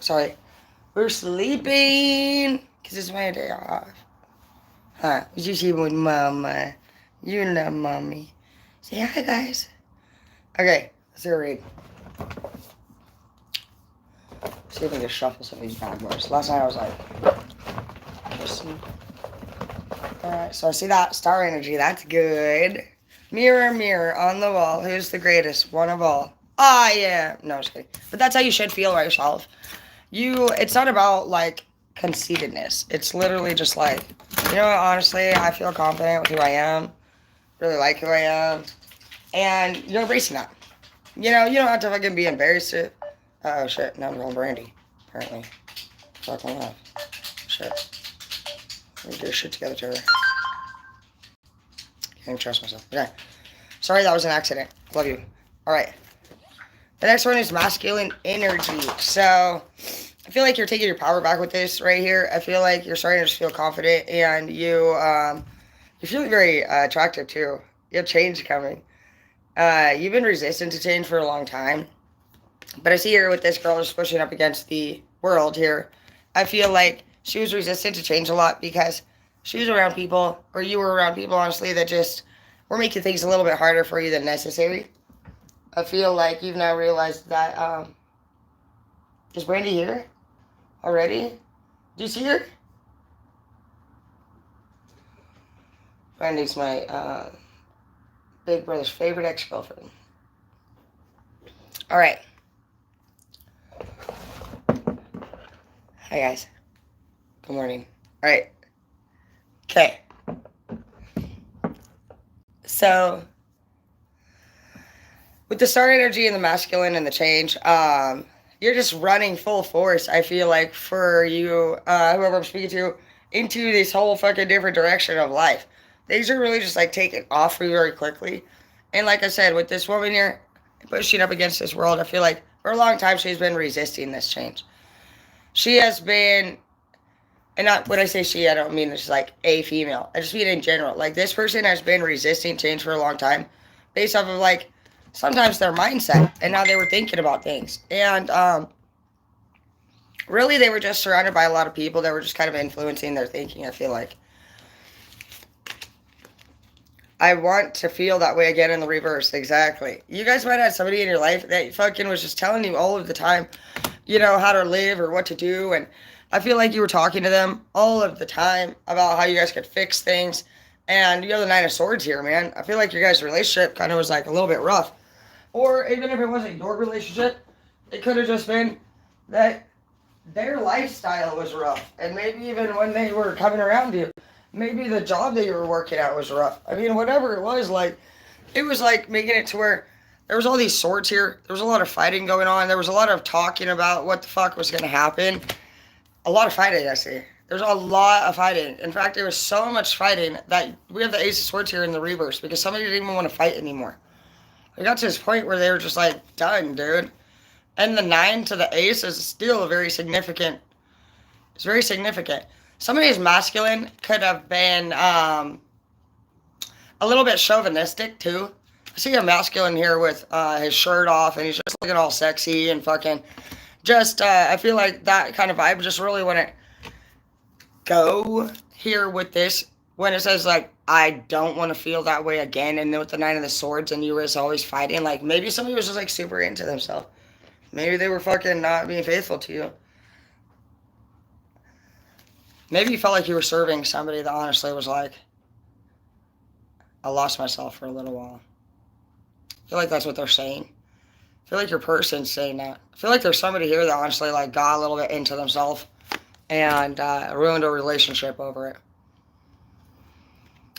Sorry. We're sleeping. Because it's my day off. Huh? What you see with Mama? You love Mommy. Say hi, guys. Okay. Let's go read. See if I can shuffle some of these bad boys. Last night I was like, listen. Alright, so I see that star energy. That's good. Mirror, mirror on the wall. Who's the greatest? One of all. I am. No, just kidding. But that's how you should feel about yourself. It's not about like conceitedness. It's literally just like, you know what, honestly, I feel confident with who I am. Really like who I am. And you're embracing that. You know, you don't have to fucking be embarrassed. Oh shit, now I'm going Brandy. Apparently. Fucking love. Shit. Let me get shit together to her. Can't even trust myself. Okay. Sorry, that was an accident. Love you. Alright. The next one is masculine energy. So, I feel like you're taking your power back with this right here. I feel like you're starting to just feel confident, and you're feeling very attractive too. You have change coming. You've been resistant to change for a long time. But I see here with this girl just pushing up against the world here. I feel like she was resistant to change a lot because she was around people, or you were around people, honestly, that just were making things a little bit harder for you than necessary. I feel like you've now realized that, is Brandy here already? Do you see her? Brandy's my, big brother's favorite ex-girlfriend. Alright. Hi, guys. Good morning. Alright. Okay. So, with the star energy and the masculine and the change, you're just running full force, I feel like, for you, whoever I'm speaking to, into this whole fucking different direction of life. Things are really just like taking off for you very quickly. And like I said, with this woman here pushing up against this world, I feel like for a long time she's been resisting this change. She has been, and not when I say she, I don't mean it's like a female. I just mean in general. Like this person has been resisting change for a long time based off of like sometimes their mindset and how they were thinking about things. And really they were just surrounded by a lot of people that were just kind of influencing their thinking, I feel like. I want to feel that way again in the reverse. Exactly. You guys might have somebody in your life that fucking was just telling you all of the time, you know, how to live or what to do. And I feel like you were talking to them all of the time about how you guys could fix things. And you have the Nine of Swords here, man. I feel like your guys' relationship kind of was like a little bit rough. Or even if it wasn't your relationship, it could have just been that their lifestyle was rough. And maybe even when they were coming around you, maybe the job that you were working at was rough. I mean, whatever it was like making it to where there was all these swords here. There was a lot of fighting going on. There was a lot of talking about what the fuck was going to happen. A lot of fighting, I see. There's a lot of fighting. In fact, there was so much fighting that we have the Ace of Swords here in the reverse because somebody didn't even want to fight anymore. It got to this point where they were just like, done, dude. And the 9 to the Ace is still very significant. It's very significant. Somebody's masculine could have been a little bit chauvinistic, too. I see a masculine here with his shirt off, and he's just looking all sexy and fucking just, I feel like that kind of vibe just really wouldn't go here with this when it says, like, I don't want to feel that way again, and then with the 9 of the Swords, and you was always fighting, like, maybe somebody was just, like, super into themselves. Maybe they were fucking not being faithful to you. Maybe you felt like you were serving somebody that honestly was like, I lost myself for a little while. I feel like that's what they're saying. I feel like your person's saying that. I feel like there's somebody here that honestly like got a little bit into themselves and ruined a relationship over it.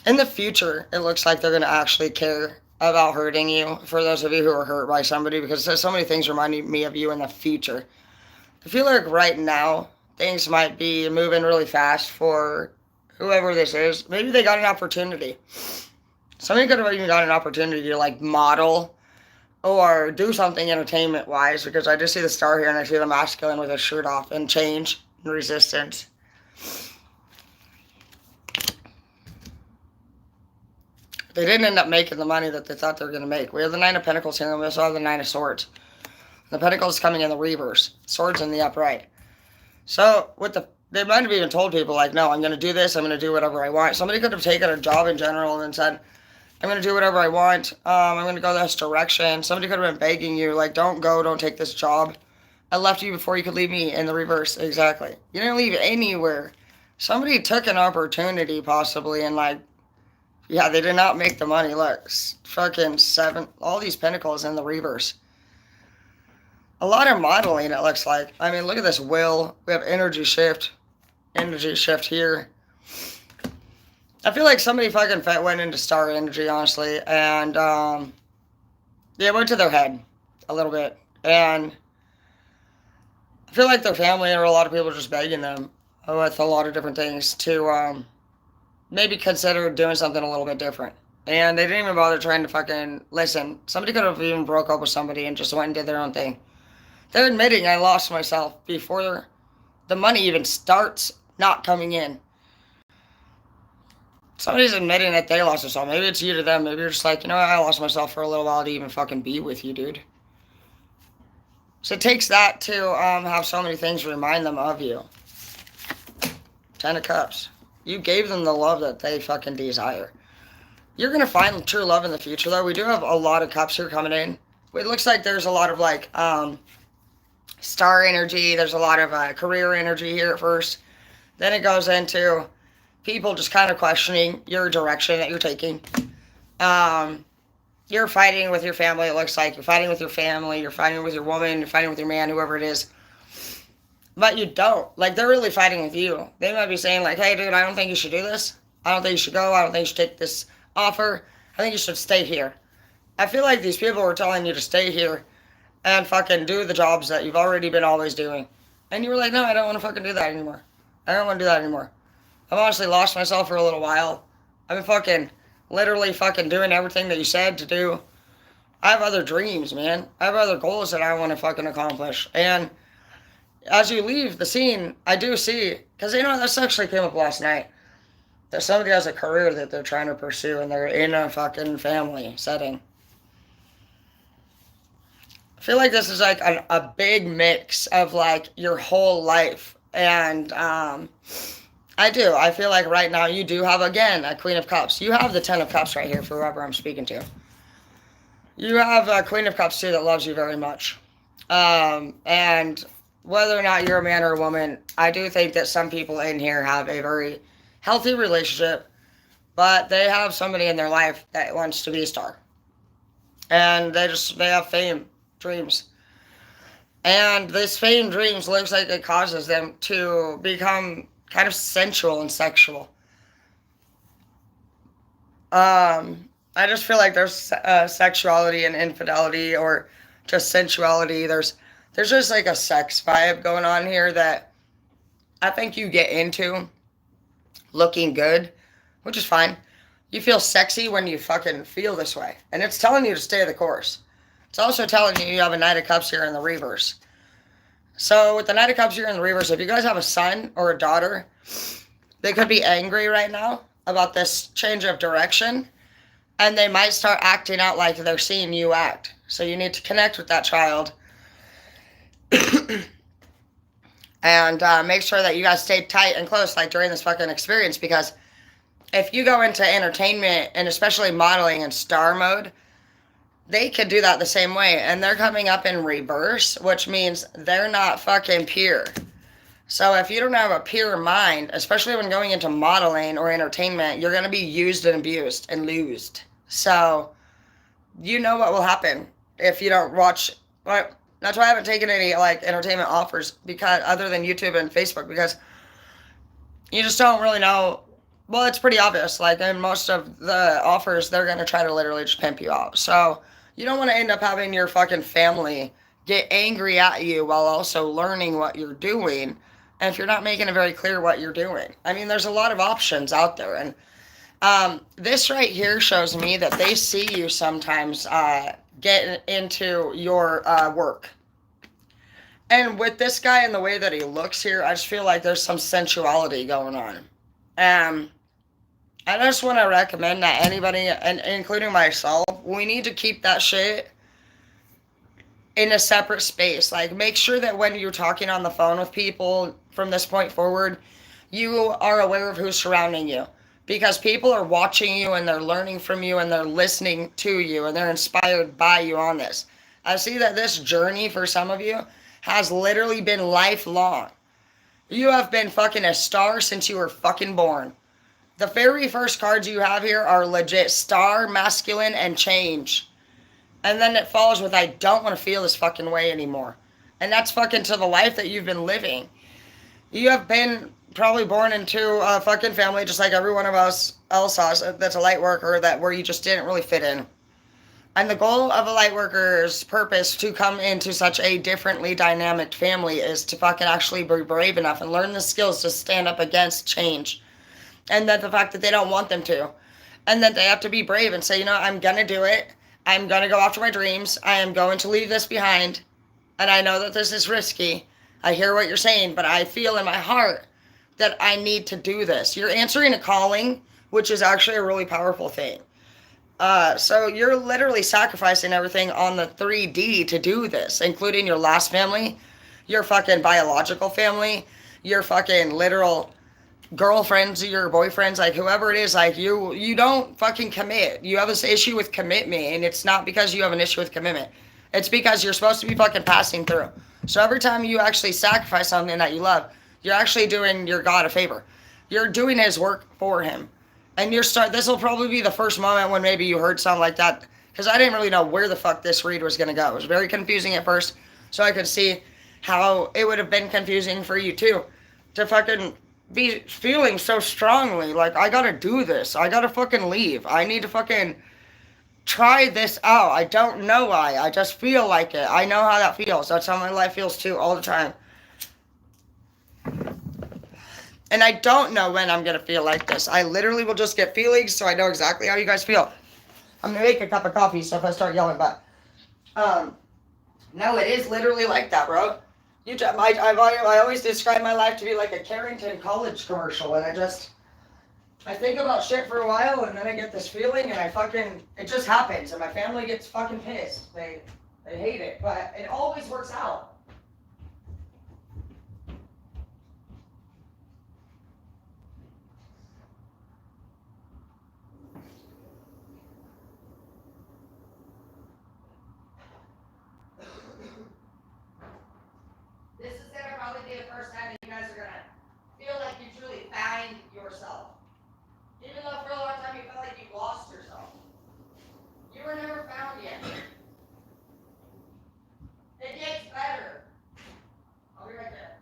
In the future, it looks like they're going to actually care about hurting you, for those of you who are hurt by somebody, because there's so many things reminding me of you in the future. I feel like right now, things might be moving really fast for whoever this is. Maybe they got an opportunity. Somebody could have even got an opportunity to like model or do something entertainment-wise, because I just see the star here and I see the masculine with his shirt off and change and resistance. They didn't end up making the money that they thought they were going to make. We have the 9 of Pentacles here and we also have the 9 of Swords. The Pentacles coming in the reverse. Swords in the upright. So they might have even told people like, no, I'm going to do this. I'm going to do whatever I want. Somebody could have taken a job in general and said, I'm going to do whatever I want. I'm going to go this direction. Somebody could have been begging you like, don't go, don't take this job. I left you before you could leave me, in the reverse. Exactly. You didn't leave anywhere. Somebody took an opportunity possibly and like, yeah, they did not make the money. Look, fucking seven, all these pentacles in the reverse. A lot of modeling, it looks like. I mean, look at this will. We have energy shift here. I feel like somebody fucking went into star energy, honestly, and they went to their head a little bit. And I feel like their family or a lot of people just begging them with a lot of different things to maybe consider doing something a little bit different. And they didn't even bother trying to fucking listen. Somebody could have even broke up with somebody and just went and did their own thing. They're admitting I lost myself before the money even starts not coming in. Somebody's admitting that they lost themselves. Maybe it's you to them. Maybe you're just like, you know what? I lost myself for a little while to even fucking be with you, dude. So it takes that to have so many things remind them of you. 10 of Cups. You gave them the love that they fucking desire. You're going to find true love in the future, though. We do have a lot of cups here coming in. It looks like there's a lot of, like, star energy. There's a lot of career energy here at first. Then it goes into people just kind of questioning your direction that you're taking. You're fighting with your family, it looks like. You're fighting with your family. You're fighting with your woman. You're fighting with your man, whoever it is. But you don't. Like, they're really fighting with you. They might be saying, like, hey, dude, I don't think you should do this. I don't think you should go. I don't think you should take this offer. I think you should stay here. I feel like these people were telling you to stay here and fucking do the jobs that you've already been always doing. And you were like, no, I don't want to fucking do that anymore. I don't want to do that anymore. I've honestly lost myself for a little while. I've been fucking, literally fucking doing everything that you said to do. I have other dreams, man. I have other goals that I want to fucking accomplish. And as you leave the scene, I do see, because you know, this actually came up last night, that somebody has a career that they're trying to pursue and they're in a fucking family setting. I feel like this is like a big mix of like your whole life. And I do. I feel like right now you do have, again, a Queen of Cups. You have the 10 of Cups right here for whoever I'm speaking to. You have a Queen of Cups too that loves you very much. And whether or not you're a man or a woman, I do think that some people in here have a very healthy relationship, but they have somebody in their life that wants to be a star. And they have fame dreams. And this fame dreams looks like it causes them to become kind of sensual and sexual. I just feel like there's sexuality and infidelity, or just sensuality. There's just like a sex vibe going on here that I think you get into looking good, which is fine. You feel sexy when you fucking feel this way. And it's telling you to stay the course. It's also telling you you have a Knight of Cups here in the reverse. So with the Knight of Cups here in the reverse, if you guys have a son or a daughter, they could be angry right now about this change of direction. And they might start acting out like they're seeing you act. So you need to connect with that child. And make sure that you guys stay tight and close like during this fucking experience. Because if you go into entertainment, and especially modeling in star mode, they could do that the same way. And they're coming up in reverse, which means they're not fucking pure. So if you don't have a pure mind, especially when going into modeling or entertainment, you're going to be used and abused and losed. So you know what will happen if you don't watch. Well, that's why I haven't taken any like entertainment offers, because other than YouTube and Facebook, because you just don't really know. Well, it's pretty obvious. Like in most of the offers, they're going to try to literally just pimp you out. So you don't want to end up having your fucking family get angry at you while also learning what you're doing. And if you're not making it very clear what you're doing. I mean, there's a lot of options out there. And this right here shows me that they see you sometimes get into your work. And with this guy and the way that he looks here, I just feel like there's some sensuality going on. I just want to recommend that anybody, and including myself, we need to keep that shit in a separate space. Like, make sure that when you're talking on the phone with people from this point forward, you are aware of who's surrounding you. Because people are watching you and they're learning from you and they're listening to you and they're inspired by you on this. I see that this journey for some of you has literally been lifelong. You have been fucking a star since you were fucking born. The very first cards you have here are legit star, masculine, and change. And then it follows with I don't want to feel this fucking way anymore. And that's fucking to the life that you've been living. You have been probably born into a fucking family just like every one of us else has that's a light worker that where you just didn't really fit in. And the goal of a light worker's purpose to come into such a differently dynamic family is to fucking actually be brave enough and learn the skills to stand up against change. And that the fact that they don't want them to. And that they have to be brave and say, you know, I'm going to do it. I'm going to go after my dreams. I am going to leave this behind. And I know that this is risky. I hear what you're saying, but I feel in my heart that I need to do this. You're answering a calling, which is actually a really powerful thing. So you're literally sacrificing everything on the 3D to do this, including your last family, your fucking biological family, your fucking literal girlfriends, your boyfriends, like whoever it is, like you don't fucking commit. You have this issue with commitment, and it's not because you have an issue with commitment. It's because you're supposed to be fucking passing through. So every time you actually sacrifice something that you love, you're actually doing your God a favor. You're doing his work for him. And this will probably be the first moment when maybe you heard something like that. Because I didn't really know where the fuck this read was going to go. It was very confusing at first. So I could see how it would have been confusing for you too. To fucking be feeling so strongly. Like, I gotta do this. I gotta fucking leave. I need to fucking try this out. I don't know why. I just feel like it. I know how that feels. That's how my life feels too all the time. And I don't know when I'm going to feel like this. I literally will just get feelings, so I know exactly how you guys feel. I'm going to make a cup of coffee, so if I start yelling back. No, it is literally like that, bro. I always describe my life to be like a Carrington College commercial, and I think about shit for a while, and then I get this feeling, and it just happens, and my family gets fucking pissed. They hate it, but it always works out. This is gonna probably be the first time that you guys are gonna feel like you truly found yourself. Even though for a long time you felt like you lost yourself. You were never found yet. It gets better. I'll be right there.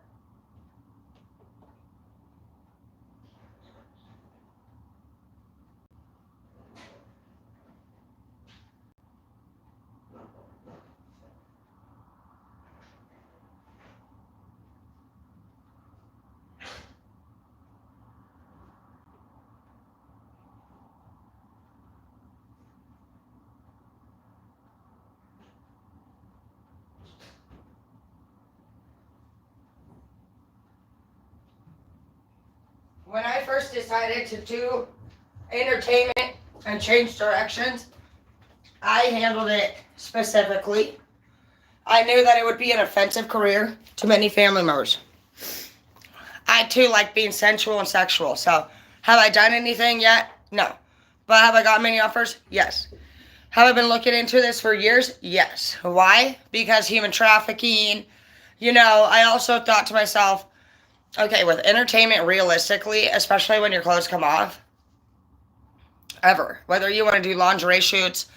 When I first decided to do entertainment and change directions, I handled it specifically. I knew that it would be an offensive career to many family members. I too like being sensual and sexual. So, have I done anything yet? No. But have I got many offers? Yes. Have I been looking into this for years? Yes. Why? Because human trafficking. I also thought to myself, okay, with entertainment, realistically, especially when your clothes come off, whether you want to do lingerie shoots,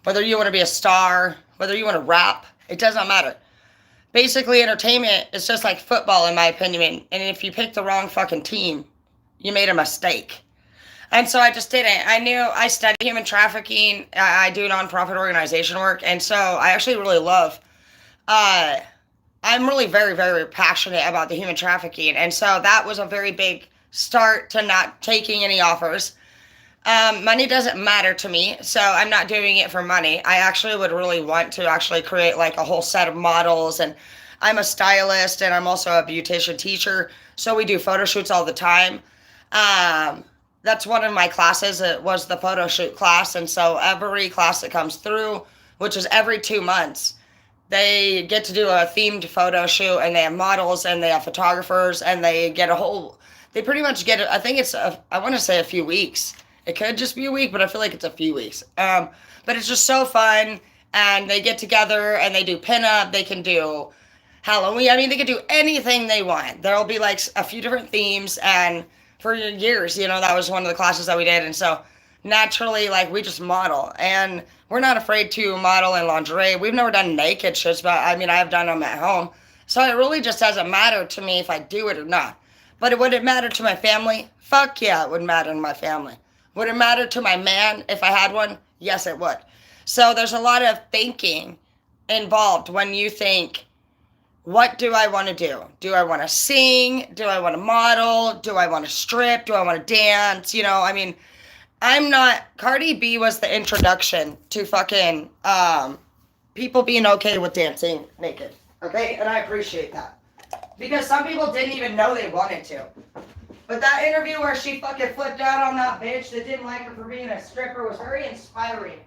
whether you want to be a star, whether you want to rap, it does not matter. Basically, entertainment is just like football, in my opinion. And if you pick the wrong fucking team, you made a mistake. And so I just didn't. I study human trafficking. I do nonprofit organization work. And so I actually really love, I'm really very, very passionate about the human trafficking. And so that was a very big start to not taking any offers. Money doesn't matter to me, so I'm not doing it for money. I actually would really want to actually create like a whole set of models, and I'm a stylist and I'm also a beautician teacher, so we do photo shoots all the time. That's one of my classes. It was the photo shoot class, and so every class that comes through, which is every 2 months, they get to do a themed photo shoot, and they have models, and they have photographers, and they get a whole, they pretty much get it. I think it's, I want to say a few weeks. It could just be a week, but I feel like it's a few weeks. But it's just so fun, and they get together, and they do pinup, they can do Halloween. I mean, they can do anything they want. There'll be like a few different themes, and for years, you know, that was one of the classes that we did, and so naturally, like, we just model, and we're not afraid to model in lingerie. We've never done naked shits, but I mean, I've done them at home, so it really just doesn't matter to me if I do it or not. But would it matter to my family? Fuck yeah, it would matter to my family. Would it matter to my man if I had one? Yes, it would. So there's a lot of thinking involved when you think, what do I want to do? Do I want to sing? Do I want to model? Do I want to strip? Do I want to dance? You know, I mean, I'm not, Cardi B was the introduction to fucking people being okay with dancing naked. Okay? And I appreciate that. Because some people didn't even know they wanted to. But that interview where she fucking flipped out on that bitch that didn't like her for being a stripper was very inspiring.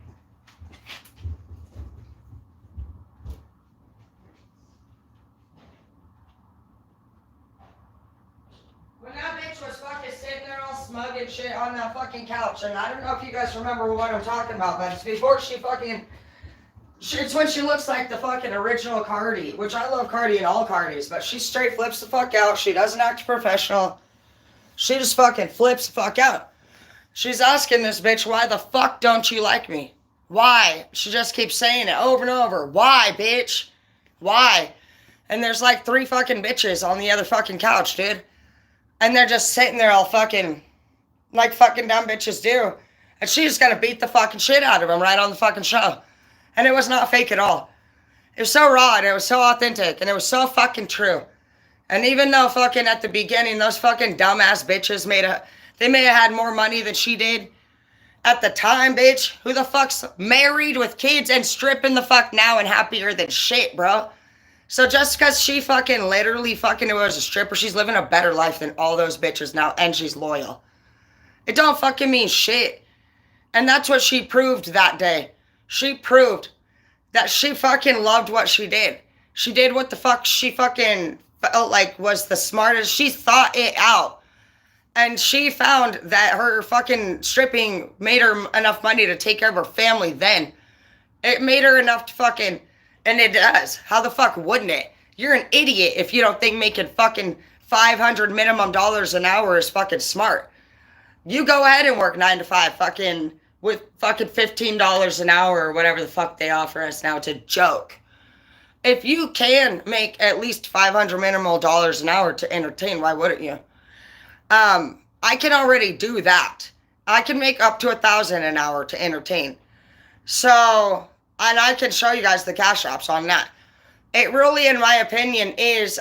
When that bitch was fucking sitting there all smug and shit on that fucking couch, and I don't know if you guys remember what I'm talking about, but it's before she fucking, it's when she looks like the fucking original Cardi, which I love Cardi and all Cardis, but she straight flips the fuck out. She doesn't act professional. She just fucking flips the fuck out. She's asking this bitch, why the fuck don't you like me? Why? She just keeps saying it over and over. Why, bitch? Why? And there's like 3 fucking bitches on the other fucking couch, dude. And they're just sitting there all fucking, like fucking dumb bitches do. And she's just gonna beat the fucking shit out of them right on the fucking show. And it was not fake at all. It was so raw, and it was so authentic, and it was so fucking true. And even though fucking at the beginning, those fucking dumbass bitches they may have had more money than she did. At the time, bitch, who the fuck's married with kids and stripping the fuck now and happier than shit, bro? So just because she fucking literally fucking was a stripper, she's living a better life than all those bitches now, and she's loyal. It don't fucking mean shit. And that's what she proved that day. She proved that she fucking loved what she did. She did what the fuck she fucking felt like was the smartest. She thought it out. And she found that her fucking stripping made her enough money to take care of her family then. It made her enough to fucking, and it does. How the fuck wouldn't it? You're an idiot if you don't think making fucking $500 minimum an hour is fucking smart. You go ahead and work 9 to 5 fucking with fucking $15 an hour or whatever the fuck they offer us now. It's a joke. If you can make at least $500 minimum an hour to entertain, why wouldn't you? I can already do that. I can make up to $1,000 an hour to entertain. So, and I can show you guys the cash apps on that. It really, in my opinion, is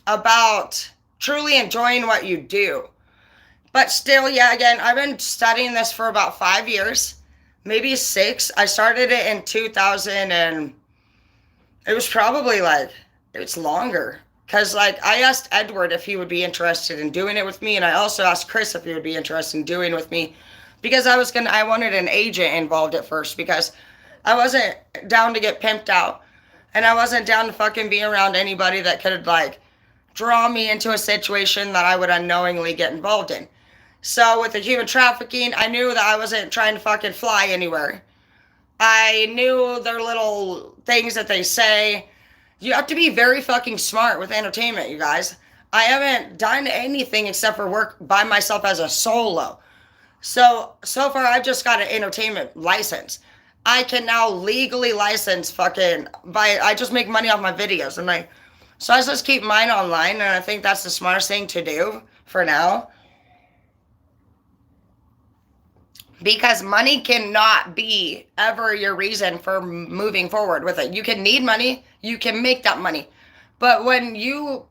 about truly enjoying what you do. But still, yeah, again, I've been studying this for about 5 years, maybe 6. I started it in 2000, and it was probably like, it's longer. Because, like, I asked Edward if he would be interested in doing it with me, and I also asked Chris if he would be interested in doing it with me, because I wanted an agent involved at first, because I wasn't down to get pimped out, and I wasn't down to fucking be around anybody that could, like, draw me into a situation that I would unknowingly get involved in. So, with the human trafficking, I knew that I wasn't trying to fucking fly anywhere. I knew their little things that they say. You have to be very fucking smart with entertainment, you guys. I haven't done anything except for work by myself as a solo. So far I've just got an entertainment license. I can now legally license I just make money off my videos. And so I just keep mine online, and I think that's the smartest thing to do for now. Because money cannot be ever your reason for moving forward with it. You can need money, you can make that money. But when you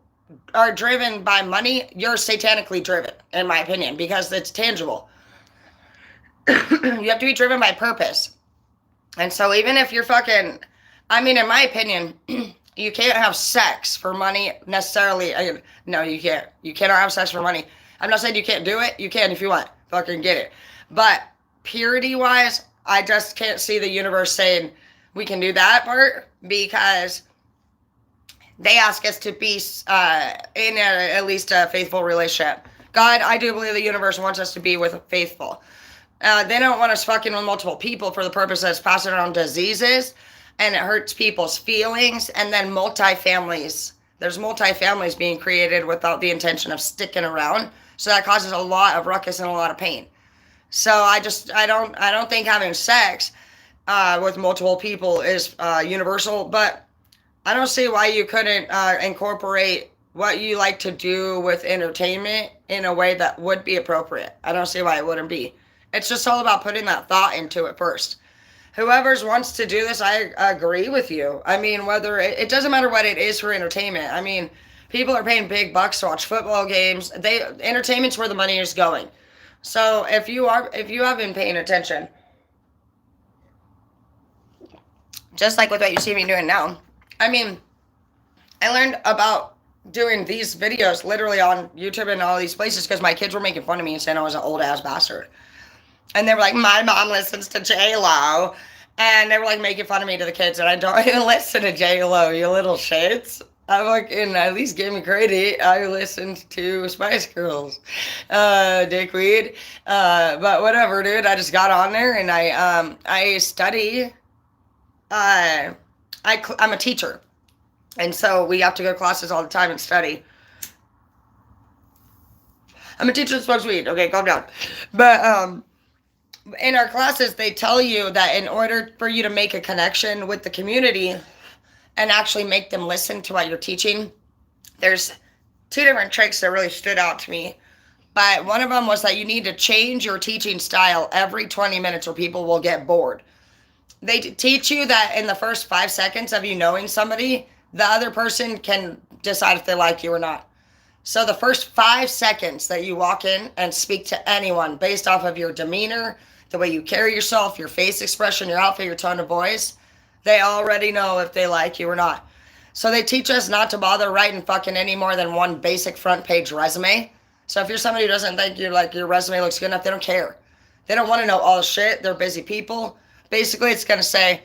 are driven by money, you're satanically driven, in my opinion, because it's tangible. You have to be driven by purpose. And so even if you're fucking, I mean, in my opinion, you can't have sex for money necessarily. No, you can't. You cannot have sex for money. I'm not saying you can't do it. You can if you want. Fucking get it. But purity-wise, I just can't see the universe saying, We can do that part because they ask us to be at least a faithful relationship. God, I do believe the universe wants us to be with faithful. They don't want us fucking with multiple people for the purpose of passing around diseases, and it hurts people's feelings. And then there's multi-families being created without the intention of sticking around. So that causes a lot of ruckus and a lot of pain. So I don't think having sex with multiple people is universal, but I don't see why you couldn't incorporate what you like to do with entertainment in a way that would be appropriate. I don't see why it wouldn't be. It's just all about putting that thought into it first. Whoever's wants to do this, I agree with you. I mean, whether it doesn't matter what it is for entertainment. I mean, people are paying big bucks to watch football games. Entertainment's where the money is going. So if you have been paying attention, just like with what you see me doing now, I mean, I learned about doing these videos literally on YouTube and all these places because my kids were making fun of me and saying I was an old ass bastard. And they were like, my mom listens to J-Lo. And they were like making fun of me to the kids. And I don't even listen to J-Lo, you little shits. I fucking at least give me credit. I listened to Spice Girls, dickweed. But whatever, dude. I just got on there and I study. I'm a teacher. And so we have to go to classes all the time and study. I'm a teacher that smokes weed. Okay, calm down. But in our classes, they tell you that in order for you to make a connection with the community and actually make them listen to what you're teaching, there's two different tricks that really stood out to me. But one of them was that you need to change your teaching style every 20 minutes or people will get bored. They teach you that in the first 5 seconds of you knowing somebody, the other person can decide if they like you or not. So the first 5 seconds that you walk in and speak to anyone based off of your demeanor, the way you carry yourself, your face expression, your outfit, your tone of voice, they already know if they like you or not. So they teach us not to bother writing fucking any more than one basic front page resume. So if you're somebody who doesn't think your resume looks good enough, they don't care. They don't want to know all the shit. They're busy people. Basically, it's going to say,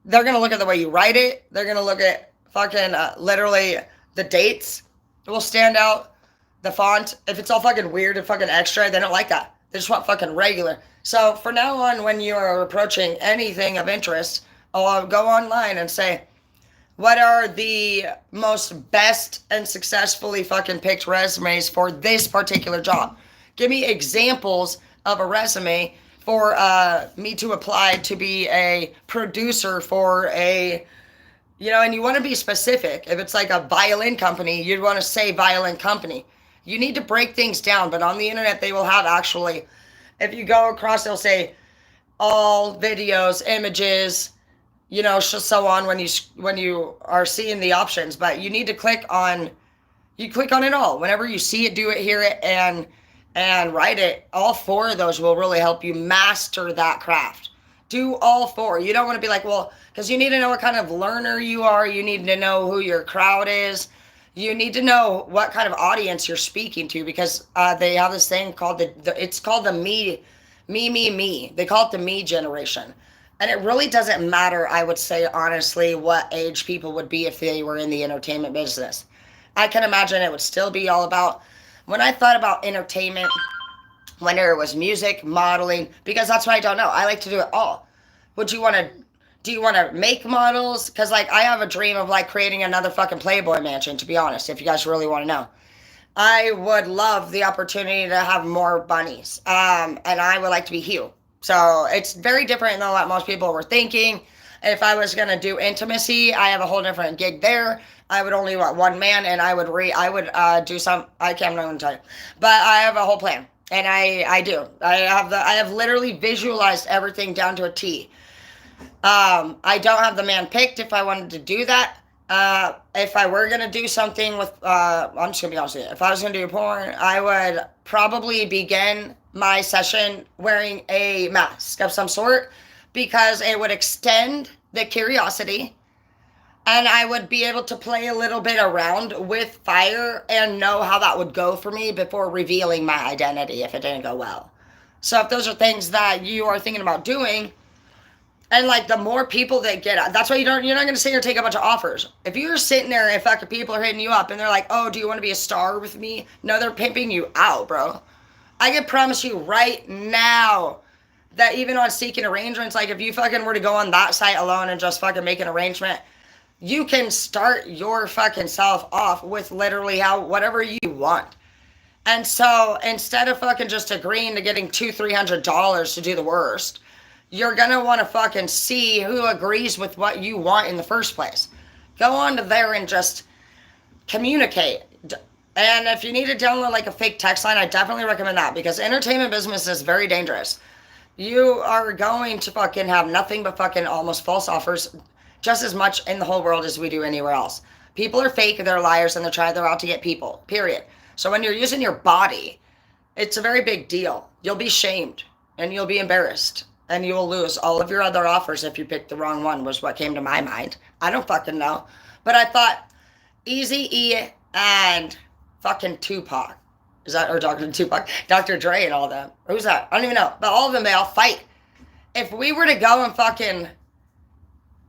they're going to look at the way you write it. They're going to look at fucking literally the dates. It will stand out. The font. If it's all fucking weird and fucking extra, they don't like that. They just want fucking regular. So for now on, when you are approaching anything of interest, I'll go online and say, what are the most best and successfully fucking picked resumes for this particular job? Give me examples of a resume for me to apply to be a producer for a, and you want to be specific. If it's like a violin company, you'd want to say violin company. You need to break things down, but on the internet, they will have actually, if you go across, they'll say all videos, images, so on when you are seeing the options. But you need to click on it all. Whenever you see it, do it, hear it, and write it. All 4 of those will really help you master that craft. Do all 4. You don't want to be like, well, because you need to know what kind of learner you are. You need to know who your crowd is. You need to know what kind of audience you're speaking to, because they have this thing called it's called the me. They call it the me generation. And it really doesn't matter, I would say, honestly, what age people would be if they were in the entertainment business. I can imagine it would still be all about, when I thought about entertainment, when there was music, modeling, because that's what I don't know. I like to do it all. Do you want to make models? Because, I have a dream of, creating another fucking Playboy mansion, to be honest, if you guys really want to know. I would love the opportunity to have more bunnies. And I would like to be Hugh. So it's very different than what most people were thinking. If I was going to do intimacy, I have a whole different gig there. I would only want one man, and I would do some, I'm not going to tell you, but I have a whole plan, and I do. I have literally visualized everything down to a T. I don't have the man picked if I wanted to do that. If I were going to do something with, I'm just going to be honest with you. If I was going to do porn, I would probably begin my session wearing a mask of some sort, because it would extend the curiosity, and I would be able to play a little bit around with fire and know how that would go for me before revealing my identity if it didn't go well. So if those are things that you are thinking about doing, And like the more people that get out, that's why you're not going to sit here and take a bunch of offers. If you're sitting there and fucking people are hitting you up and they're like, oh, do you want to be a star with me? No, they're pimping you out, bro. I can promise you right now that even on seeking arrangements, like if you fucking were to go on that site alone and just fucking make an arrangement, you can start your fucking self off with literally whatever you want. And so instead of fucking just agreeing to getting $200-$300 to do the worst, you're gonna want to fucking see who agrees with what you want in the first place. Go on to there and just communicate. And if you need to download like a fake text line, I definitely recommend that, because entertainment business is very dangerous. You are going to fucking have nothing but fucking almost false offers just as much in the whole world as we do anywhere else. People are fake, they're liars, and they're out to get people, period. So when you're using your body, it's a very big deal. You'll be shamed and you'll be embarrassed and you will lose all of your other offers if you pick the wrong one, was what came to my mind. I don't fucking know. But I thought Eazy-E and fucking Tupac. Is that, or Dr. Tupac? Dr. Dre and all of them. Who's that? I don't even know. But all of them, they all fight. If we were to go and fucking...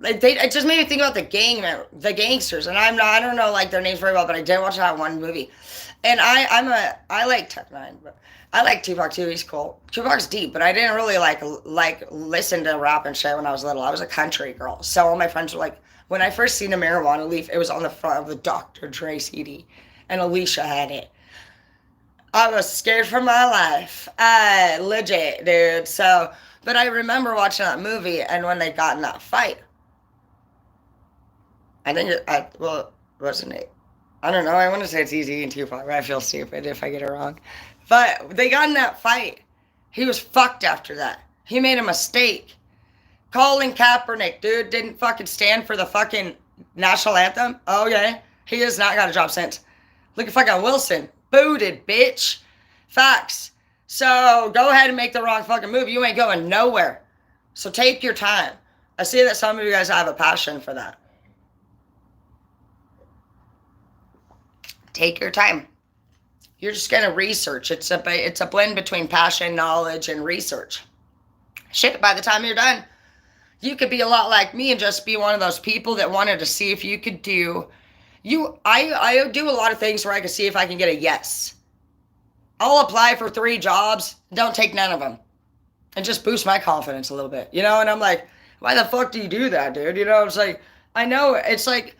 it just made me think about the gangsters. And I don't know like their names very well, but I did watch that one movie. And I like Tech Nine, but I like Tupac too. He's cool. Tupac's deep, but I didn't really like listen to rap and shit when I was little. I was a country girl, so all my friends were like, when I first seen a marijuana leaf, it was on the front of the Dr. Dre CD, and Alicia had it. I was scared for my life, legit, dude. So, but I remember watching that movie, and when they got in that fight, I think wasn't it? I don't know. I want to say it's Eazy and Tupac, but I feel stupid if I get it wrong. But they got in that fight. He was fucked after that. He made a mistake. Colin Kaepernick, dude, didn't fucking stand for the fucking national anthem. Oh, yeah. He has not got a job since. Look at fucking Wilson. Booted, bitch. Facts. So go ahead and make the wrong fucking move. You ain't going nowhere. So take your time. I see that some of you guys have a passion for that. Take your time. You're just going to research. It's a blend between passion, knowledge, and research. Shit, by the time you're done, you could be a lot like me and just be one of those people that wanted to see if you could do... I do a lot of things where I can see if I can get a yes. I'll apply for 3 jobs, don't take none of them. And just boost my confidence a little bit, you know? And I'm like, why the fuck do you do that, dude? You know, it's like, I know, it's like...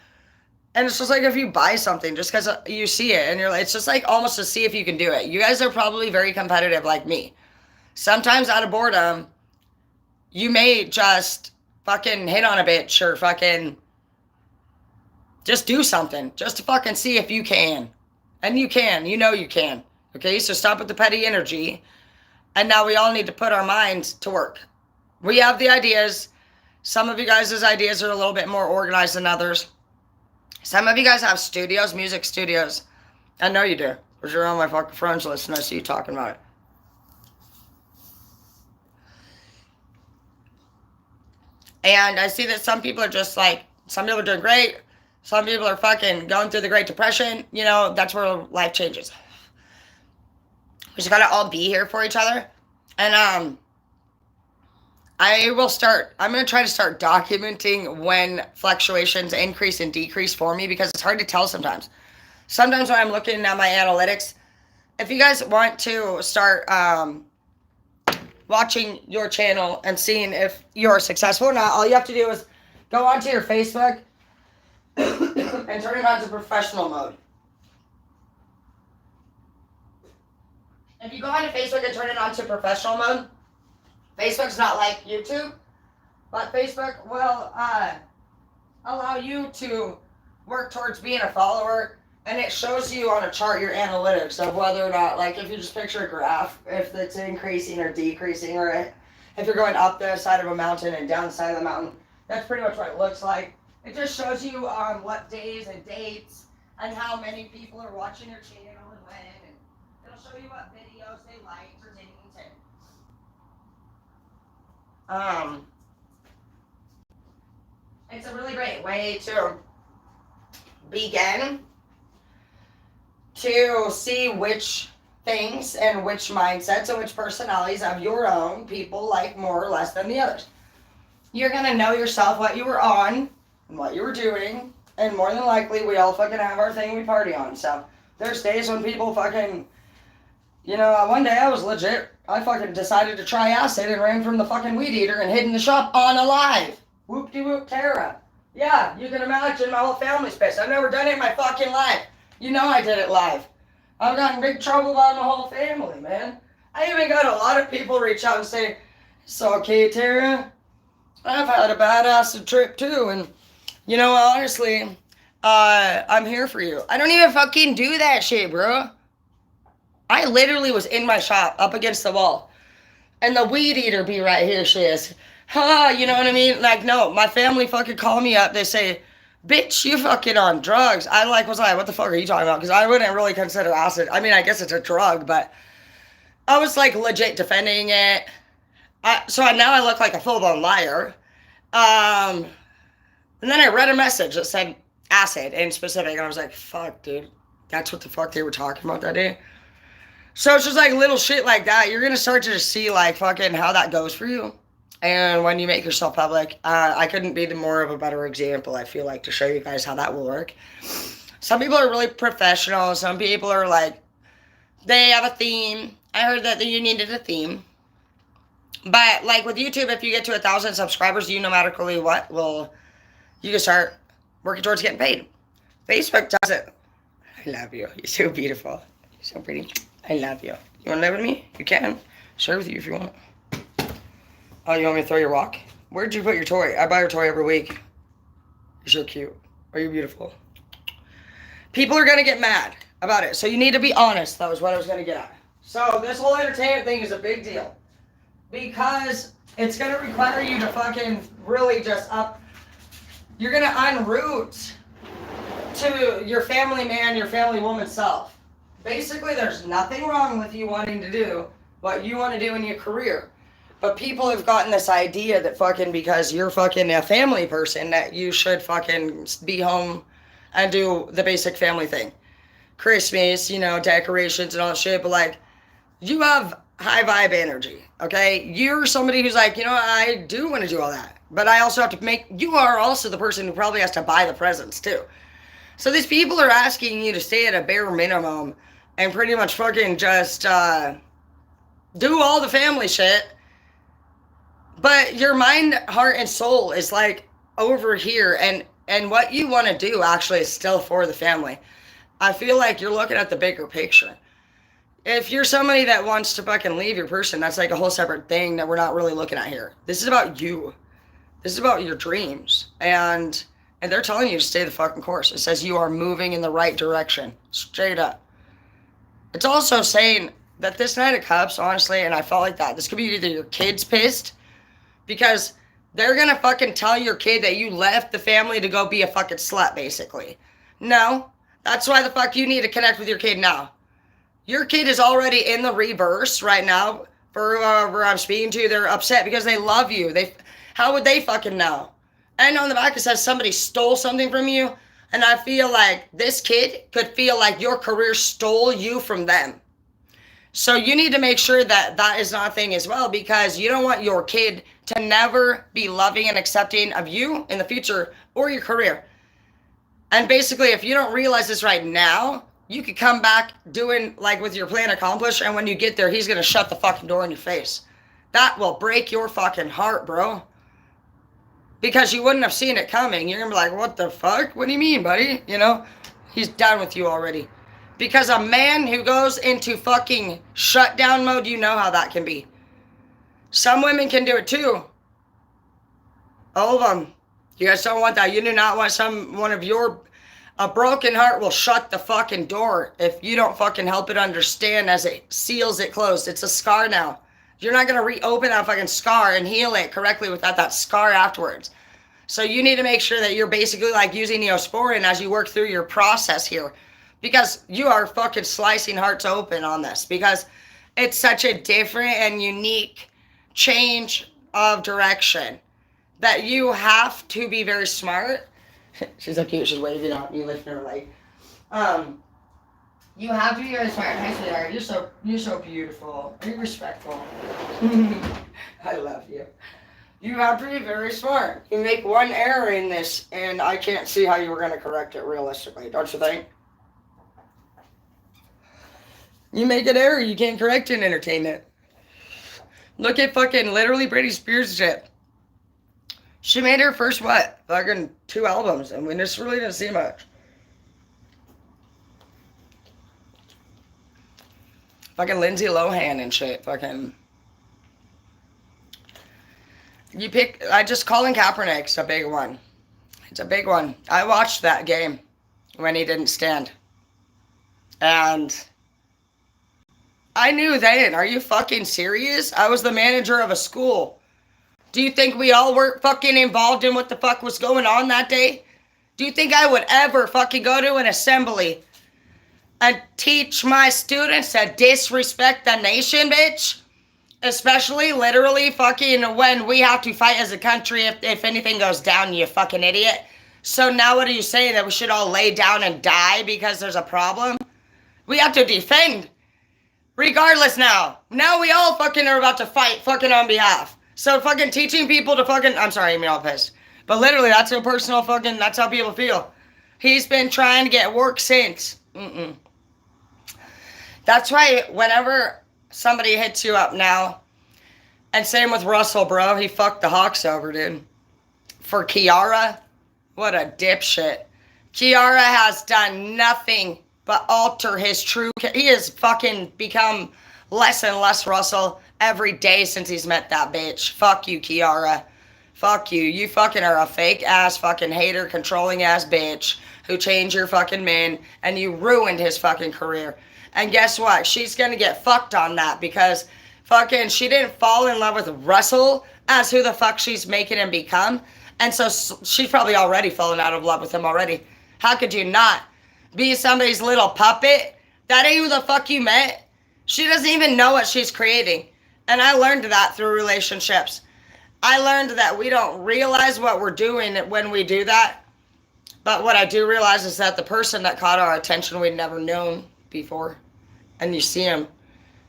And it's just like if you buy something just because you see it and you're like, it's just like almost to see if you can do it. You guys are probably very competitive like me. Sometimes out of boredom, you may just fucking hit on a bitch or fucking just do something just to fucking see if you can. And you can, you know you can. Okay, so stop with the petty energy. And now we all need to put our minds to work. We have the ideas. Some of you guys' ideas are a little bit more organized than others. Some of you guys have studios, music studios. I know you do, because you're on my fucking friends list and I see you talking about it. And I see that some people are just like, some people are doing great. Some people are fucking going through the Great Depression. You know, that's where life changes. We just gotta all be here for each other. And I'm going to try to start documenting when fluctuations increase and decrease for me, because it's hard to tell sometimes. Sometimes when I'm looking at my analytics, if you guys want to start watching your channel and seeing if you're successful or not, all you have to do is go onto your Facebook and turn it on to professional mode. If you go onto Facebook and turn it on to professional mode, Facebook's not like YouTube, but Facebook will allow you to work towards being a follower, and it shows you on a chart your analytics of whether or not, like if you just picture a graph, if it's increasing or decreasing, or if you're going up the side of a mountain and down the side of the mountain. That's pretty much what it looks like. It just shows you what days and dates and how many people are watching your channel and when, and it'll show you what videos they liked or didn't. It's a really great way to begin to see which things and which mindsets and which personalities of your own people like more or less than the others. you're gonna know yourself, what you were on, and what you were doing, and more than likely, we all fucking have our thing we party on. So there's days when people fucking, you know, one day I was legit. I fucking decided to try acid and ran from the fucking weed eater and hid in the shop unalive. Whoop-de-whoop, Tara. Yeah, you can imagine my whole family's pissed. I've never done it in my fucking life. You know I did it live. I've gotten in big trouble by the whole family, man. I even got a lot of people reach out and say, "It's okay, Tara. I've had a bad acid trip too, and you know, honestly, I'm here for you." I don't even fucking do that shit, bro. I literally was in my shop up against the wall, and the weed eater be right here. She is, you know what I mean? Like, no, my family fucking call me up. They say, "Bitch, you fucking on drugs." I was like, "What the fuck are you talking about?" Because I wouldn't really consider acid. I mean, I guess it's a drug, but I was like legit defending it. So now I look like a full-blown liar. And then I read a message that said acid in specific, and I was like, fuck, dude. That's what the fuck they were talking about that day. So it's just like little shit like that. You're going to start to just see like fucking how that goes for you. And when you make yourself public, I couldn't be more of a better example, I feel like, to show you guys how that will work. Some people are really professional. Some people are like, they have a theme. I heard that you needed a theme. But like with YouTube, if you get to 1,000 subscribers, you no matter what, well, you can start working towards getting paid. Facebook doesn't. I love you. You're so beautiful. You're so pretty. I love you. You want to live with me? You can. Share with you if you want. Oh, you want me to throw your rock? Where'd you put your toy? I buy your toy every week. You're so cute. Are you beautiful? People are going to get mad about it. So you need to be honest. That was what I was going to get at. So this whole entertainment thing is a big deal. Because it's going to require you to fucking really just you're going to unroot to your family man, your family woman self. Basically, there's nothing wrong with you wanting to do what you want to do in your career. But people have gotten this idea that fucking because you're fucking a family person that you should fucking be home and do the basic family thing. Christmas, you know, decorations and all that shit. But like, you have high vibe energy, okay? You're somebody who's like, you know, I do want to do all that. But I also have to you are also the person who probably has to buy the presents too. So these people are asking you to stay at a bare minimum and pretty much fucking just do all the family shit. But your mind, heart, and soul is like over here. And what you want to do actually is still for the family. I feel like you're looking at the bigger picture. If you're somebody that wants to fucking leave your person, that's like a whole separate thing that we're not really looking at here. This is about you. This is about your dreams. And they're telling you to stay the fucking course. It says you are moving in the right direction. Straight up. It's also saying that this Knight of Cups, honestly, and I felt like that, this could be either your kid's pissed because they're going to fucking tell your kid that you left the family to go be a fucking slut, basically. No. That's why the fuck you need to connect with your kid now. Your kid is already in the reverse right now. For whoever I'm speaking to, they're upset because they love you. How would they fucking know? I know on the back it says somebody stole something from you, and I feel like this kid could feel like your career stole you from them. So you need to make sure that that is not a thing as well, because you don't want your kid to never be loving and accepting of you in the future or your career. And basically, if you don't realize this right now, you could come back doing like with your plan accomplished, and when you get there, he's gonna shut the fucking door in your face. That will break your fucking heart, bro. Because you wouldn't have seen it coming. You're gonna be like, what the fuck? What do you mean, buddy? You know? He's done with you already. Because a man who goes into fucking shutdown mode, you know how that can be. Some women can do it too. All of them. You guys don't want that. You do not want a broken heart will shut the fucking door if you don't fucking help it understand as it seals it closed. It's a scar now. You're not going to reopen that fucking scar and heal it correctly without that scar afterwards. So you need to make sure that you're basically like using Neosporin as you work through your process here. Because you are fucking slicing hearts open on this. Because it's such a different and unique change of direction that you have to be very smart. She's so cute. She's waving out you, lifting her leg. You have to be very smart. Hi, sweetheart. You're so beautiful. Are you respectful? I love you. You have to be very smart. You make one error in this, and I can't see how you were going to correct it realistically, don't you think? You make an error, you can't correct it in entertainment. Look at fucking literally Britney Spears shit. She made her first, what? Fucking 2 albums, and we just really didn't see much. Fucking Lindsay Lohan and shit, fucking. You pick, Colin Kaepernick's a big one. It's a big one. I watched that game when he didn't stand. And I knew then, are you fucking serious? I was the manager of a school. Do you think we all were fucking involved in what the fuck was going on that day? Do you think I would ever fucking go to an assembly and teach my students to disrespect the nation, bitch? Especially literally fucking when we have to fight as a country if anything goes down, you fucking idiot. So now what are you saying, that we should all lay down and die because there's a problem? We have to defend. Regardless now. Now we all fucking are about to fight fucking on behalf. So fucking teaching people to fucking, I'm sorry, I'm all pissed. But literally, that's a personal fucking, that's how people feel. He's been trying to get work since. That's why whenever somebody hits you up now, and same with Russell, bro, he fucked the Hawks over, dude. For Kiara, what a dipshit. Kiara has done nothing but alter his true, he has fucking become less and less Russell every day since he's met that bitch. Fuck you, Kiara. Fuck you. You fucking are a fake ass fucking hater, controlling ass bitch who changed your fucking man and you ruined his fucking career. And guess what? She's gonna get fucked on that because fucking she didn't fall in love with Russell as who the fuck she's making him become. And so she's probably already fallen out of love with him already. How could you not be somebody's little puppet? That ain't who the fuck you met. She doesn't even know what she's creating. And I learned that through relationships. I learned that we don't realize what we're doing when we do that. But what I do realize is that the person that caught our attention we'd never known before. And you see them.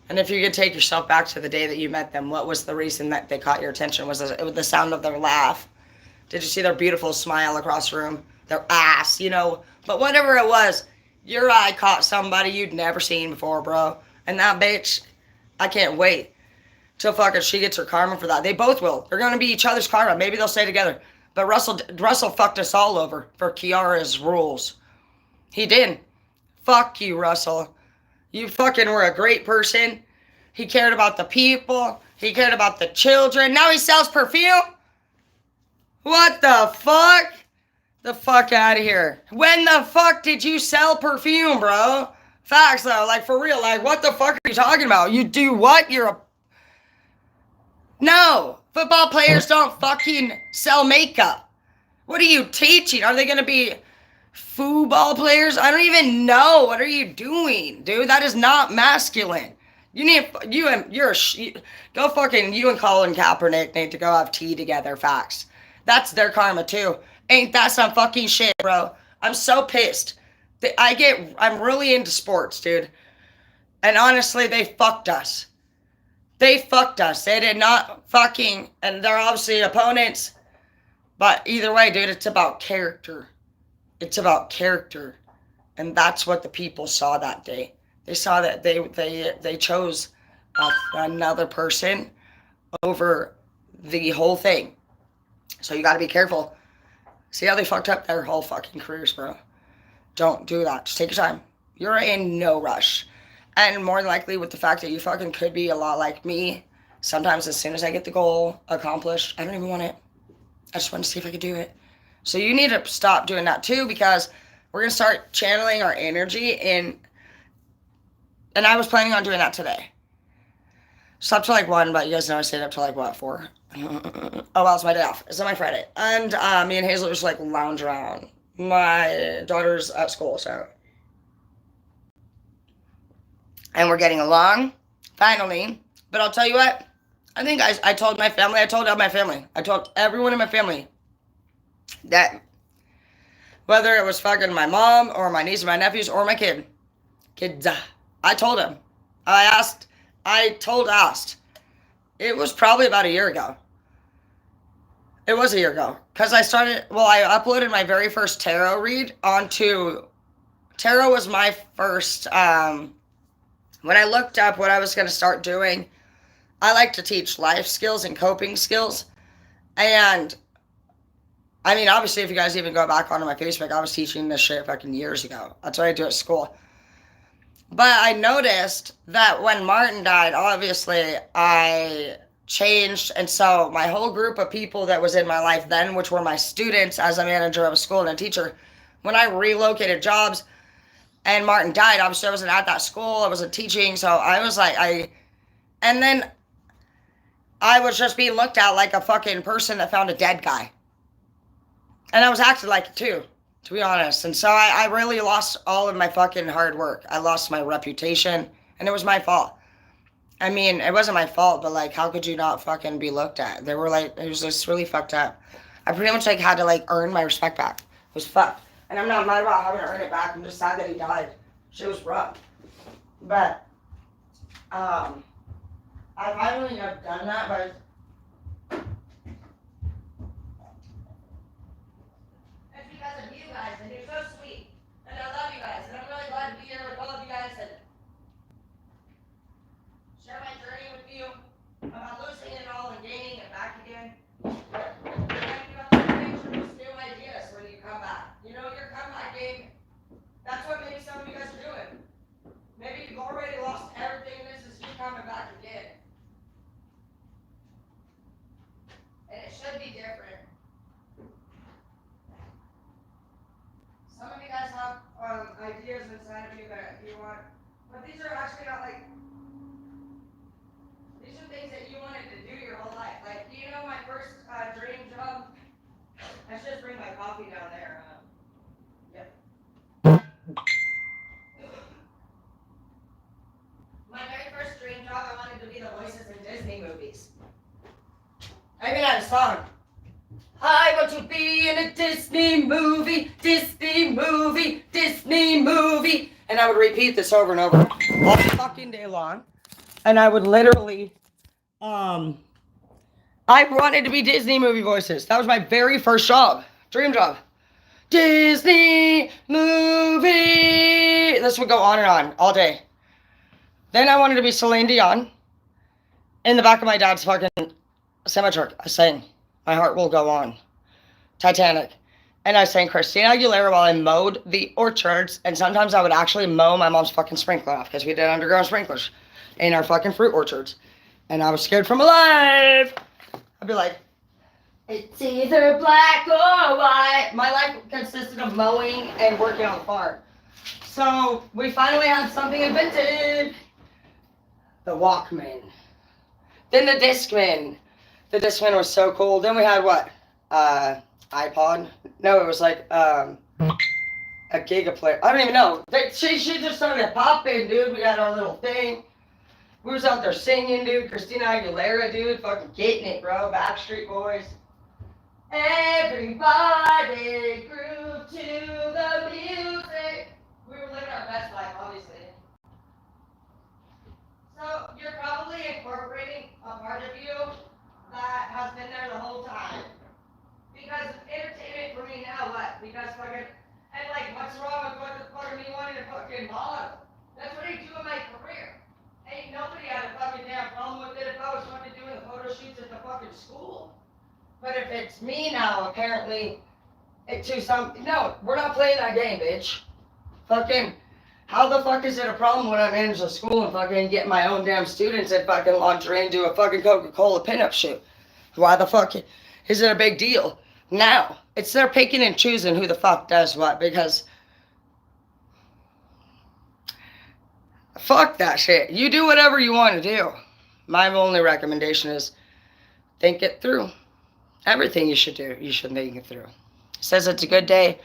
And if you could take yourself back to the day that you met them, what was the reason that they caught your attention? Was it the sound of their laugh? Did you see their beautiful smile across the room? Their ass, you know? But whatever it was, your eye caught somebody you'd never seen before, bro. And that bitch, I can't wait till fucking she gets her karma for that. They both will. They're going to be each other's karma. Maybe they'll stay together. But Russell fucked us all over for Kiara's rules. He did. Fuck you, Russell. You fucking were a great person. He cared about the people. He cared about the children. Now he sells perfume? What the fuck? The fuck out of here. When the fuck did you sell perfume, bro? Facts, though. Like, for real. Like, what the fuck are you talking about? You do what? You're a... No. Football players don't fucking sell makeup. What are you teaching? Are they going to be football players? I don't even know. What are you doing, dude? That is not masculine. You need... You and Colin Kaepernick need to go have tea together. Facts. That's their karma, too. Ain't that some fucking shit, bro? I'm so pissed. I'm really into sports, dude. And honestly, they fucked us. They fucked us. They did not fucking, and they're obviously opponents. But either way, dude, it's about character. It's about character. And that's what the people saw that day. They saw that they chose another person over the whole thing. So you got to be careful. See how they fucked up their whole fucking careers, bro? Don't do that. Just take your time. You're in no rush. And more than likely with the fact that you fucking could be a lot like me, sometimes as soon as I get the goal accomplished, I don't even want it. I just want to see if I could do it. So you need to stop doing that too, because we're going to start channeling our energy in, and I was planning on doing that today. Slept till like 1, but you guys know I stayed up till like, what, 4? Oh, well, it's my day off. It's on my Friday. And me and Hazel just like lounge around. My daughter's at school, so. And we're getting along, finally. But I'll tell you what, I think I told my family, I told everyone in my family that whether it was fucking my mom or my niece or my nephews or my kids, I told them. I asked. It was probably about a year ago. It was a year ago. Because I started, well, I uploaded my very first tarot read onto, tarot was my first, when I looked up what I was going to start doing, I like to teach life skills and coping skills. And I mean, obviously, if you guys even go back onto my Facebook, I was teaching this shit fucking years ago. That's what I do at school. But I noticed that when Martin died, obviously, I changed. And so my whole group of people that was in my life then, which were my students as a manager of a school and a teacher, when I relocated jobs and Martin died, obviously, I wasn't at that school. I wasn't teaching. So I was like, and then I was just being looked at like a fucking person that found a dead guy. And I was acting like it too, to be honest. And so I really lost all of my fucking hard work. I lost my reputation, and it was my fault. I mean, it wasn't my fault, but like, how could you not fucking be looked at? They were like, it was just really fucked up. I pretty much like had to like earn my respect back. It was fucked. And I'm not mad about having to earn it back. I'm just sad that he died. Shit was rough. But, I finally have done that, but because of you guys, and you're so sweet, and I love you guys, and I'm really glad to be here with all of you guys and share my journey with you about losing it all and gaining it back again. And you have to picture with new ideas when you come back. You know, your comeback game, that's what maybe some of you guys are doing. Maybe you've already lost everything, and this is you coming back again. And it should be different. Some of you guys have ideas inside of you that you want, but these are actually not like, these are things that you wanted to do your whole life. Like, do you know my first dream job? I should just bring my coffee down there. Yep. My very first dream job, I wanted to be the voices in Disney movies. I even had a song. I want to be in a Disney movie, Disney movie, Disney movie. And I would repeat this over and over all fucking day long. And I would literally, I wanted to be Disney movie voices. That was my very first job, dream job. Disney movie. This would go on all day. Then I wanted to be Celine Dion. In the back of my dad's fucking semi-truck, I sang My Heart Will Go On, Titanic. And I sang Christina Aguilera while I mowed the orchards. And sometimes I would actually mow my mom's fucking sprinkler off because we did underground sprinklers in our fucking fruit orchards. And I was scared for my life. I'd be like, it's either black or white. My life consisted of mowing and working on the farm. So we finally had something invented. The Walkman. Then the Discman. The Discman was so cool. Then we had what? iPod? No, it was like a Gigaplayer. I don't even know. She just started popping, dude. We had our little thing. We was out there singing, dude. Christina Aguilera, dude. Fucking getting it, bro. Backstreet Boys. Everybody groove to the music. We were living our best life, obviously. So you're probably incorporating a part of you that has been there the whole time. Because entertainment for me now, what? Because fucking, and like, what's wrong with what the fuck me wanting to fucking model? That's what I do in my career. Ain't nobody had a fucking damn problem with it if I was fucking doing the photo shoots at the fucking school. But if it's me now, apparently, no, we're not playing that game, bitch. Fucking, how the fuck is it a problem when I manage a school and fucking get my own damn students at fucking lingerie and do a fucking Coca-Cola pinup shoot? Why the fuck is it a big deal? Now, it's they're picking and choosing who the fuck does what, because fuck that shit. You do whatever you want to do. My only recommendation is think it through. Everything you should do, you should think it through. It says it's a good day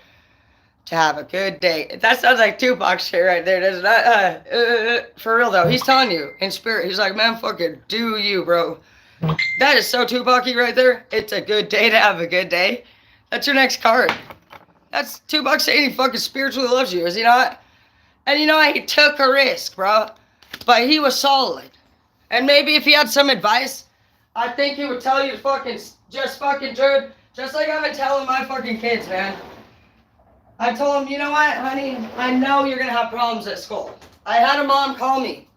to have a good day. That sounds like Tupac shit right there, doesn't it? For real though, he's telling you in spirit. He's like, man, fucking do you, bro. That is so Tupac-y right there. It's a good day to have a good day. That's your next card. That's Tupac saying he fucking spiritually loves you, is he not? And you know what? He took a risk, bro. But he was solid. And maybe if he had some advice, I think he would tell you to fucking Just fucking, dude, just like I've been telling my fucking kids, man. I told them, you know what, honey, I know you're gonna have problems at school. I had a mom call me.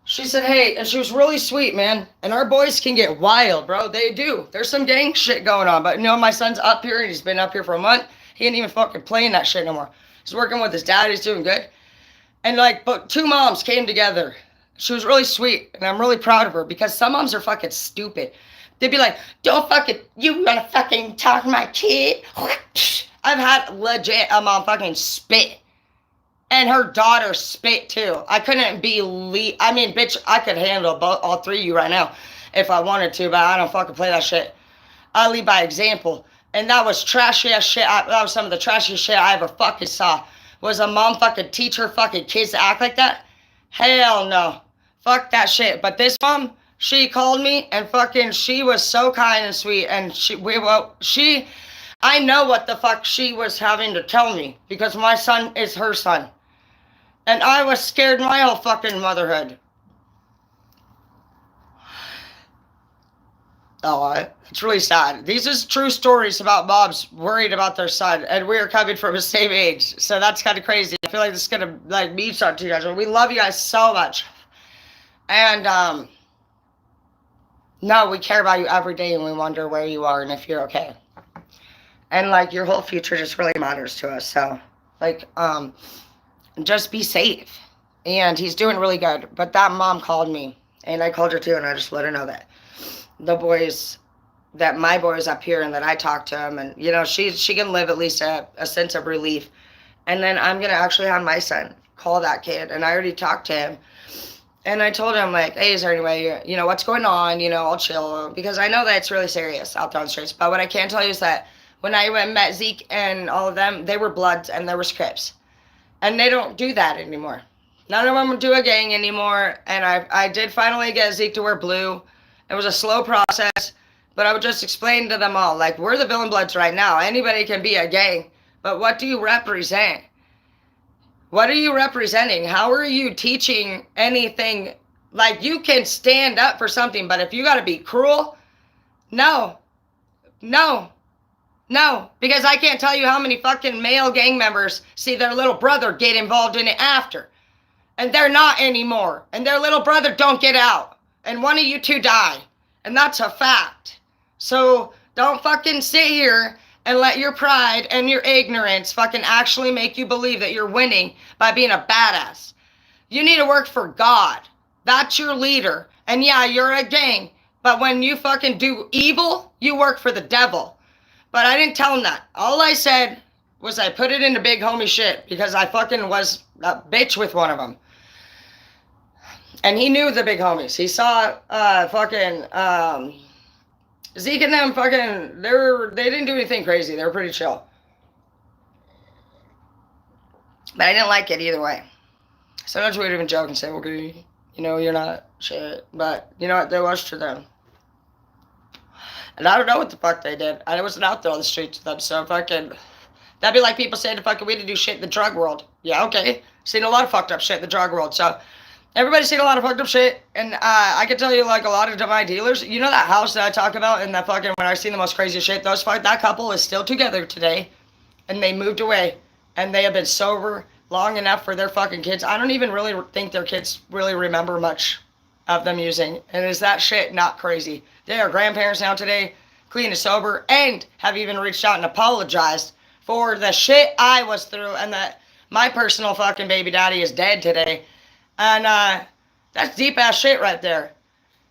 She said, hey, and she was really sweet, man. And our boys can get wild, bro. They do. There's some gang shit going on. But, you know, my son's up here, and he's been up here for a month. He ain't even fucking playing that shit no more. He's working with his dad. He's doing good. And, like, but two moms came together. She was really sweet, and I'm really proud of her because some moms are fucking stupid. They'd be like, don't fucking, you gonna fucking talk to my kid? I've had legit a mom fucking spit. And her daughter spit too. I couldn't believe, I mean, bitch, I could handle all three of you right now if I wanted to, but I don't fucking play that shit. I lead by example. And that was trashy ass shit. That was some of the trashiest shit I ever fucking saw. Was a mom fucking teach her fucking kids to act like that? Hell no. Fuck that shit. But this mom, she called me and fucking, she was so kind and sweet. And I know what the fuck she was having to tell me because my son is her son. And I was scared my whole fucking motherhood. Oh, it's really sad. These are true stories about moms worried about their son, and we are coming from the same age, so that's kind of crazy. I feel like this is gonna like mean something to you guys, but we love you guys so much, and no, we care about you every day, and we wonder where you are and if you're okay, and like your whole future just really matters to us. So, like, just be safe. And he's doing really good. But that mom called me, and I called her too, and I just let her know that the boys, that my boys up here, and that I talked to him, and you know, she can live at least a sense of relief. And then I'm gonna actually have my son call that kid, and I already talked to him, and I told him like, hey, is there any way, you know, what's going on? You know, I'll chill because I know that it's really serious out there on the streets. But what I can tell you is that when I went and met Zeke and all of them, they were Bloods and there was Crips. And they don't do that anymore. None of them do a gang anymore. And I did finally get Zeke to wear blue. It was a slow process. But I would just explain to them all, like, we're the Villain Bloods right now. Anybody can be a gang. But what do you represent? What are you representing? How are you teaching anything? Like, you can stand up for something. But if you got to be cruel, no. No, because I can't tell you how many fucking male gang members see their little brother get involved in it after. And they're not anymore. And their little brother don't get out. And one of you two die. And that's a fact. So don't fucking sit here and let your pride and your ignorance fucking actually make you believe that you're winning by being a badass. You need to work for God. That's your leader. And yeah, you're a gang. But when you fucking do evil, you work for the devil. But I didn't tell him that. All I said was I put it into big homie shit because I fucking was a bitch with one of them. And he knew the big homies. He saw Zeke and them fucking, they didn't do anything crazy. They were pretty chill. But I didn't like it either way. Sometimes we would even joke and say, okay, you know, you're not shit. But you know what? There was to them. And I don't know what the fuck they did. I wasn't out there on the streets with them, so fucking... That'd be like people saying to fucking we didn't do shit in the drug world. Yeah, okay. Seen a lot of fucked up shit in the drug world, so... Everybody's seen a lot of fucked up shit, and I can tell you, like, a lot of my dealers... You know that house that I talk about and that fucking... When I seen the most crazy shit, that couple is still together today. And they moved away. And they have been sober long enough for their fucking kids. I don't even really think their kids really remember much of them using. And is that shit not crazy? They are grandparents now today, clean and sober, and have even reached out and apologized for the shit I was through, and that my personal fucking baby daddy is dead today. And that's deep ass shit right there.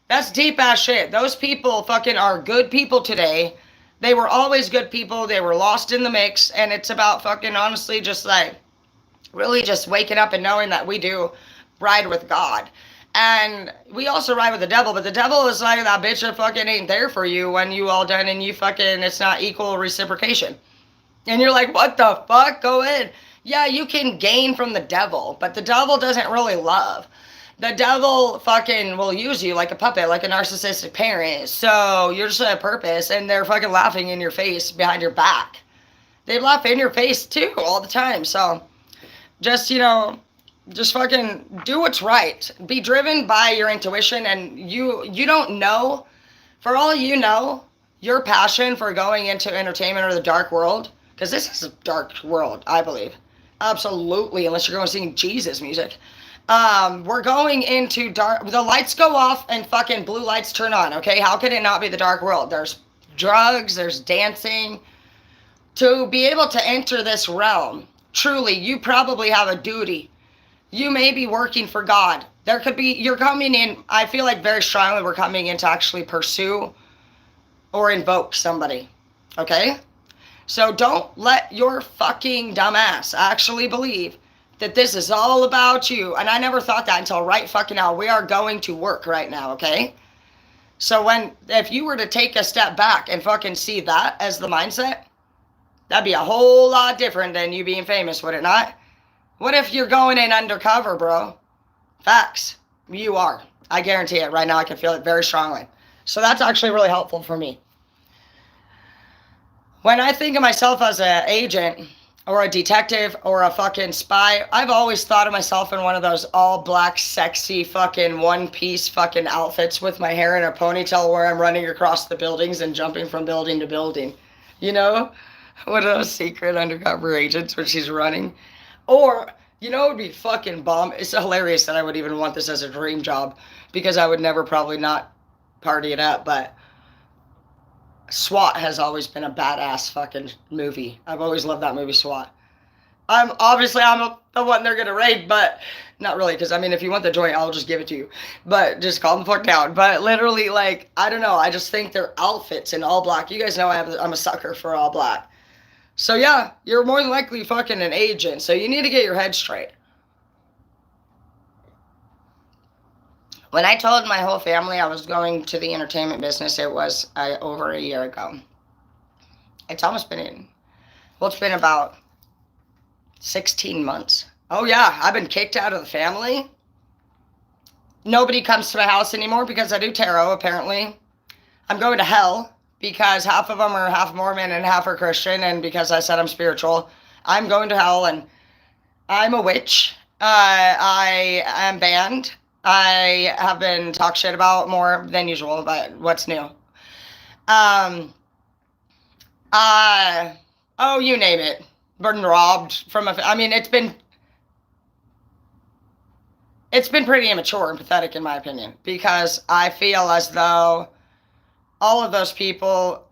That's deep ass shit. Those people fucking are good people today. They were always good people. They were lost in the mix, and it's about fucking honestly just like really just waking up and knowing that we do ride with God. And we also ride with the devil, but the devil is like that bitch that fucking ain't there for you when you all done and you fucking, it's not equal reciprocation. And you're like, what the fuck? Go in. Yeah, you can gain from the devil, but the devil doesn't really love. The devil fucking will use you like a puppet, like a narcissistic parent. So you're just a purpose, and they're fucking laughing in your face behind your back. They laugh in your face too all the time. So just, you know, just fucking do what's right. Be driven by your intuition, and you don't know. For all you know, your passion for going into entertainment or the dark world, because this is a dark world, I believe. Absolutely, unless you're going to sing Jesus music. We're going into dark. The lights go off and fucking blue lights turn on, okay? How could it not be the dark world? There's drugs, there's dancing. To be able to enter this realm, truly, you probably have a duty. You may be working for God. There could be, you're coming in, I feel like very strongly we're coming in to actually pursue or invoke somebody, okay? So don't let your fucking dumbass actually believe that this is all about you. And I never thought that until right fucking now. We are going to work right now, okay? So if you were to take a step back and fucking see that as the mindset, that'd be a whole lot different than you being famous, would it not? What if you're going in undercover, bro? Facts. You are. I guarantee it. Right now I can feel it very strongly. So that's actually really helpful for me. When I think of myself as an agent or a detective or a fucking spy, I've always thought of myself in one of those all black, sexy fucking one-piece fucking outfits with my hair in a ponytail where I'm running across the buildings and jumping from building to building. You know? One of those secret undercover agents when she's running. Or, you know, it would be fucking bomb. It's hilarious that I would even want this as a dream job because I would never probably not party it up, but SWAT has always been a badass fucking movie. I've always loved that movie, SWAT. I'm the one they're gonna raid, but not really, because I mean, if you want the joint, I'll just give it to you. But just calm the fuck down. But literally, like, I don't know. I just think their outfits in all black. You guys know I'm a sucker for all black. So yeah, you're more than likely fucking an agent. So you need to get your head straight. When I told my whole family I was going to the entertainment business, it was over a year ago. It's almost been it's been about 16 months. Oh yeah, I've been kicked out of the family. Nobody comes to my house anymore because I do tarot, apparently. I'm going to hell because half of them are half Mormon and half are Christian, and because I said I'm spiritual, I'm going to hell, and I'm a witch. I am banned. I have been talked shit about more than usual, but what's new? You name it. Been robbed from I mean, it's been pretty immature and pathetic in my opinion, because I feel as though all of those people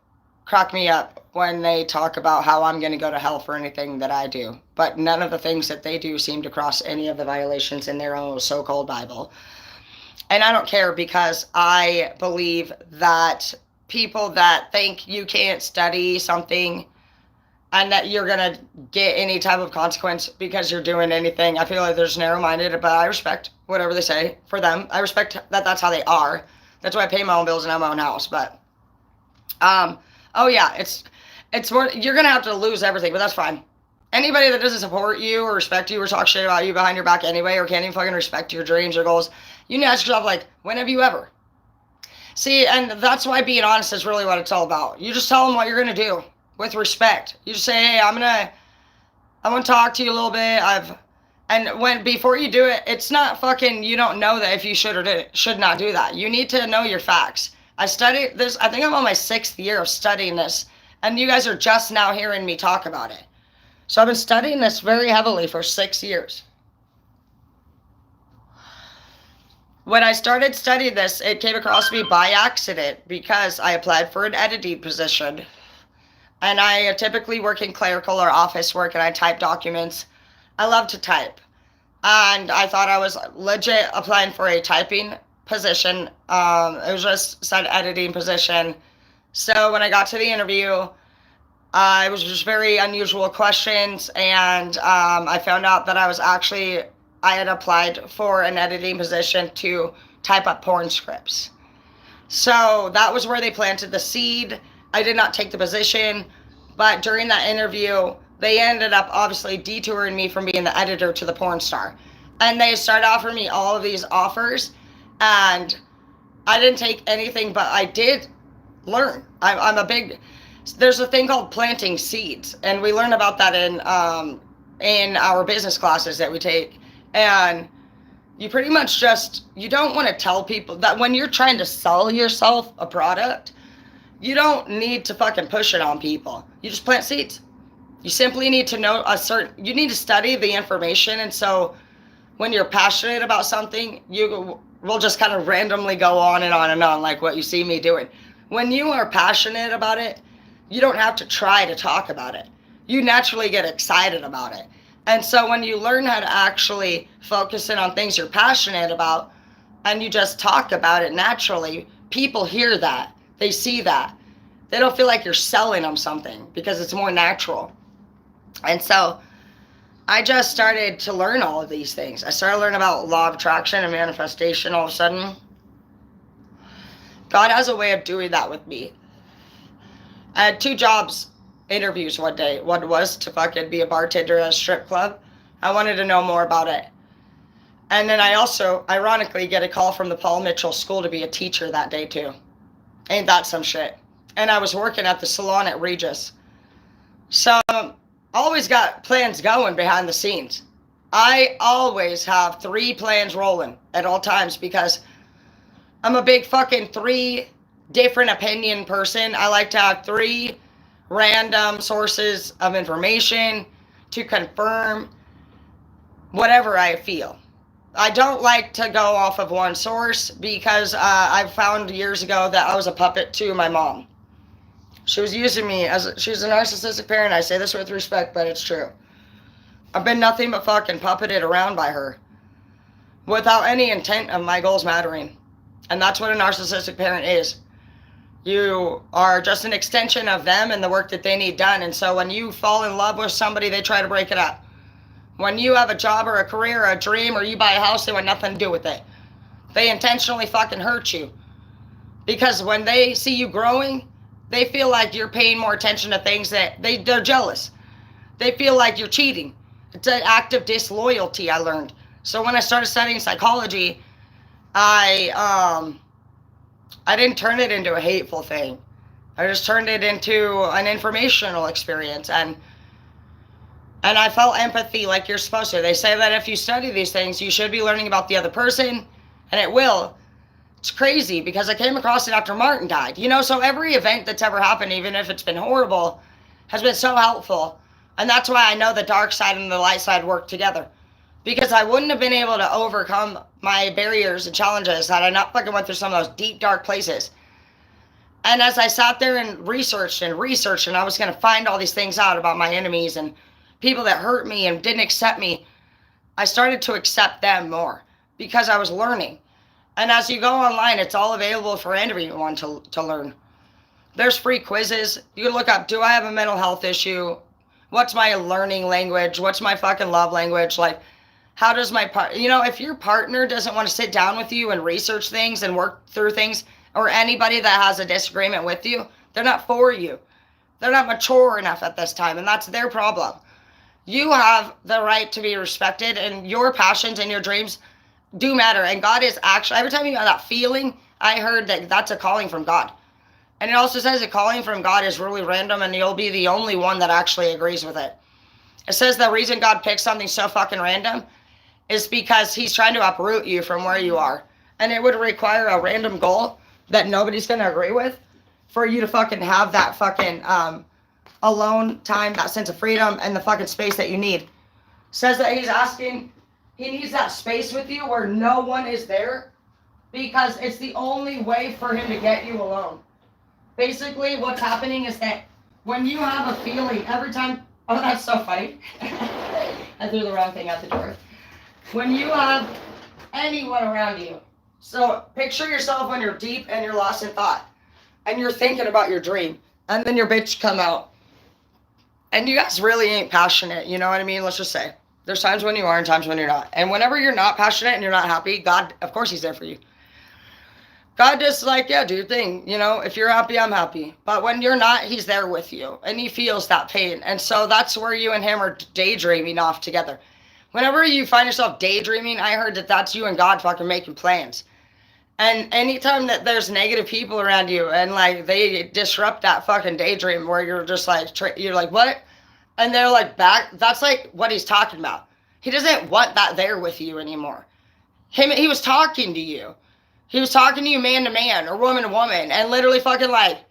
crack me up when they talk about how I'm going to go to hell for anything that I do. But none of the things that they do seem to cross any of the violations in their own so-called Bible. And I don't care, because I believe that people that think you can't study something and that you're going to get any type of consequence because you're doing anything, I feel like they're just narrow-minded, but I respect whatever they say for them. I respect that that's how they are. That's why I pay my own bills and have my own house. But, oh yeah, it's more, you're going to have to lose everything, but that's fine. Anybody that doesn't support you or respect you or talk shit about you behind your back anyway, or can't even fucking respect your dreams or goals, you need to ask yourself, like, when have you ever? See, and that's why being honest is really what it's all about. You just tell them what you're going to do with respect. You just say, hey, I'm going to talk to you a little bit. And before you do it, it's not fucking, you don't know that if you should or should not do that. You need to know your facts. I studied this, I think I'm on my 6th year of studying this, and you guys are just now hearing me talk about it. So I've been studying this very heavily for 6 years. When I started studying this, it came across me by accident because I applied for an editing position. And I typically work in clerical or office work, and I type documents. I love to type. And I thought I was legit applying for a typing position. It was just an editing position. So when I got to the interview, it was just very unusual questions, and I found out that I had applied for an editing position to type up porn scripts. So that was where they planted the seed. I did not take the position, but during that interview, they ended up obviously detouring me from being the editor to the porn star. And they started offering me all of these offers, and I didn't take anything, but I did learn. There's a thing called planting seeds, and we learn about that in our business classes that we take. And you pretty much you don't want to tell people that when you're trying to sell yourself a product, You don't need to fucking push it on people. You just plant seeds. You simply need to know you need to study the information. And so when you're passionate about something, you will just kind of randomly go on and on and on, like what you see me doing. When you are passionate about it, you don't have to try to talk about it. You naturally get excited about it. And so when you learn how to actually focus in on things you're passionate about and you just talk about it naturally, people hear that. They see that. They don't feel like you're selling them something because it's more natural. And so I just started to learn all of these things. I started learning about law of attraction and manifestation all of a sudden. God has a way of doing that with me. I had 2 jobs interviews one day. One was to fucking be a bartender at a strip club. I wanted to know more about it. And then I also, ironically, get a call from the Paul Mitchell School to be a teacher that day too. Ain't that some shit? And I was working at the salon at Regis. So always got plans going behind the scenes. I always have 3 plans rolling at all times because I'm a big fucking 3 different opinion person. I like to have 3 random sources of information to confirm whatever I feel. I don't like to go off of one source because I found years ago that I was a puppet to my mom. She was using me she's a narcissistic parent. I say this with respect, but it's true. I've been nothing but fucking puppeted around by her without any intent of my goals mattering. And that's what a narcissistic parent is. You are just an extension of them and the work that they need done. And so when you fall in love with somebody, they try to break it up. When you have a job or a career or a dream or you buy a house, they want nothing to do with it. They intentionally fucking hurt you. Because when they see you growing, they feel like you're paying more attention to things that they're jealous. They feel like you're cheating. It's an act of disloyalty, I learned. So when I started studying psychology, I didn't turn it into a hateful thing. I just turned it into an informational experience. And I felt empathy like you're supposed to. They say that if you study these things, you should be learning about the other person, and it will. It's crazy because I came across it after Martin died. You know, so every event that's ever happened, even if it's been horrible, has been so helpful. And that's why I know the dark side and the light side work together. Because I wouldn't have been able to overcome my barriers and challenges had I not fucking went through some of those deep, dark places. And as I sat there and researched, and I was going to find all these things out about my enemies and people that hurt me and didn't accept me, I started to accept them more because I was learning. And as you go online, it's all available for anyone to learn. There's free quizzes. You can look up, do I have a mental health issue? What's my learning language? What's my fucking love language? Like, how does my if your partner doesn't want to sit down with you and research things and work through things, or anybody that has a disagreement with you, they're not for you. They're not mature enough at this time, and that's their problem. You have the right to be respected, and your passions and your dreams do matter. And God is actually, every time you have that feeling, I heard that that's a calling from God. And it also says a calling from God is really random, and you'll be the only one that actually agrees with it. It says the reason God picks something so fucking random is because he's trying to uproot you from where you are. And it would require a random goal that nobody's going to agree with for you to fucking have that fucking alone time, that sense of freedom, and the fucking space that you need. Says that he needs that space with you where no one is there because it's the only way for him to get you alone. Basically, what's happening is that when you have a feeling every time, oh, that's so funny. I threw the wrong thing out the door. When you have anyone around you, so picture yourself when you're deep and you're lost in thought and you're thinking about your dream, and then your bitch come out and you guys really ain't passionate, you know what I mean? Let's just say there's times when you are and times when you're not. And whenever you're not passionate and you're not happy, God, of course he's there for you. God just like, yeah, do your thing. You know, if you're happy, I'm happy. But when you're not, he's there with you and he feels that pain. And so that's where you and him are daydreaming off together. Whenever you find yourself daydreaming, I heard that that's you and God fucking making plans. And anytime that there's negative people around you and like they disrupt that fucking daydream where you're just like, you're like, what? And they're like back, that's like what he's talking about. He doesn't want that there with you anymore. He was talking to you. He was talking to you man to man or woman to woman and literally fucking like,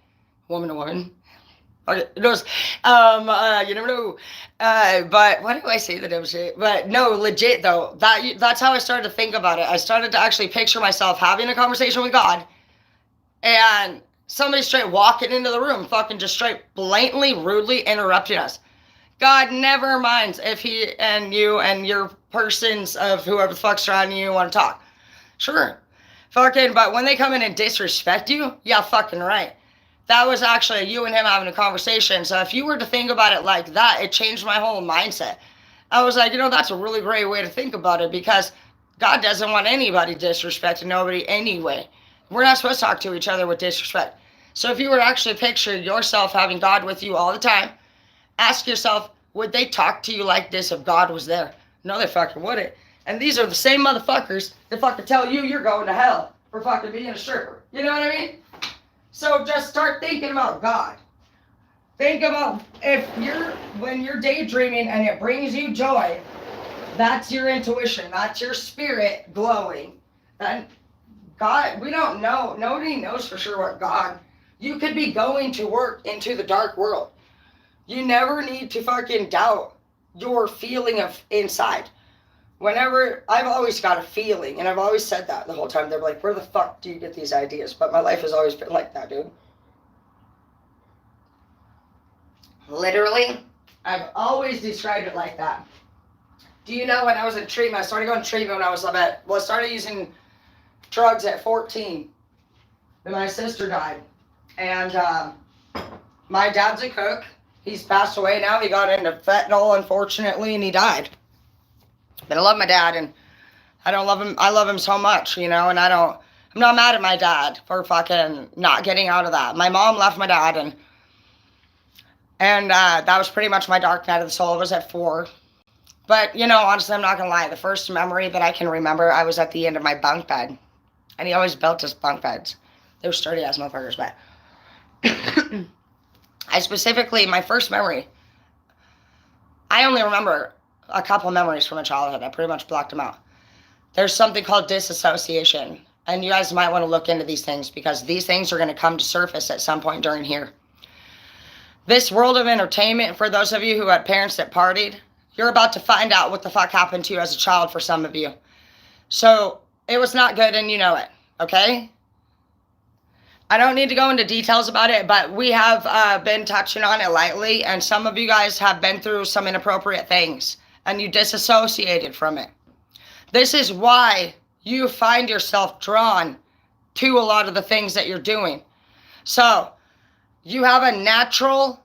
Woman to woman. Okay, it was, you never know. But why do I say the dumb shit? But no, legit though. That's how I started to think about it. I started to actually picture myself having a conversation with God, and somebody straight walking into the room, fucking just straight blatantly, rudely interrupting us. God never minds if he and you and your persons of whoever the fuck's surrounding you want to talk. Sure. Fucking, but when they come in and disrespect you, yeah, fucking right. That was actually you and him having a conversation. So if you were to think about it like that, it changed my whole mindset. I was like, that's a really great way to think about it, because God doesn't want anybody disrespecting nobody anyway. We're not supposed to talk to each other with disrespect. So if you were to actually picture yourself having God with you all the time, ask yourself, would they talk to you like this if God was there? No, they fucking wouldn't. And these are the same motherfuckers that fucking tell you you're going to hell for fucking being a stripper. You know what I mean? So just start thinking about God. Think about when you're daydreaming and it brings you joy, that's your intuition. That's your spirit glowing. And God, we don't know. Nobody knows for sure what God. You could be going to work into the dark world. You never need to fucking doubt your feeling of inside. Whenever, I've always got a feeling, and I've always said that the whole time. They're like, where the fuck do you get these ideas? But my life has always been like that, dude. Literally, I've always described it like that. Do you know when I was in treatment, I started going to treatment when I was I started using drugs at 14. Then my sister died. And my dad's a cook. He's passed away now. He got into fentanyl, unfortunately, and he died. But I love my dad, and I don't love him. I love him so much, and I'm not mad at my dad for fucking not getting out of that. My mom left my dad, and that was pretty much my dark night of the soul. I was at 4. But, honestly, I'm not going to lie. The first memory that I can remember, I was at the end of my bunk bed. And he always built his bunk beds. They were sturdy-ass motherfuckers, but my first memory, I only remember a couple memories from my childhood. I pretty much blocked them out. There's something called disassociation. And you guys might want to look into these things, because these things are going to come to surface at some point during here. This world of entertainment, for those of you who had parents that partied, you're about to find out what the fuck happened to you as a child for some of you. So it was not good, and you know it, okay? I don't need to go into details about it, but we have been touching on it lightly, and some of you guys have been through some inappropriate things, and you disassociated from it. This is why you find yourself drawn to a lot of the things that you're doing. So you have a natural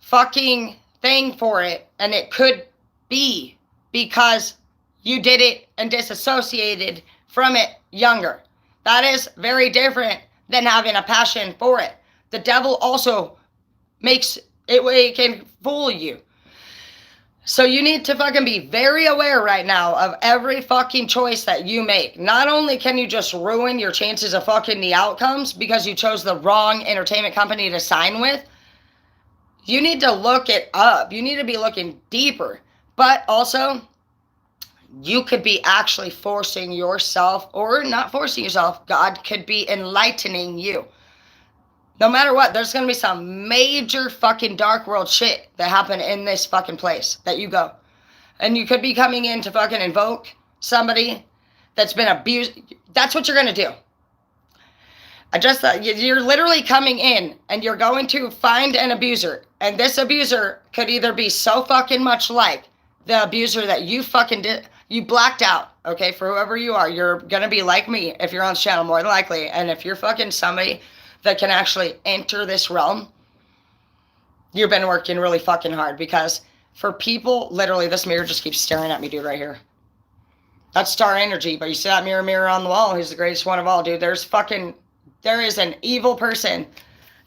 fucking thing for it, and it could be because you did it and disassociated from it younger. That is very different than having a passion for it. The devil also makes it can fool you. So you need to fucking be very aware right now of every fucking choice that you make. Not only can you just ruin your chances of fucking the outcomes because you chose the wrong entertainment company to sign with, you need to look it up. You need to be looking deeper. But also, you could be actually forcing yourself, or not forcing yourself. God could be enlightening you. No matter what, there's going to be some major fucking dark world shit that happen in this fucking place that you go. And you could be coming in to fucking invoke somebody that's been abused. That's what you're going to do. You're literally coming in and you're going to find an abuser. And this abuser could either be so fucking much like the abuser that you fucking did. You blacked out, okay? For whoever you are, you're going to be like me if you're on this channel, more than likely. And if you're fucking somebody that can actually enter this realm, you've been working really fucking hard. Because for people, literally, this mirror just keeps staring at me, dude, right here. That's star energy. But you see that mirror on the wall? He's the greatest one of all, dude. There is an evil person.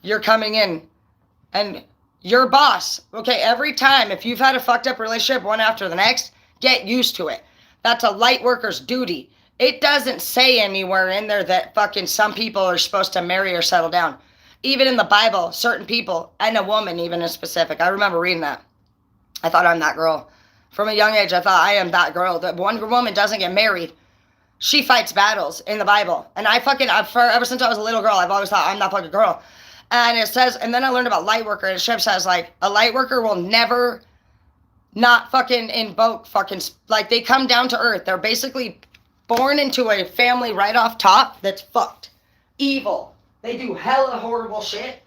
You're coming in and your boss. Okay, every time, if you've had a fucked up relationship one after the next, get used to it. That's a light worker's duty. It doesn't say anywhere in there that fucking some people are supposed to marry or settle down. Even in the Bible, certain people, and a woman even in specific. I remember reading that. I thought I'm that girl. From a young age, I thought I am that girl. That one woman doesn't get married. She fights battles in the Bible. And ever since I was a little girl, I've always thought I'm that fucking girl. And it says, and then I learned about light worker, and Ship says, like, a light worker will never not fucking invoke fucking, like, they come down to earth. They're basically born into a family right off top that's fucked. Evil. They do hella horrible shit.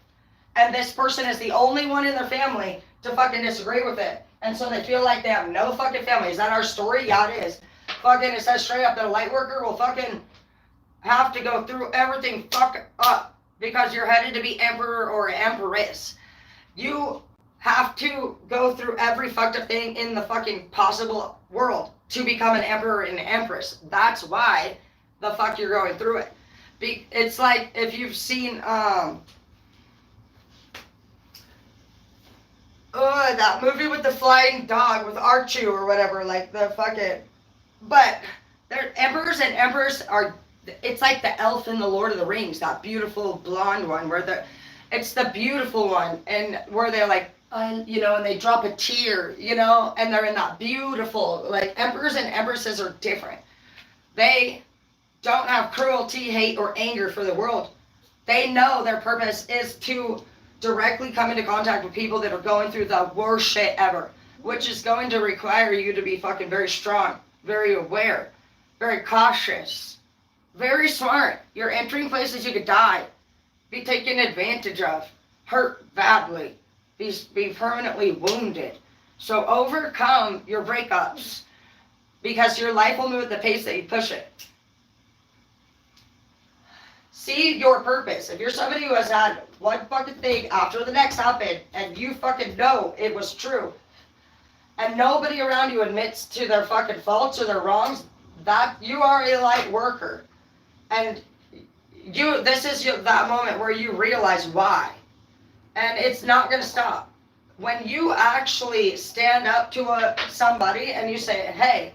And this person is the only one in their family to fucking disagree with it. And so they feel like they have no fucking family. Is that our story? Yeah, it is. Fucking, it says straight up that a light worker will fucking have to go through everything fuck up because you're headed to be emperor or empress. You have to go through every fucked up thing in the fucking possible world to become an emperor and empress. That's why the fuck you're going through it. It's like if you've seen that movie with the flying dog with Archu or whatever, like the fucking, but they're emperors and emperors are, it's like the elf in the Lord of the Rings, that beautiful blonde one where it's the beautiful one, and where they're like, you know, and they drop a tear, you know, and they're in that beautiful, like, emperors and empresses are different. They don't have cruelty, hate, or anger for the world. They know their purpose is to directly come into contact with people that are going through the worst shit ever, which is going to require you to be fucking very strong, very aware, very cautious, very smart. You're entering places you could die, be taken advantage of, hurt badly, be permanently wounded. So overcome your breakups, because your life will move at the pace that you push it. See your purpose. If you're somebody who has had one fucking thing after the next happened, and you fucking know it was true, and nobody around you admits to their fucking faults or their wrongs, that you are a light worker. And this is that moment where you realize why. And it's not going to stop. When you actually stand up to somebody and you say, hey,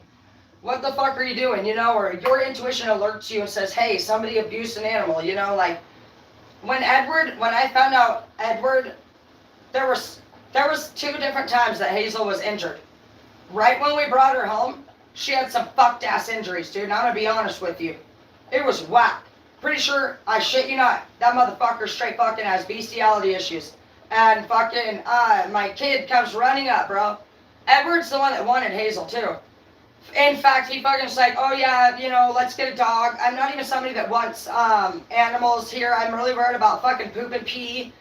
what the fuck are you doing? You know, or your intuition alerts you and says, hey, somebody abused an animal. You know, like when I found out Edward, there was 2 different times that Hazel was injured. Right when we brought her home, she had some fucked ass injuries, dude. And I'm going to be honest with you. It was whack. Pretty sure, I shit you not, that motherfucker straight fucking has bestiality issues. And fucking, my kid comes running up, bro. Edward's the one that wanted Hazel, too. In fact, he fucking was like, oh yeah, you know, let's get a dog. I'm not even somebody that wants animals here. I'm really worried about fucking poop and pee.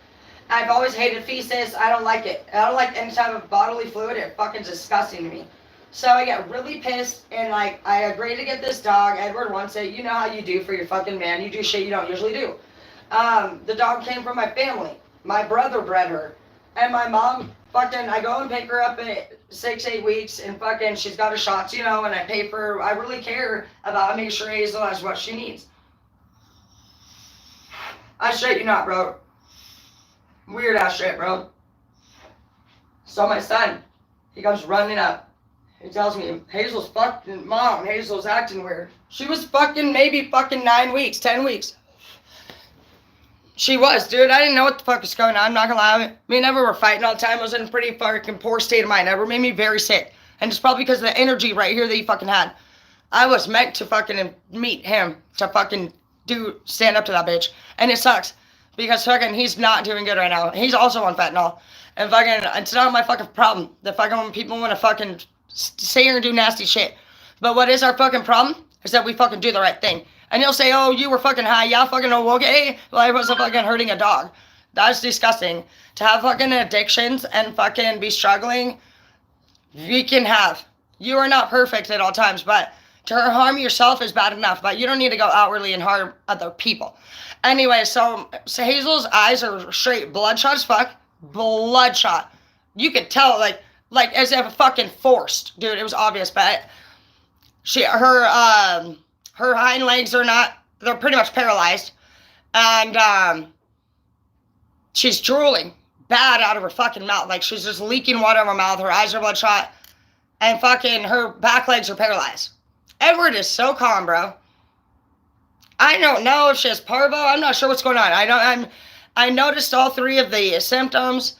I've always hated feces. I don't like it. I don't like any type of bodily fluid. It's fucking disgusting to me. So I get really pissed, and like, I agree to get this dog. Edward wants it. You know how you do for your fucking man. You do shit you don't usually do. The dog came from my family. My brother bred her. And my mom, fucking, I go and pick her up at 6-8 weeks, and fucking, she's got her shots, you know, and I pay for her. I really care about making sure Hazel has what she needs. I shit you not, bro. Weird ass shit, bro. So my son, he comes running up. He tells me, Hazel's fucking, Mom, Hazel's acting weird. She was fucking maybe fucking 9 weeks, 10 weeks. She was, dude. I didn't know what the fuck was going on. I'm not gonna lie. Me and Ever were fighting all the time. I was in a pretty fucking poor state of mind. Ever made me very sick. And it's probably because of the energy right here that he fucking had. I was meant to fucking meet him to fucking stand up to that bitch. And it sucks. Because fucking he's not doing good right now. He's also on fentanyl. And fucking, it's not my fucking problem. The fucking when people want to fucking say here and do nasty shit. But what is our fucking problem? Is that we fucking do the right thing. And you'll say, oh, you were fucking high. Yeah, fucking okay. Well, I wasn't fucking hurting a dog. That's disgusting. To have fucking addictions and fucking be struggling, you can have. You are not perfect at all times, but to harm yourself is bad enough. But you don't need to go outwardly and harm other people. Anyway, so Hazel's eyes are straight bloodshot as fuck. Bloodshot. You could tell, like as if fucking forced, dude. It was obvious, but her hind legs they're pretty much paralyzed, and she's drooling bad out of her fucking mouth. Like, she's just leaking water out of her mouth. Her eyes are bloodshot, and fucking her back legs are paralyzed. Edward is so calm, bro. I don't know if she has parvo. I'm not sure what's going on. I noticed all 3 of the symptoms,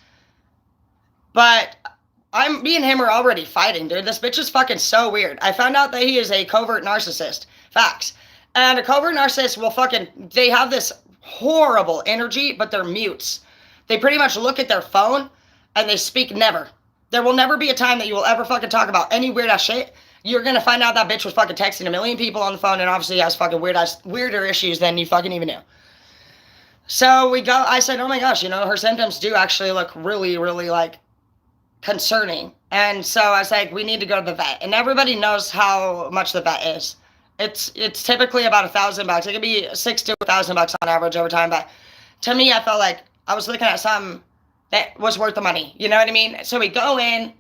but me and him are already fighting, dude. This bitch is fucking so weird. I found out that he is a covert narcissist. Facts. And a covert narcissist will they have this horrible energy, but they're mutes. They pretty much look at their phone and they speak never. There will never be a time that you will ever fucking talk about any weird ass shit. You're gonna find out that bitch was fucking texting a million people on the phone and obviously has fucking weirder issues than you fucking even knew. So I said, oh my gosh, her symptoms do actually look really, really like concerning. And so I was like, we need to go to the vet. And everybody knows how much the vet is. It's typically about $1,000. It could be $6,000 to $1,000 on average over time. But to me, I felt like I was looking at something that was worth the money. You know what I mean? So we go in.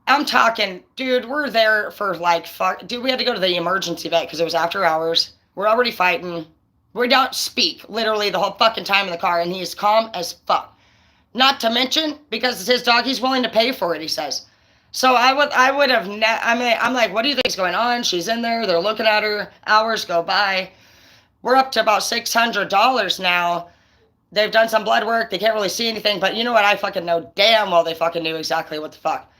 I'm talking, dude, we're there for like, fuck. Dude, we had to go to the emergency vet because it was after hours. We're already fighting. We don't speak literally the whole fucking time in the car. And he's calm as fuck. Not to mention, because it's his dog, he's willing to pay for it, he says. So I would have, I'm like, what do you think is going on? She's in there. They're looking at her. Hours go by. We're up to about $600 now. They've done some blood work. They can't really see anything. But you know what? I fucking know damn well they fucking knew exactly what the fuck.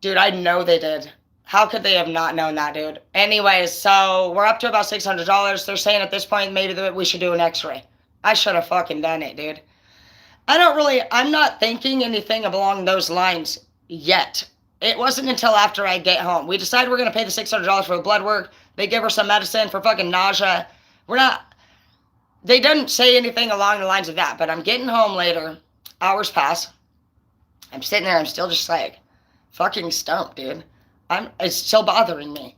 Dude, I know they did. How could they have not known that, dude? Anyways, so we're up to about $600. They're saying at this point maybe that we should do an x-ray. I should have fucking done it, dude. I'm not thinking anything along those lines yet. It wasn't until after I get home. We decided we're going to pay the $600 for the blood work. They give her some medicine for fucking nausea. They didn't say anything along the lines of that, but I'm getting home later. Hours pass. I'm sitting there. I'm still just like fucking stumped, dude. It's still bothering me.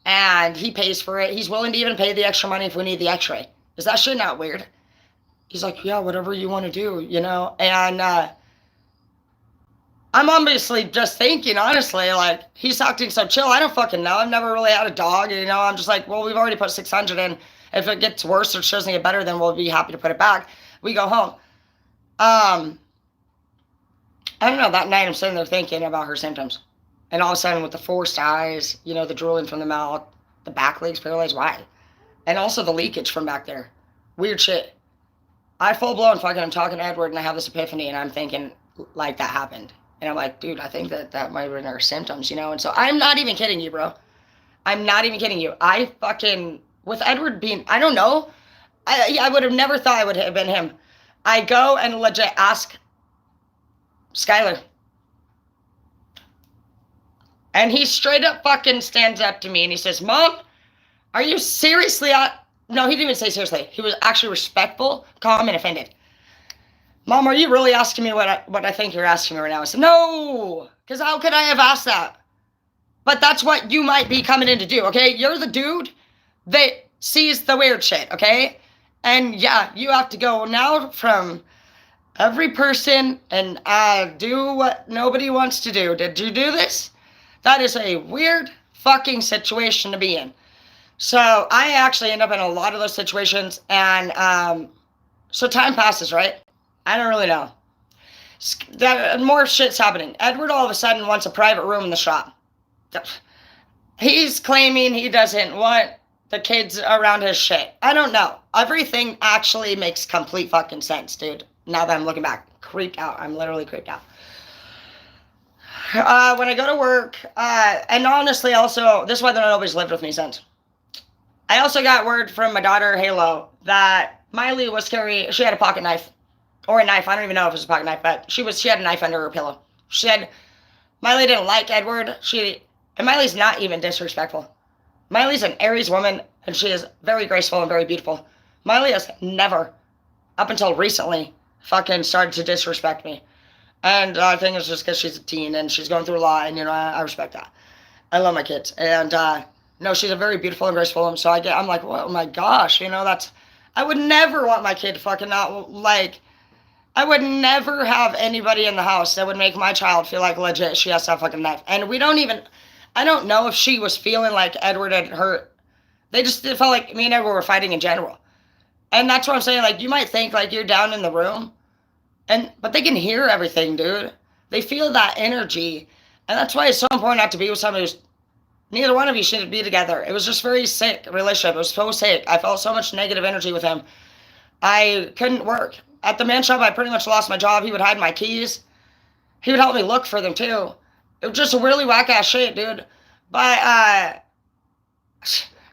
And he pays for it. He's willing to even pay the extra money if we need the x-ray. Is that shit not weird? He's like, yeah, whatever you want to do, And I'm obviously just thinking, honestly, like, he's acting so chill. I don't fucking know. I've never really had a dog, I'm just like, well, we've already put $600 in. If it gets worse or doesn't get better, then we'll be happy to put it back. We go home. I don't know. That night I'm sitting there thinking about her symptoms. And all of a sudden with the forced eyes, the drooling from the mouth, the back legs paralyzed, why? And also the leakage from back there. Weird shit. I'm talking to Edward and I have this epiphany and I'm thinking like that happened. And I'm like, dude, I think that might have been her symptoms, And so I'm not even kidding you, bro. I'm not even kidding you. With Edward being, I don't know. I would have never thought it would have been him. I go and legit ask Skylar. And he straight up fucking stands up to me and he says, Mom, are you seriously No, he didn't even say seriously. He was actually respectful, calm, and offended. Mom, are you really asking me what I think you're asking me right now? I said, no, because how could I have asked that? But that's what you might be coming in to do, okay? You're the dude that sees the weird shit, okay? And yeah, you have to go now from every person and do what nobody wants to do. Did you do this? That is a weird fucking situation to be in. So I actually end up in a lot of those situations, and so time passes, right? I don't really know. More shit's happening. Edward all of a sudden wants a private room in the shop. He's claiming he doesn't want the kids around his shit. I don't know. Everything actually makes complete fucking sense, dude. Now that I'm looking back. Creeped out. I'm literally creeped out. When I go to work, and honestly also, this is why nobody's lived with me since. I also got word from my daughter, Halo, that Miley she had a pocket knife. Or a knife, I don't even know if it was a pocket knife, but she had a knife under her pillow. She said Miley didn't like Edward. And Miley's not even disrespectful. Miley's an Aries woman, and she is very graceful and very beautiful. Miley has never, up until recently, fucking started to disrespect me. And I think it's just because she's a teen and she's going through a lot, and I respect that. I love my kids. And no, she's a very beautiful and graceful woman, so I'm like, oh my gosh, I would never want my kid to fucking not, like, I would never have anybody in the house that would make my child feel like legit she has to have a fucking knife. And I don't know if she was feeling like Edward had hurt. They just felt like me and Edward were fighting in general. And that's what I'm saying, like, you might think like you're down in the room, but they can hear everything, dude. They feel that energy. And that's why it's so important not to be with somebody who's, neither one of you should be together. It was just very sick relationship. It was so sick. I felt so much negative energy with him. I couldn't work. At the man shop, I pretty much lost my job. He would hide my keys. He would help me look for them, too. It was just a really whack-ass shit, dude. But,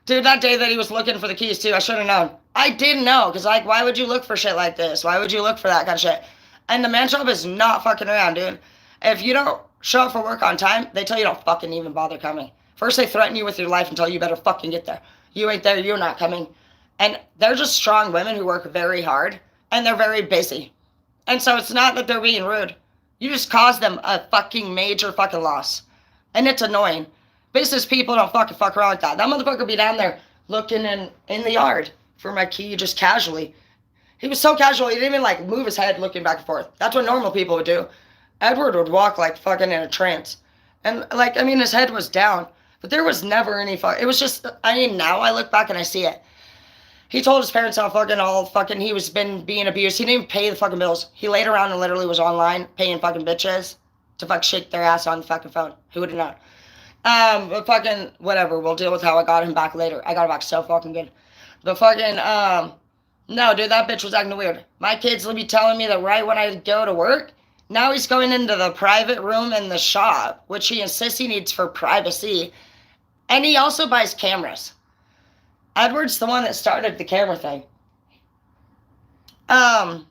Dude, that day that he was looking for the keys too, I should have known. I didn't know, because like, why would you look for shit like this? Why would you look for that kind of shit? And the man shop is not fucking around, dude. If you don't show up for work on time, they tell you don't fucking even bother coming. First they threaten you with your life and tell you better fucking get there. You ain't there, you're not coming. And they're just strong women who work very hard, and they're very busy. And so it's not that they're being rude. You just caused them a fucking major fucking loss. And it's annoying. Business people don't fucking fuck around like that. That motherfucker be down there looking in the yard for my key just casually. He was so casual, he didn't even like move his head looking back and forth. That's what normal people would do. Edward would walk like fucking in a trance. And like, I mean, his head was down, but there was never any it was just, I mean, now I look back and I see it. He told his parents how fucking he was been being abused. He didn't even pay the fucking bills. He laid around and literally was online paying fucking bitches to fuck shake their ass on the fucking phone. Who would have known? But fucking whatever. We'll deal with how I got him back later. I got him back so fucking good. But fucking no, dude, that bitch was acting weird. My kids will be telling me that right when I go to work. Now he's going into the private room in the shop, which he insists he needs for privacy. And he also buys cameras. Edward's the one that started the camera thing. I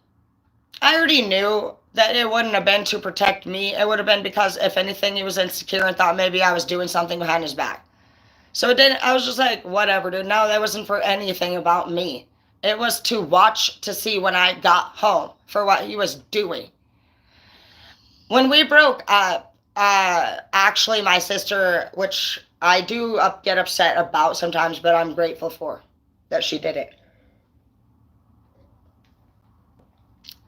already knew that it wouldn't have been to protect me. It would have been because, if anything, he was insecure and thought maybe I was doing something behind his back. So it didn't, I was just like, whatever, dude. No, that wasn't for anything about me. It was to watch to see when I got home for what he was doing. When we broke up, actually my sister, which I do get upset about sometimes, but I'm grateful for that she did it.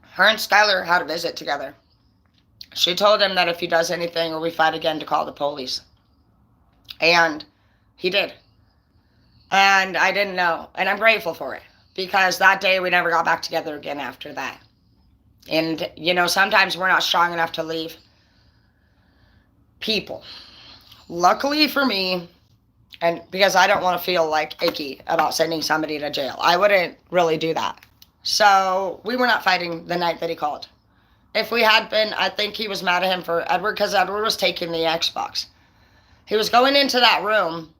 Her and Skylar had a visit together. She told him that if he does anything or we fight again to call the police. And he did. And I didn't know. And I'm grateful for it. Because that day we never got back together again after that. And, you know, sometimes we're not strong enough to leave people. Luckily for me, and because I don't want to feel like icky about sending somebody to jail, I wouldn't really do that. So we were not fighting the night that he called. If we had been, I think he was mad at him for Edward, because Edward was taking the Xbox. He was going into that room.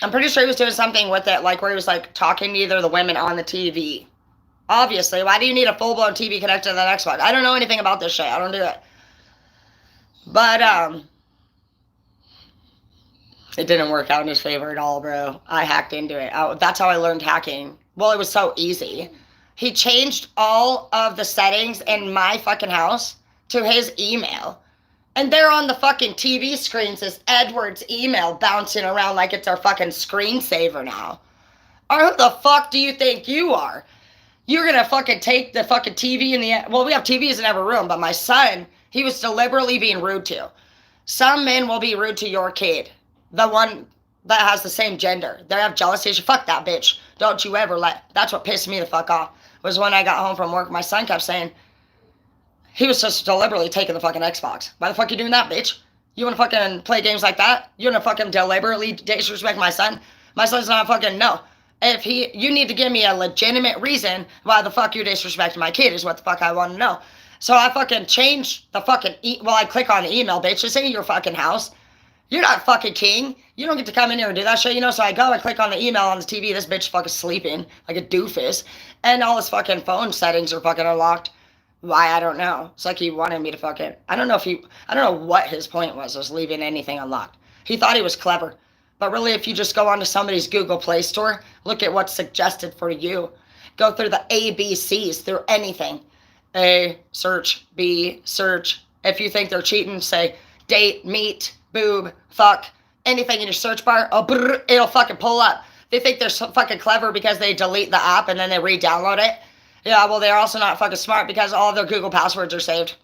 I'm pretty sure he was doing something with it, like where he was like talking to either the women on the TV. Obviously, why do you need a full-blown TV connected to that Xbox? I don't know anything about this shit. I don't do it. But, it didn't work out in his favor at all, bro. I hacked into it. That's how I learned hacking. Well, it was so easy. He changed all of the settings in my fucking house to his email. And there on the fucking TV screens is Edward's email bouncing around like it's our fucking screensaver now. Or who the fuck do you think you are? You're gonna fucking take the fucking TV in the... Well, we have TVs in every room, but my son, he was deliberately being rude to. Some men will be rude to your kid. The one that has the same gender. They have jealousy. Fuck that bitch. Don't you ever let... That's what pissed me the fuck off. Was when I got home from work, my son kept saying... He was just deliberately taking the fucking Xbox. Why the fuck you doing that, bitch? You wanna fucking play games like that? You wanna fucking deliberately disrespect my son? My son's not fucking... No. If you need to give me a legitimate reason why the fuck you disrespecting my kid is what the fuck I want to know. So I fucking changed the fucking... Well, I click on the email, bitch. This ain't your fucking house. You're not fucking king. You don't get to come in here and do that shit, you know? So I go and click on the email on the TV. This bitch fucking sleeping like a doofus. And all his fucking phone settings are fucking unlocked. Why, I don't know. It's like he wanted me to fucking... I don't know what his point was leaving anything unlocked. He thought he was clever. But really, if you just go onto somebody's Google Play Store, look at what's suggested for you. Go through the ABCs, through anything. A, search. B, search. If you think they're cheating, say date, meet, boob, fuck, anything in your search bar, it'll fucking pull up. They think they're so fucking clever because they delete the app and then they re-download it. Yeah, well, they're also not fucking smart because all of their Google passwords are saved.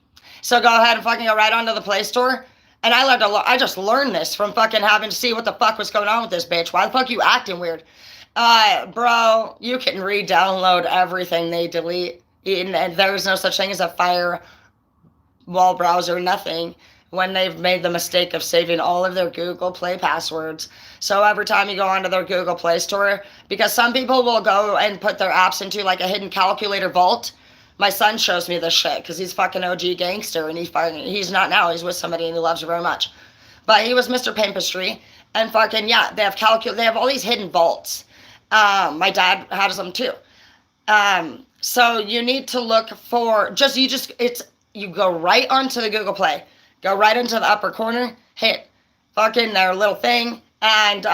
So go ahead and fucking go right onto the Play Store. And I just learned this from fucking having to see what the fuck was going on with this bitch. Why the fuck you acting weird? Bro, you can re-download everything they delete. And there's no such thing as a firewall browser, nothing, when they've made the mistake of saving all of their Google Play passwords. So every time you go onto their Google Play Store, because some people will go and put their apps into like a hidden calculator vault. My son shows me this shit because he's fucking OG gangster and he's not now. He's with somebody and he loves her very much. But he was Mr. Pimpistry And fucking, yeah, they have they have all these hidden vaults. My dad has them too. So you need to look for you go right onto the Google Play, go right into the upper corner, hit fucking their little thing, and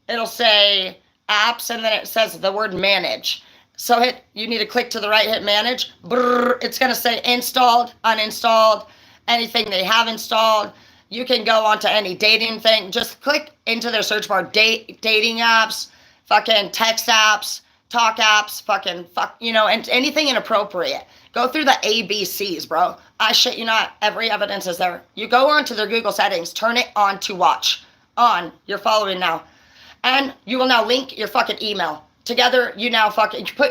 it'll say apps, and then it says the word manage. So you need to click to the right, hit manage. Brrr, it's gonna say installed, uninstalled, anything they have installed. You can go onto any dating thing. Just click into their search bar, dating apps, fucking text apps, talk apps, and anything inappropriate. Go through the ABCs, bro. I shit you not, every evidence is there. You go onto their Google settings, turn it on to watch. On, you're following now. And you will now link your fucking email. Together, you now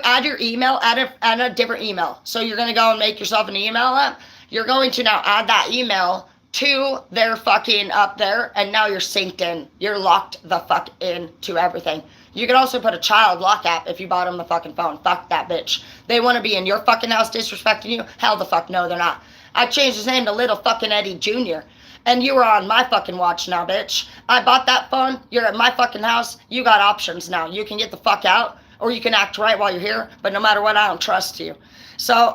add your email, add a different email. So you're gonna go and make yourself an email app. You're going to now add that email to their fucking up there, and now you're synced in. You're locked the fuck in to everything. You could also put a child lock app if you bought them the fucking phone. Fuck that bitch. They want to be in your fucking house disrespecting you? Hell the fuck no, they're not. I changed his name to Little fucking Eddie Jr. And you were on my fucking watch now, bitch. I bought that phone. You're at my fucking house. You got options now. You can get the fuck out, or you can act right while you're here. But no matter what, I don't trust you. So,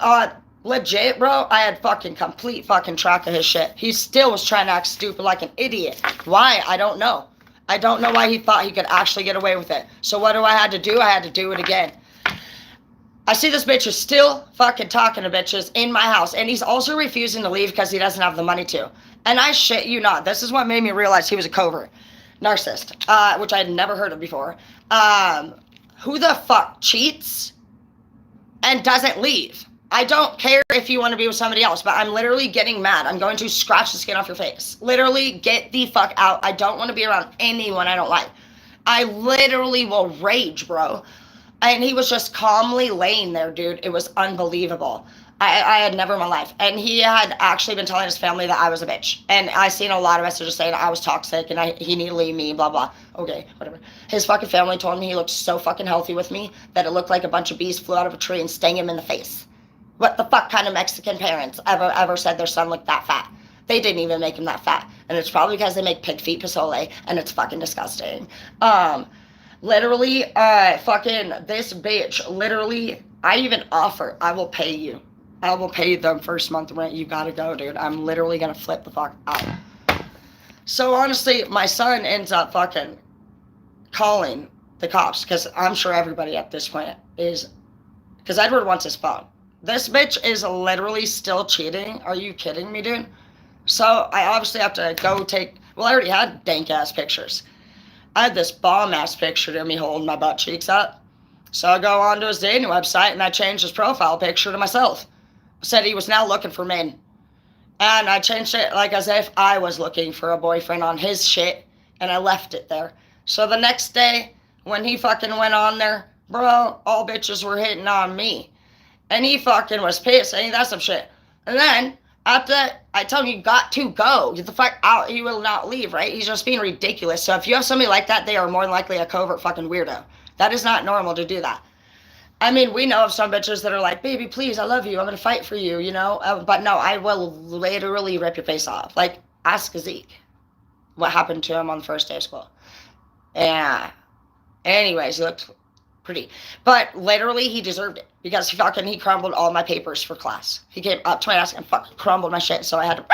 legit, bro, I had fucking complete fucking track of his shit. He still was trying to act stupid like an idiot. Why? I don't know. I don't know why he thought he could actually get away with it. So what do I had to do? I had to do it again. I see this bitch is still fucking talking to bitches in my house. And he's also refusing to leave because he doesn't have the money to. And I shit you not. This is what made me realize he was a covert narcissist, which I had never heard of before. Who the fuck cheats and doesn't leave? I don't care if you want to be with somebody else, but I'm literally getting mad. I'm going to scratch the skin off your face. Literally, get the fuck out. I don't want to be around anyone I don't like. I literally will rage, bro. And he was just calmly laying there, dude. It was unbelievable. I had never in my life. And he had actually been telling his family that I was a bitch. And I seen a lot of messages saying I was toxic and he needed to leave me, blah, blah. Okay, whatever. His fucking family told me he looked so fucking healthy with me that it looked like a bunch of bees flew out of a tree and stung him in the face. What the fuck kind of Mexican parents ever said their son looked that fat? They didn't even make him that fat. And it's probably because they make pig feet pozole, and it's fucking disgusting. Literally, fucking this bitch, literally, I even offer, I will pay you. I will pay you the first month rent. You gotta go, dude. I'm literally gonna flip the fuck out. So honestly, my son ends up fucking calling the cops, because I'm sure everybody at this point is, because Edward wants his phone. This bitch is literally still cheating. Are you kidding me, dude? So I obviously have to go take, well, I already had dank ass pictures. I had this bomb ass picture of me holding my butt cheeks up. So I go onto his dating website and I changed his profile picture to myself. Said he was now looking for men. And I changed it like as if I was looking for a boyfriend on his shit, and I left it there. So the next day, when he fucking went on there, bro, all bitches were hitting on me. And he fucking was pissed, and that's some shit. And then, after that, I told him, you got to go. Get the fuck out. He will not leave, right? He's just being ridiculous. So if you have somebody like that, they are more than likely a covert fucking weirdo. That is not normal to do that. I mean, we know of some bitches that are like, baby, please, I love you. I'm going to fight for you, you know? But no, I will literally rip your face off. Like, ask Zeke what happened to him on the first day of school. Yeah. Anyways, he looked pretty. But literally, he deserved it. Because he crumbled all my papers for class. He came up to my desk and fucking crumbled my shit, so I had to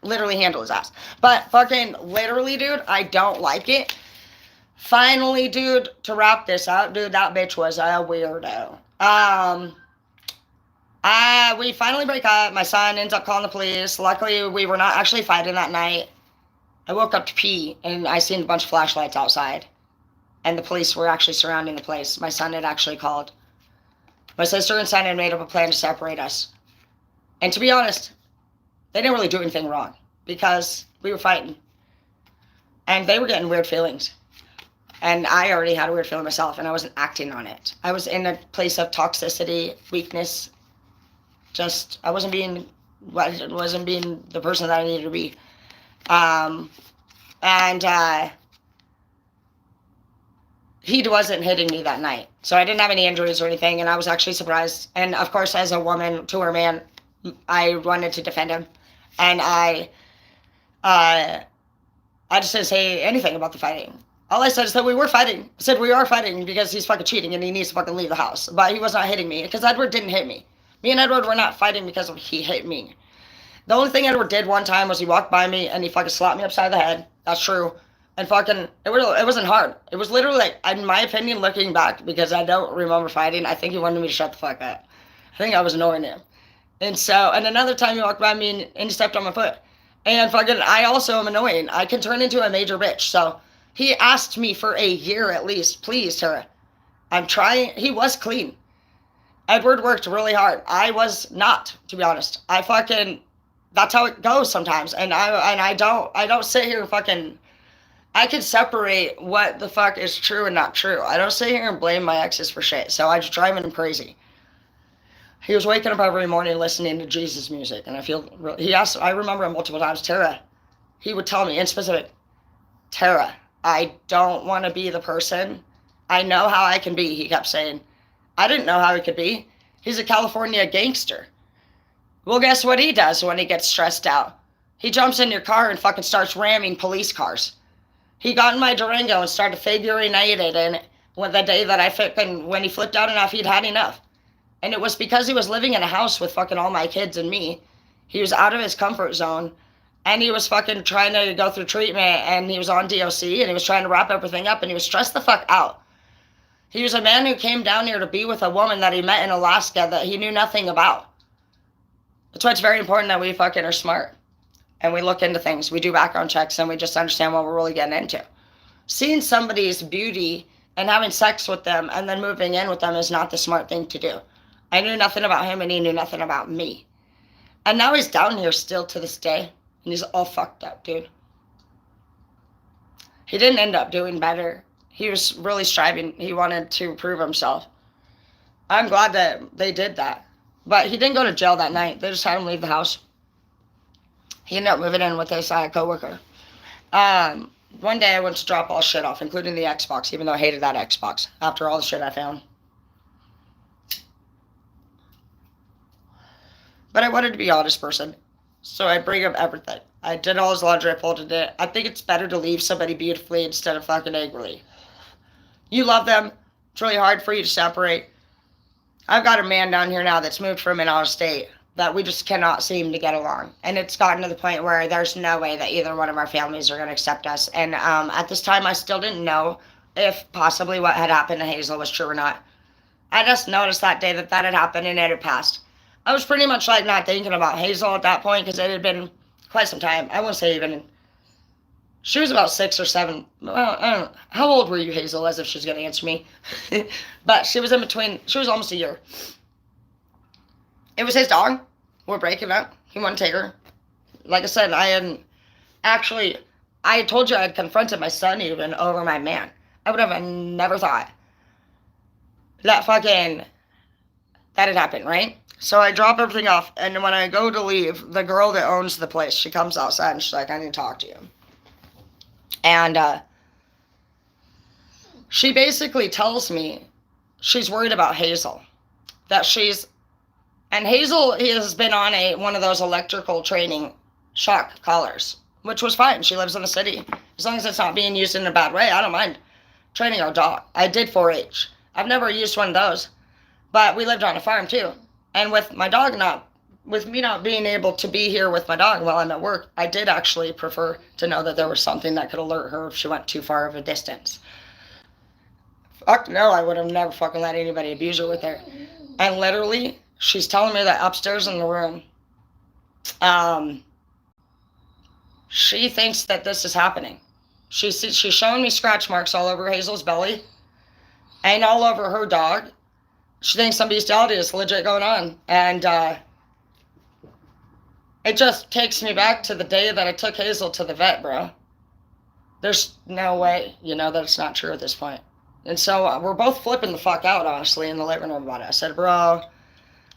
literally handle his ass. But fucking literally, dude, I don't like it. Finally, dude, to wrap this up, dude, that bitch was a weirdo. We finally break up. My son ends up calling the police. Luckily, we were not actually fighting that night. I woke up to pee, and I seen a bunch of flashlights outside. And the police were actually surrounding the place. My son had actually called. My sister and son had made up a plan to separate us. And to be honest, they didn't really do anything wrong because we were fighting. And they were getting weird feelings. And I already had a weird feeling myself, and I wasn't acting on it. I was in a place of toxicity, weakness. I wasn't being the person that I needed to be. He wasn't hitting me that night. So I didn't have any injuries or anything, and I was actually surprised. And of course, as a woman to her man, I wanted to defend him. And I I just didn't say anything about the fighting. All I said is that we were fighting. I said we are fighting because he's fucking cheating and he needs to fucking leave the house. But he was not hitting me because Edward didn't hit me. Me and Edward were not fighting because he hit me. The only thing Edward did one time was he walked by me and he fucking slapped me upside the head. That's true. And fucking, it wasn't hard. It was literally like, in my opinion, looking back, because I don't remember fighting, I think he wanted me to shut the fuck up. I think I was annoying him. And so, and another time he walked by me and he stepped on my foot. And fucking, I also am annoying. I can turn into a major bitch. So he asked me for a year at least, please, Tara. I'm trying. He was clean. Edward worked really hard. I was not, to be honest. I fucking, that's how it goes sometimes. And I don't sit here and fucking, I can separate what the fuck is true and not true. I don't sit here and blame my exes for shit. So I just driving him crazy. He was waking up every morning listening to Jesus music, and I remember him multiple times, Tara, he would tell me in specific, Tara, I don't want to be the person. I know how I can be, he kept saying. I didn't know how he could be. He's a California gangster. Well, guess what he does when he gets stressed out? He jumps in your car and fucking starts ramming police cars. He got in my Durango and started figuring out it, and when the day that when he flipped out enough, he'd had enough. And it was because he was living in a house with fucking all my kids and me. He was out of his comfort zone. And he was fucking trying to go through treatment. And he was on DOC. And he was trying to wrap everything up. And he was stressed the fuck out. He was a man who came down here to be with a woman that he met in Alaska that he knew nothing about. That's why it's very important that we fucking are smart. And we look into things. We do background checks. And we just understand what we're really getting into. Seeing somebody's beauty and having sex with them and then moving in with them is not the smart thing to do. I knew nothing about him and he knew nothing about me. And now he's down here still to this day. And he's all fucked up, dude. He didn't end up doing better. He was really striving. He wanted to prove himself. I'm glad that they did that. But he didn't go to jail that night. They just had him leave the house. He ended up moving in with his coworker. One day I went to drop all shit off, including the Xbox, even though I hated that Xbox after all the shit I found. But I wanted to be an honest person, so I bring up everything. I did all his laundry, I folded it. I think it's better to leave somebody beautifully instead of fucking angrily. You love them. It's really hard for you to separate. I've got a man down here now that's moved from an out of state that we just cannot seem to get along. And it's gotten to the point where there's no way that either one of our families are going to accept us. And at this time, I still didn't know if possibly what had happened to Hazel was true or not. I just noticed that day that had happened and it had passed. I was pretty much like not thinking about Hazel at that point because it had been quite some time. I wouldn't say even. She was about 6 or 7. Well, I don't know. How old were you, Hazel? As if she's going to answer me. But she was in between. She was almost a year. It was his dog. We're breaking up. He wanted to take her. Like I said, I had told you I had confronted my son even over my man. I would have never thought that had happened, right? So I drop everything off, and when I go to leave, the girl that owns the place, she comes outside, and she's like, I need to talk to you. And she basically tells me she's worried about Hazel. And Hazel has been on one of those electrical training shock collars, which was fine. She lives in the city. As long as it's not being used in a bad way, I don't mind training our dog. I did 4-H. I've never used one of those, but we lived on a farm too. And with me not being able to be here with my dog while I'm at work, I did actually prefer to know that there was something that could alert her if she went too far of a distance. Fuck no, I would have never fucking let anybody abuse her with her. And literally, she's telling me that upstairs in the room, she thinks that this is happening. She's showing me scratch marks all over Hazel's belly and all over her dog. She thinks some bestiality is legit going on. And it just takes me back to the day that I took Hazel to the vet, bro. There's no way, that it's not true at this point. And so we're both flipping the fuck out, honestly, in the living room about it. I said, bro,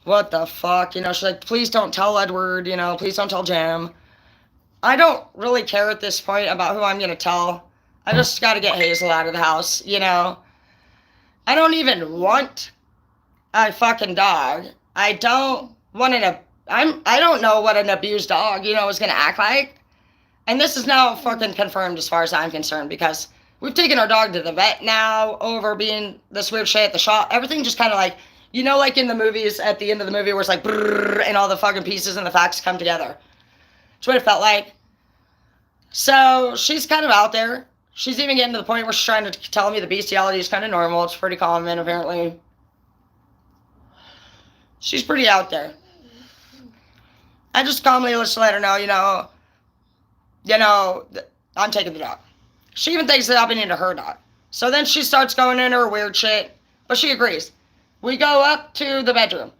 what the fuck? She's like, please don't tell Edward, please don't tell Jim. I don't really care at this point about who I'm going to tell. I just got to get Hazel out of the house, I don't even want a fucking dog. I don't want I don't know what an abused dog, is going to act like. And this is now fucking confirmed as far as I'm concerned, because we've taken our dog to the vet now over being this weird shit at the shop. Everything just kind of like, you know, like in the movies, at the end of the movie where it's like, brrr, and all the fucking pieces and the facts come together. That's what it felt like. So she's kind of out there. She's even getting to the point where she's trying to tell me the bestiality is kind of normal. It's pretty common, apparently. She's pretty out there. I just calmly just let her know, I'm taking the dog. She even thinks that I've been into her dog. So then she starts going into her weird shit, but she agrees. We go up to the bedroom.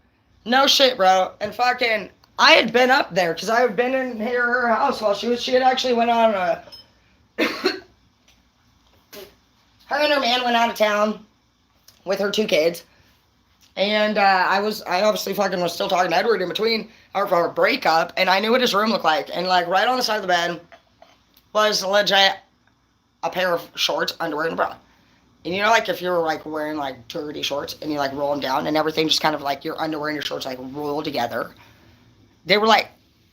No shit, bro. And fucking, I had been up there because I had been in her house while she had actually went on a... Her and her man went out of town with her 2 kids. And I obviously fucking was still talking to Edward in between our breakup, and I knew what his room looked like. And like right on the side of the bed was legit a pair of shorts, underwear, and a bra. And you know, like if you were like wearing like dirty shorts and you like roll them down and everything just kind of like your underwear and your shorts like roll together. They were like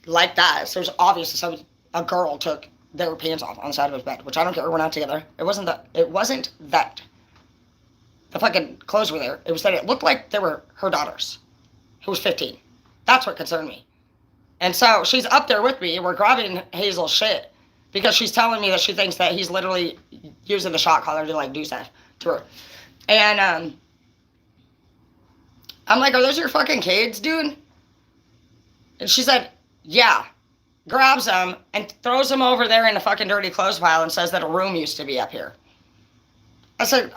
that. So it was obvious that a girl took their pants off on the side of his bed, which I don't care. We're not together. It wasn't that the fucking clothes were there. It was that it looked like they were her daughters, who was 15. That's what concerned me. And so she's up there with me, and we're grabbing Hazel's shit because she's telling me that she thinks that he's literally using the shot collar to like do stuff to her. And I'm like, are those your fucking kids, dude? And she said, yeah. Grabs them and throws them over there in the fucking dirty clothes pile and says that a room used to be up here. I said,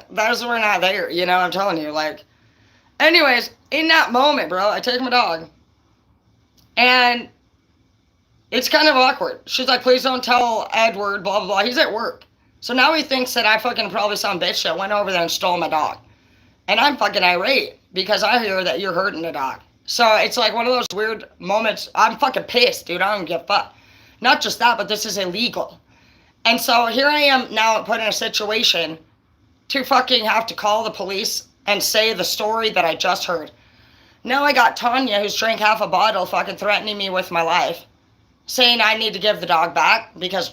those were not there, I'm telling you, like. Anyways, in that moment, bro, I take my dog, and it's kind of awkward. She's like, please don't tell Edward, blah, blah, blah. He's at work. So now he thinks that I fucking probably some bitch that went over there and stole my dog. And I'm fucking irate because I hear that you're hurting the dog. So it's like one of those weird moments. I'm fucking pissed, dude. I don't give a fuck. Not just that, but this is illegal. And so here I am now put in a situation to fucking have to call the police and say the story that I just heard. Now I got Tanya, who's drank half a bottle, fucking threatening me with my life, saying I need to give the dog back because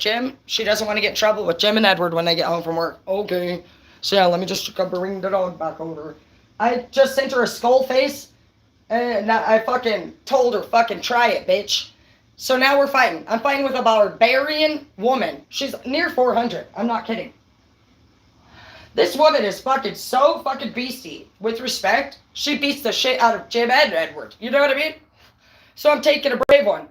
she doesn't want to get in trouble with Jim and Edward when they get home from work. Okay. So yeah, let me just bring the dog back over. I just sent her a skull face, and I fucking told her, fucking try it, bitch. So now we're fighting. I'm fighting with a barbarian woman. She's near 400. I'm not kidding. This woman is fucking so fucking beastie. With respect, she beats the shit out of Jim and Edward. You know what I mean? So I'm taking a brave one.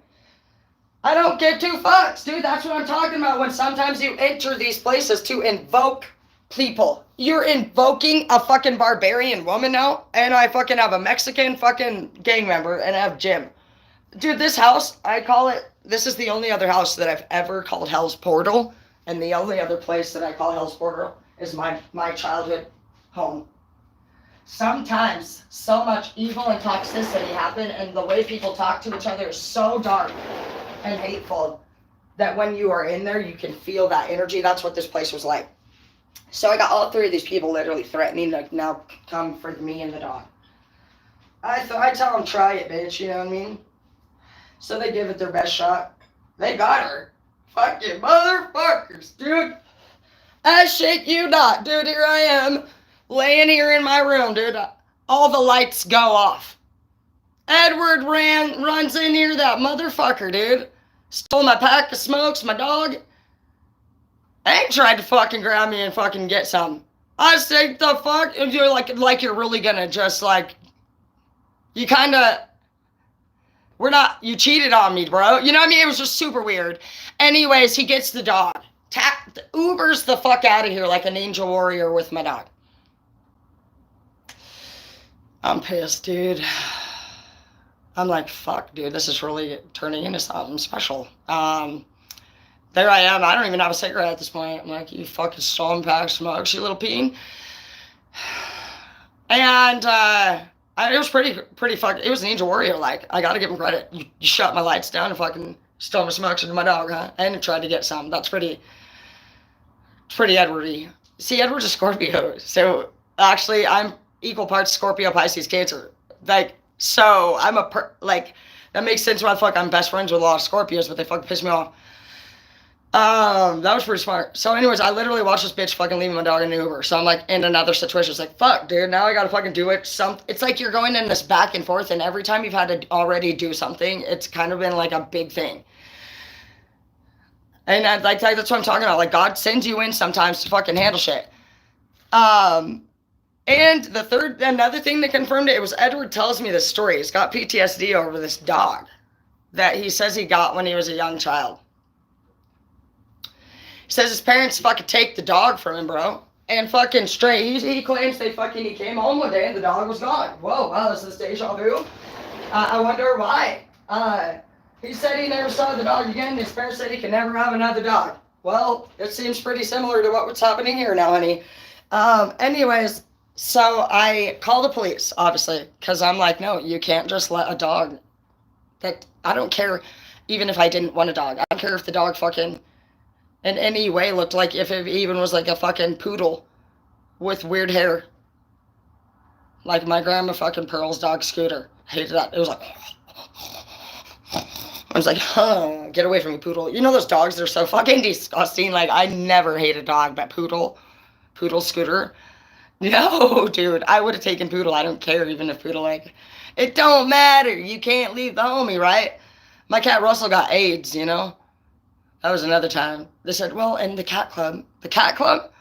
I don't give 2 fucks, dude. That's what I'm talking about when sometimes you enter these places to invoke people. You're invoking a fucking barbarian woman now, and I fucking have a Mexican fucking gang member, and I have Jim. Dude, this house, this is the only other house that I've ever called Hell's Portal, and the only other place that I call Hell's Portal is my childhood home. Sometimes so much evil and toxicity happen, and the way people talk to each other is so dark and hateful that when you are in there, you can feel that energy. That's what this place was like. So I got all 3 of these people literally threatening to now come for me and the dog. I tell them, try it, bitch, you know what I mean? So they give it their best shot. They got her. Fucking motherfuckers, dude. I shake you not, dude. Here I am, laying here in my room, dude. All the lights go off. Edward runs in here, that motherfucker, dude. Stole my pack of smokes, my dog. Ain't tried to fucking grab me and fucking get something. I say, the fuck? And you're like you're really gonna just like, you kinda, you cheated on me, bro. You know what I mean? It was just super weird. Anyways, he gets the dog. Ubers the fuck out of here like a ninja warrior with my dog. I'm pissed, dude. I'm like, fuck, dude, this is really turning into something special. There I am. I don't even have a cigarette at this point. I'm like, you fucking stole my pack of smokes, you little peen. And it was pretty fucking, it was Ninja Warrior. Like, I gotta give him credit. You shut my lights down and fucking stole my smokes into my dog, huh? And tried to get some. That's pretty Edward-y. See, Edward's a Scorpio. So, actually, I'm equal parts Scorpio, Pisces, Cancer. Like, so, I'm that makes sense why the fuck I'm best friends with a lot of Scorpios, but they fucking piss me off. That was pretty smart. So anyways, I literally watched this bitch fucking leaving my dog in an Uber. So I'm like in another situation. It's like, fuck, dude, now I gotta fucking do it. It's like you're going in this back and forth, and every time you've had to already do something, it's kind of been like a big thing. And that's what I'm talking about. Like, God sends you in sometimes to fucking handle shit. And another thing that confirmed it was Edward tells me this story. He's got PTSD over this dog that he says he got when he was a young child. He says his parents fucking take the dog from him, bro. And fucking straight, he claims he came home one day and the dog was gone. Whoa, wow, this is deja vu. I wonder why. He said he never saw the dog again. His parents said he could never have another dog. Well, it seems pretty similar to what's happening here now, honey. Anyways, so I call the police, obviously, because I'm like, no, you can't just let a dog. I don't care, even if I didn't want a dog. I don't care if the dog fucking in any way looked like, if it even was like a fucking poodle with weird hair. Like my grandma fucking Pearl's dog Scooter. I hated that. It was like, I was like, get away from me, poodle. You know those dogs, they're so fucking disgusting. Like, I never hate a dog, but poodle Scooter. No, dude, I would have taken Poodle. I don't care, even if Poodle, like, it don't matter. You can't leave the homie, right? My cat Russell got AIDS, you know? That was another time. They said, well, in the cat club. The cat club?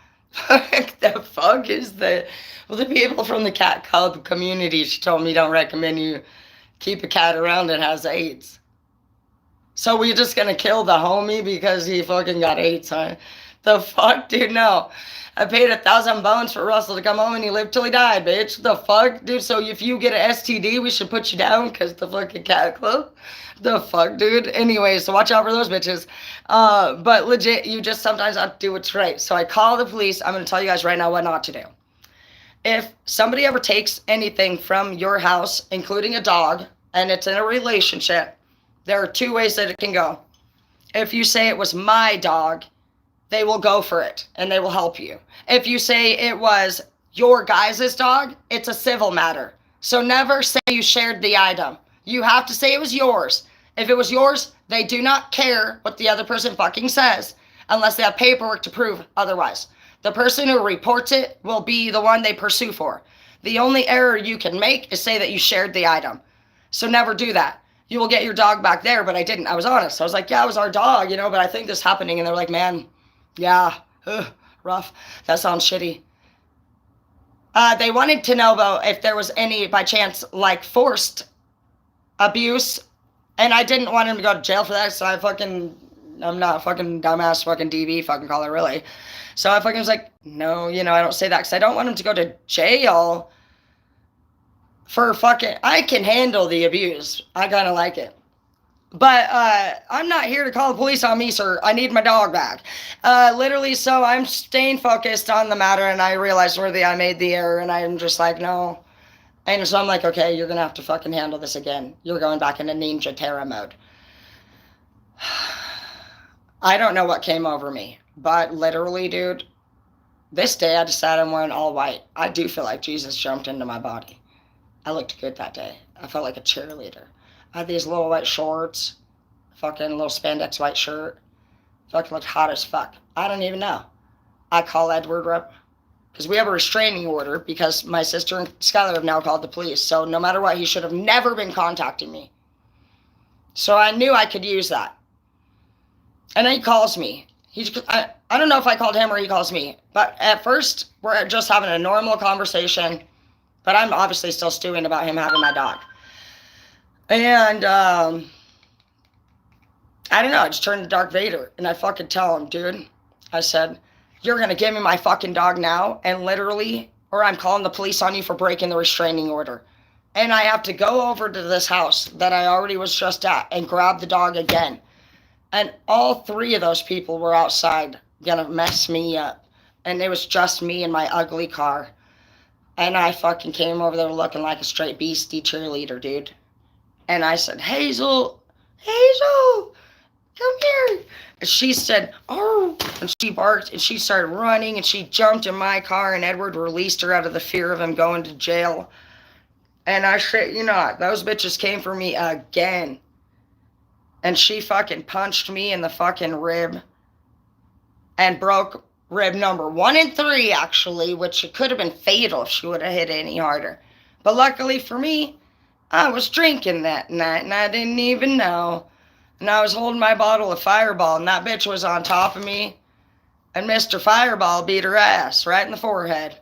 The fuck is that? Well, the people from the cat club community, she told me, don't recommend you keep a cat around that has AIDS. So we just gonna kill the homie because he fucking got AIDS, huh? The fuck, dude, no. I paid 1,000 bones for Russell to come home and he lived till he died, bitch. The fuck, dude? So if you get an STD, we should put you down because the fucking cat club? The fuck, dude? Anyway, so watch out for those bitches. But legit, you just sometimes have to do what's right. So I call the police. I'm going to tell you guys right now what not to do. If somebody ever takes anything from your house, including a dog, and it's in a relationship, there are two ways that it can go. If you say it was my dog, they will go for it and they will help you. If you say it was your guys' dog, it's a civil matter. So never say you shared the item. You have to say it was yours. If it was yours, they do not care what the other person fucking says unless they have paperwork to prove otherwise. The person who reports it will be the one they pursue for. The only error you can make is say that you shared the item. So never do that. You will get your dog back there, but I didn't. I was honest. I was like, yeah, it was our dog, you know, but I think this happening. And they're like, man, yeah, rough. That sounds shitty. They wanted to know about if there was any, by chance, like forced abuse. And I didn't want him to go to jail for that, so I'm not a fucking dumbass fucking DB fucking caller, really. So I fucking was like, no, you know, I don't say that because I don't want him to go to jail for fucking, I can handle the abuse. I kind of like it. But I'm not here to call the police on me, sir. I need my dog back. Literally, so I'm staying focused on the matter, and I realized where I made the error, and I'm just like, no. And so I'm like, okay, you're going to have to fucking handle this again. You're going back into Ninja Terra mode. I don't know what came over me, but literally, dude, this day I decided I'm wearing all white. I do feel like Jesus jumped into my body. I looked good that day. I felt like a cheerleader. I had these little white shorts, fucking little spandex white shirt. Fucking looked hot as fuck. I don't even know. I call Edward up because we have a restraining order because my sister and Skylar have now called the police. So no matter what, he should have never been contacting me. So I knew I could use that. And then he calls me. I don't know if I called him or he calls me. But at first, we're just having a normal conversation. But I'm obviously still stewing about him having my dog. And, I don't know, I just turned to Darth Vader, and I fucking tell him, dude, I said, you're gonna give me my fucking dog now, and literally, or I'm calling the police on you for breaking the restraining order. And I have to go over to this house that I already was just at and grab the dog again. And all three of those people were outside gonna mess me up. And it was just me and my ugly car. And I fucking came over there looking like a straight beastie cheerleader, dude. And I said, Hazel, come here. And she said, oh, and she barked and she started running and she jumped in my car and Edward released her out of the fear of him going to jail. And I shit you not, those bitches came for me again. And she fucking punched me in the fucking rib. and broke rib number 1 and 3, actually, which it could have been fatal if she would have hit any harder. But luckily for me, I was drinking that night and I didn't even know. And I was holding my bottle of Fireball, and that bitch was on top of me. And Mr. Fireball beat her ass right in the forehead.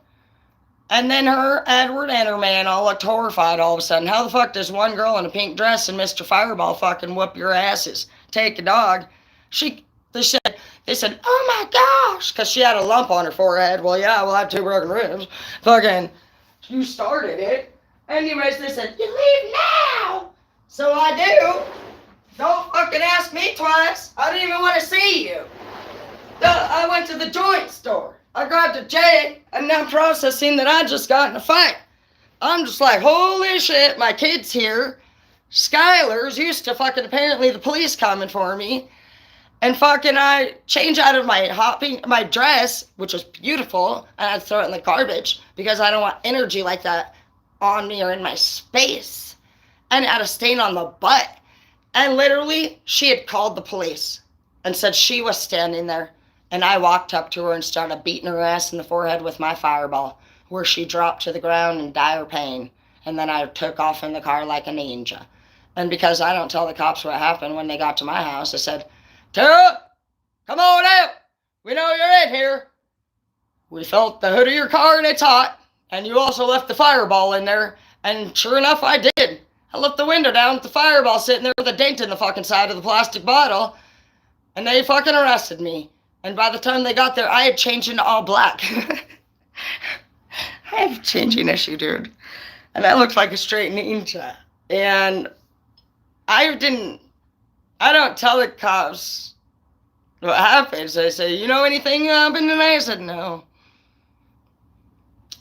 And then her, Edward, and her man all looked horrified all of a sudden. How the fuck does one girl in a pink dress and Mr. Fireball fucking whoop your asses? Take a dog. They said, oh my gosh, because she had a lump on her forehead. Well, yeah, I had 2 broken ribs. Fucking, you started it. Anyways, they said, you leave now. So I do. Don't fucking ask me twice. I didn't even want to see you. I went to the joint store. I grabbed a J, and now processing that I just got in a fight. I'm just like, holy shit, my kid's here. Skylar's used to fucking apparently the police coming for me. And fucking I change out of my dress, which was beautiful, and I'd throw it in the garbage because I don't want energy like that on me or in my space. And it had a stain on the butt. And literally, she had called the police and said she was standing there. And I walked up to her and started beating her ass in the forehead with my Fireball, where she dropped to the ground in dire pain. And then I took off in the car like a ninja. And because I don't tell the cops what happened when they got to my house, I said, Tara, come on out. We know you're in here. We felt the hood of your car and it's hot. And you also left the Fireball in there. And sure enough, I did. I left the window down with the Fireball sitting there with a dent in the fucking side of the plastic bottle. And they fucking arrested me. And by the time they got there, I had changed into all black. I have a changing issue, dude. And I looked like a straight ninja. And I don't tell the cops what happens. They say, you know anything happened tonight? I said, no.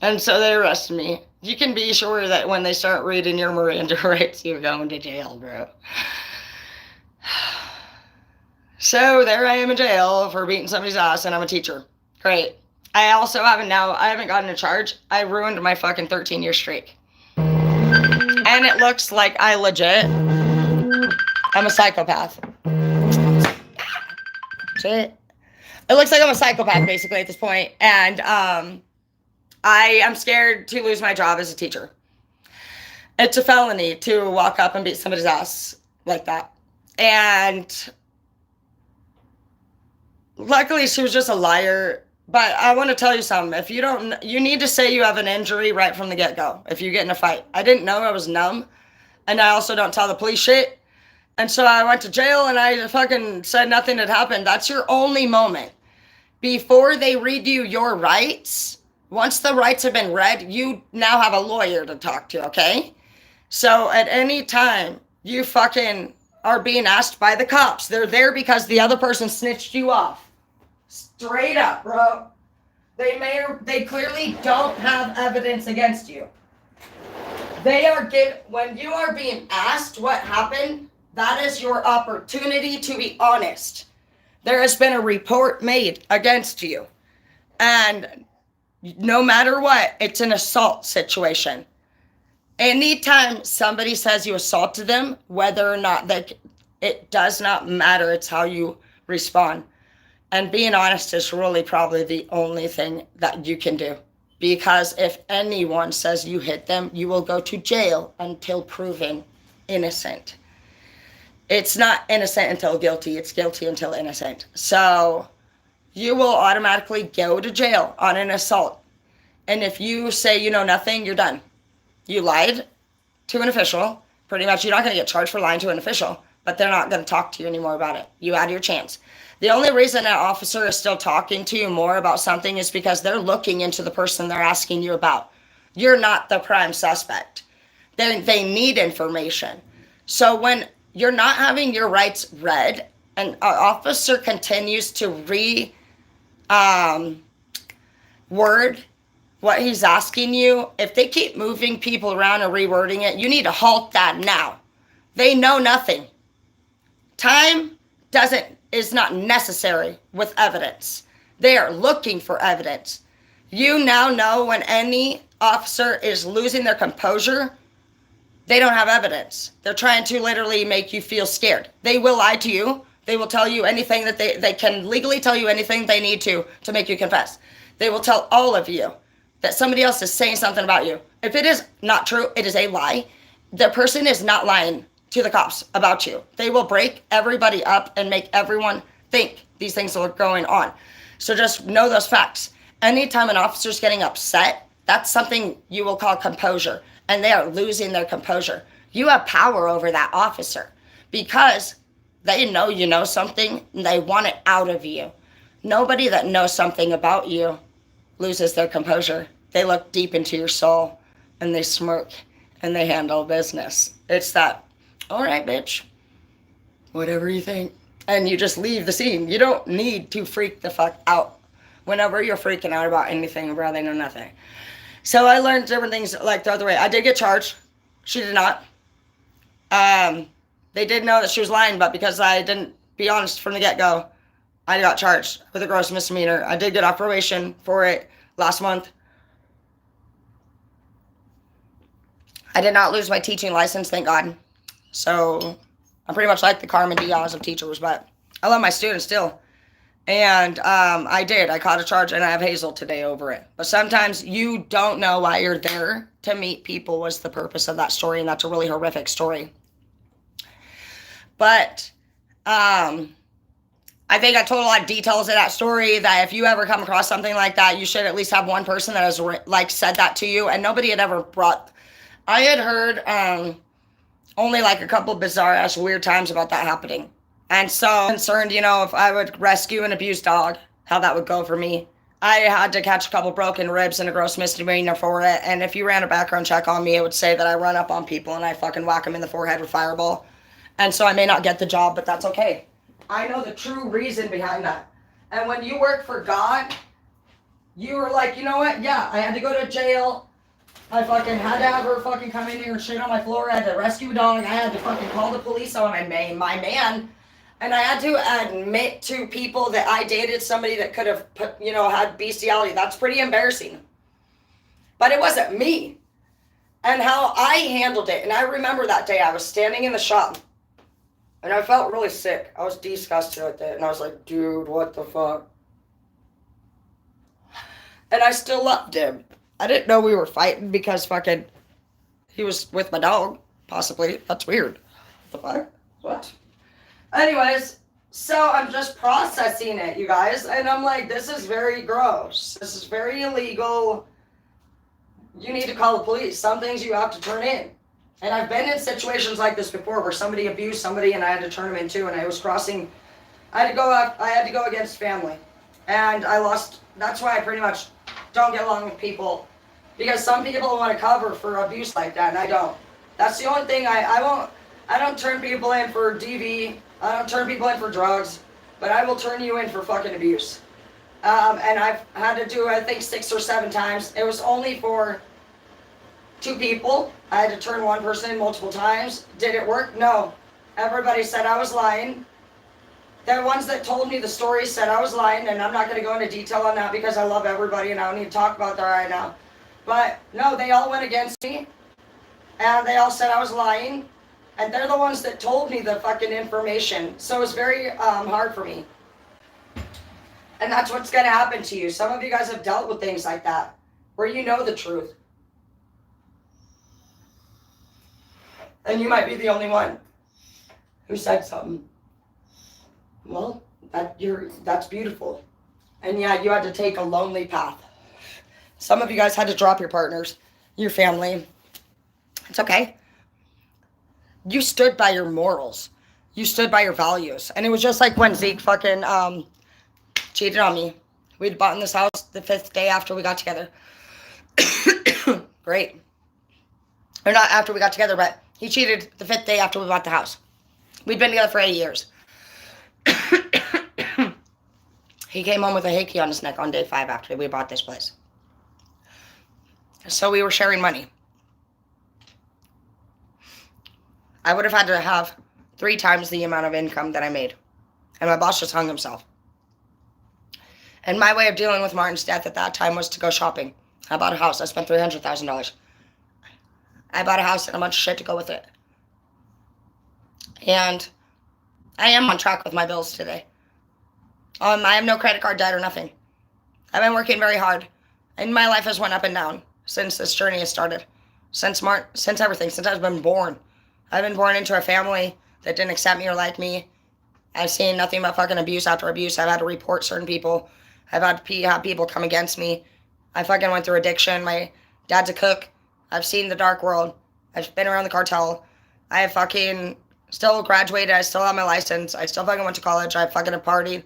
And so they arrested me. You can be sure that when they start reading your Miranda rights, you're going to jail, bro. So there I am in jail for beating somebody's ass, and I'm a teacher. Great. I haven't gotten a charge. I ruined my fucking 13-year streak. And it looks like I'm a psychopath. Shit. It looks like I'm a psychopath, basically, at this point. And I am scared to lose my job as a teacher. It's a felony to walk up and beat somebody's ass like that. And luckily, she was just a liar. But I want to tell you something. If you don't, you need to say you have an injury right from the get-go if you get in a fight. I didn't know. I was numb. And I also don't tell the police shit. And so I went to jail and I fucking said nothing had happened. That's your only moment. Before they read you your rights, once the rights have been read, you now have a lawyer to talk to, okay? So at any time you fucking are being asked by the cops, they're there because the other person snitched you off. Straight up, bro. They clearly don't have evidence against you. When you are being asked what happened, that is your opportunity to be honest. There has been a report made against you. And no matter what, it's an assault situation. Anytime somebody says you assaulted them, whether or not it does not matter. It's how you respond. And being honest is really probably the only thing that you can do. Because if anyone says you hit them, you will go to jail until proven innocent. It's not innocent until guilty. It's guilty until innocent. So you will automatically go to jail on an assault. And if you say you know nothing, you're done. You lied to an official. Pretty much you're not going to get charged for lying to an official. But they're not going to talk to you anymore about it. You had your chance. The only reason an officer is still talking to you more about something is because they're looking into the person they're asking you about. You're not the prime suspect. They need information. So when you're not having your rights read, and an officer continues to word what he's asking you, if they keep moving people around and rewording it, you need to halt that now. They know nothing. Time is not necessary with evidence. They are looking for evidence. You now know when any officer is losing their composure, they don't have evidence. They're trying to literally make you feel scared. They will lie to you, They will tell you anything that they can legally tell you anything they need to make you confess. They will tell all of you that somebody else is saying something about you. If it is not true, it is a lie. The person is not lying to the cops about you. They will break everybody up and make everyone think these things are going on. So just know those facts. Anytime an officer's getting upset, that's something you will call composure, and they are losing their composure. You have power over that officer because they know you know something and they want it out of you. Nobody that knows something about you loses their composure. They look deep into your soul and they smirk and they handle business. It's that, all right, bitch, whatever you think. And you just leave the scene. You don't need to freak the fuck out whenever you're freaking out about anything, bro. They know nothing. So I learned different things like the other way. I did get charged. She did not. They did know that she was lying, but because I didn't be honest from the get-go, I got charged with a gross misdemeanor. I did get off probation for it last month. I did not lose my teaching license, thank God. So I'm pretty much like the Carmen Diaz of teachers, but I love my students still. And I caught a charge, and I have Hazel today over it. But sometimes you don't know why you're there to meet people was the purpose of that story, and that's a really horrific story. But I think I told a lot of details of that story, that if you ever come across something like that, you should at least have one person that has like said that to you. And nobody had ever brought, I had heard only like a couple bizarre ass weird times about that happening. And so concerned, you know, if I would rescue an abused dog, how that would go for me. I had to catch a couple broken ribs and a gross misdemeanor for it. And if you ran a background check on me, it would say that I run up on people and I fucking whack them in the forehead with fireball. And so I may not get the job, but that's okay. I know the true reason behind that. And when you work for God, you were like, you know what? Yeah, I had to go to jail. I fucking had to have her fucking come in here and shit on my floor. I had to rescue a dog. I had to fucking call the police on my man. And I had to admit to people that I dated somebody that could have, had bestiality. That's pretty embarrassing. But it wasn't me. And how I handled it. And I remember that day I was standing in the shop. And I felt really sick. I was disgusted with it. And I was like, dude, what the fuck? And I still loved him. I didn't know we were fighting because fucking he was with my dog, possibly. That's weird. What the fuck? What? Anyways, so I'm just processing it, you guys. And I'm like, this is very gross. This is very illegal. You need to call the police. Some things you have to turn in. And I've been in situations like this before where somebody abused somebody and I had to turn them in too. And I was crossing, I had to go against family. And I lost, that's why I pretty much don't get along with people. Because some people want to cover for abuse like that and I don't. That's the only thing I don't turn people in for DV. I don't turn people in for drugs. But I will turn you in for fucking abuse. And I've had to do, I think, 6 or 7 times. It was only for 2 people. I had to turn one person in multiple times. Did it work? No. Everybody said I was lying. The ones that told me the story said I was lying, and I'm not going to go into detail on that because I love everybody and I don't need to talk about that right now. But no, they all went against me, and they all said I was lying, and they're the ones that told me the fucking information. So it was very hard for me. And that's what's going to happen to you. Some of you guys have dealt with things like that, where you know the truth. And you might be the only one who said something. Well, that's beautiful. And yeah, you had to take a lonely path. Some of you guys had to drop your partners, your family. It's okay. You stood by your morals. You stood by your values. And it was just like when Zeke fucking cheated on me. We'd bought in this house the 5th day after we got together. Great. Or not after we got together, but he cheated the 5th day after we bought the house. We'd been together for 8 years. He came home with a hickey on his neck on day 5 after we bought this place. So we were sharing money. I would have had to have 3 times the amount of income that I made. And my boss just hung himself. And my way of dealing with Martin's death at that time was to go shopping. I bought a house. I spent $300,000. I bought a house and a bunch of shit to go with it. And I am on track with my bills today. I have no credit card debt or nothing. I've been working very hard, and my life has went up and down since this journey has started. Since everything, since I've been born. I've been born into a family that didn't accept me or like me. I've seen nothing but fucking abuse after abuse. I've had to report certain people. I've had to have people come against me. I fucking went through addiction. My dad's a cook. I've seen the dark world. I've been around the cartel. I have fucking still graduated. I still have my license. I still fucking went to college. I fucking have partied.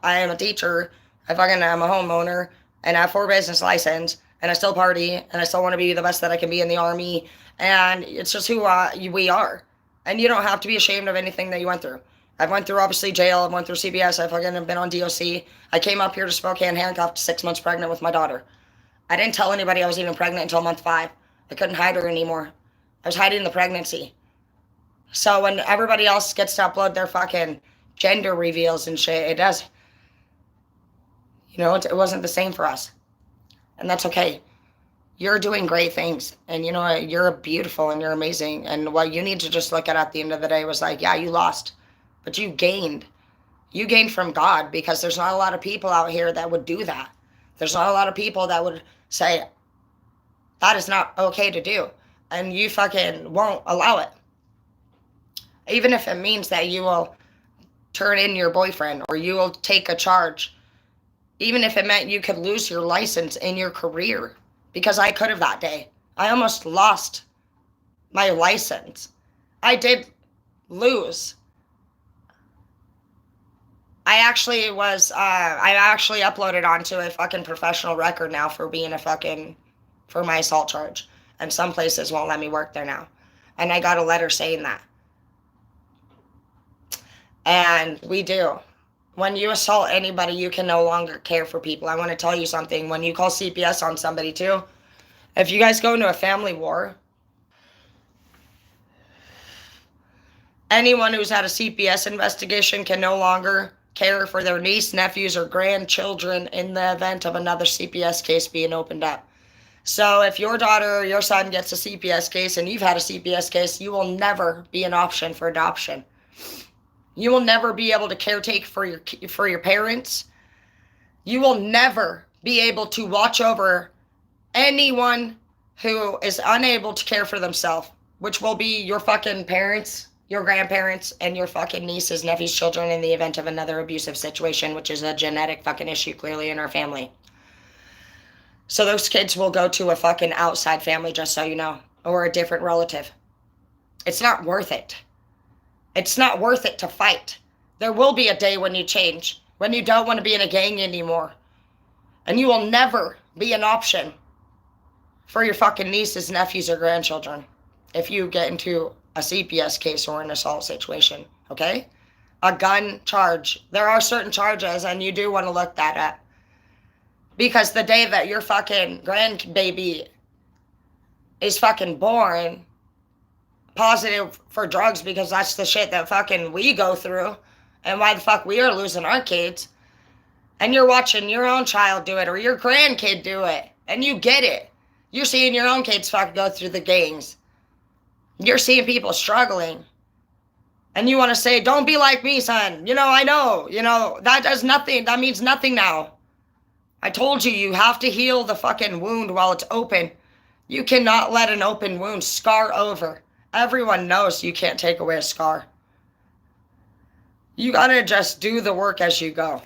I am a teacher. I fucking am a homeowner. And I have 4 business license. And I still party. And I still want to be the best that I can be in the army. And it's just who we are. And you don't have to be ashamed of anything that you went through. I've went through, obviously, jail. I've went through CPS. I've fucking been on DOC. I came up here to Spokane handcuffed, 6 months pregnant with my daughter. I didn't tell anybody I was even pregnant until month 5. I couldn't hide her anymore. I was hiding the pregnancy. So when everybody else gets to upload their fucking gender reveals and shit, it does. You know, it wasn't the same for us. And that's okay. You're doing great things. And you know what? You're beautiful and you're amazing. And what you need to just look at the end of the day was like, yeah, you lost. But you gained. You gained from God, because there's not a lot of people out here that would do that. There's not a lot of people that would say, that is not okay to do. And you fucking won't allow it. Even if it means that you will turn in your boyfriend or you will take a charge. Even if it meant you could lose your license in your career. Because I could have that day. I almost lost my license. I did lose. I actually uploaded onto a fucking professional record now for my assault charge. And some places won't let me work there now. And I got a letter saying that. And we do. When you assault anybody, you can no longer care for people. I want to tell you something. When you call CPS on somebody too, if you guys go into a family war, anyone who's had a CPS investigation can no longer care for their niece, nephews, or grandchildren in the event of another CPS case being opened up. So if your daughter or your son gets a CPS case and you've had a CPS case, you will never be an option for adoption. You will never be able to caretake for your parents. You will never be able to watch over anyone who is unable to care for themselves, which will be your fucking parents, your grandparents, and your fucking nieces, nephews, children in the event of another abusive situation, which is a genetic fucking issue clearly in our family. So those kids will go to a fucking outside family, just so you know, or a different relative. It's not worth it. It's not worth it to fight. There will be a day when you change, when you don't want to be in a gang anymore. And you will never be an option for your fucking nieces, nephews, or grandchildren if you get into a CPS case or an assault situation, okay? A gun charge. There are certain charges, and you do want to look that up. Because the day that your fucking grandbaby is fucking born positive for drugs, because that's the shit that fucking we go through, and why the fuck we are losing our kids, and you're watching your own child do it or your grandkid do it, and you get it. You're seeing your own kids fucking go through the gangs. You're seeing people struggling. And you want to say, don't be like me, son. You know, I know. You know, that does nothing. That means nothing now. I told you, you have to heal the fucking wound while it's open. You cannot let an open wound scar over. Everyone knows you can't take away a scar. You gotta just do the work as you go.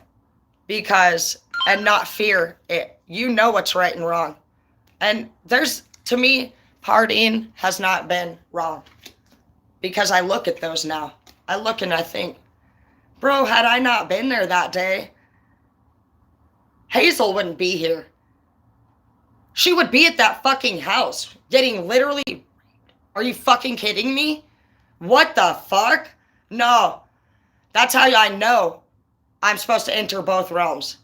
And not fear it. You know what's right and wrong. And to me, partying has not been wrong. Because I look at those now. I look and I think, bro, had I not been there that day, Hazel wouldn't be here. She would be at that fucking house, getting literally... Are you fucking kidding me? What the fuck? No. That's how I know I'm supposed to enter both realms.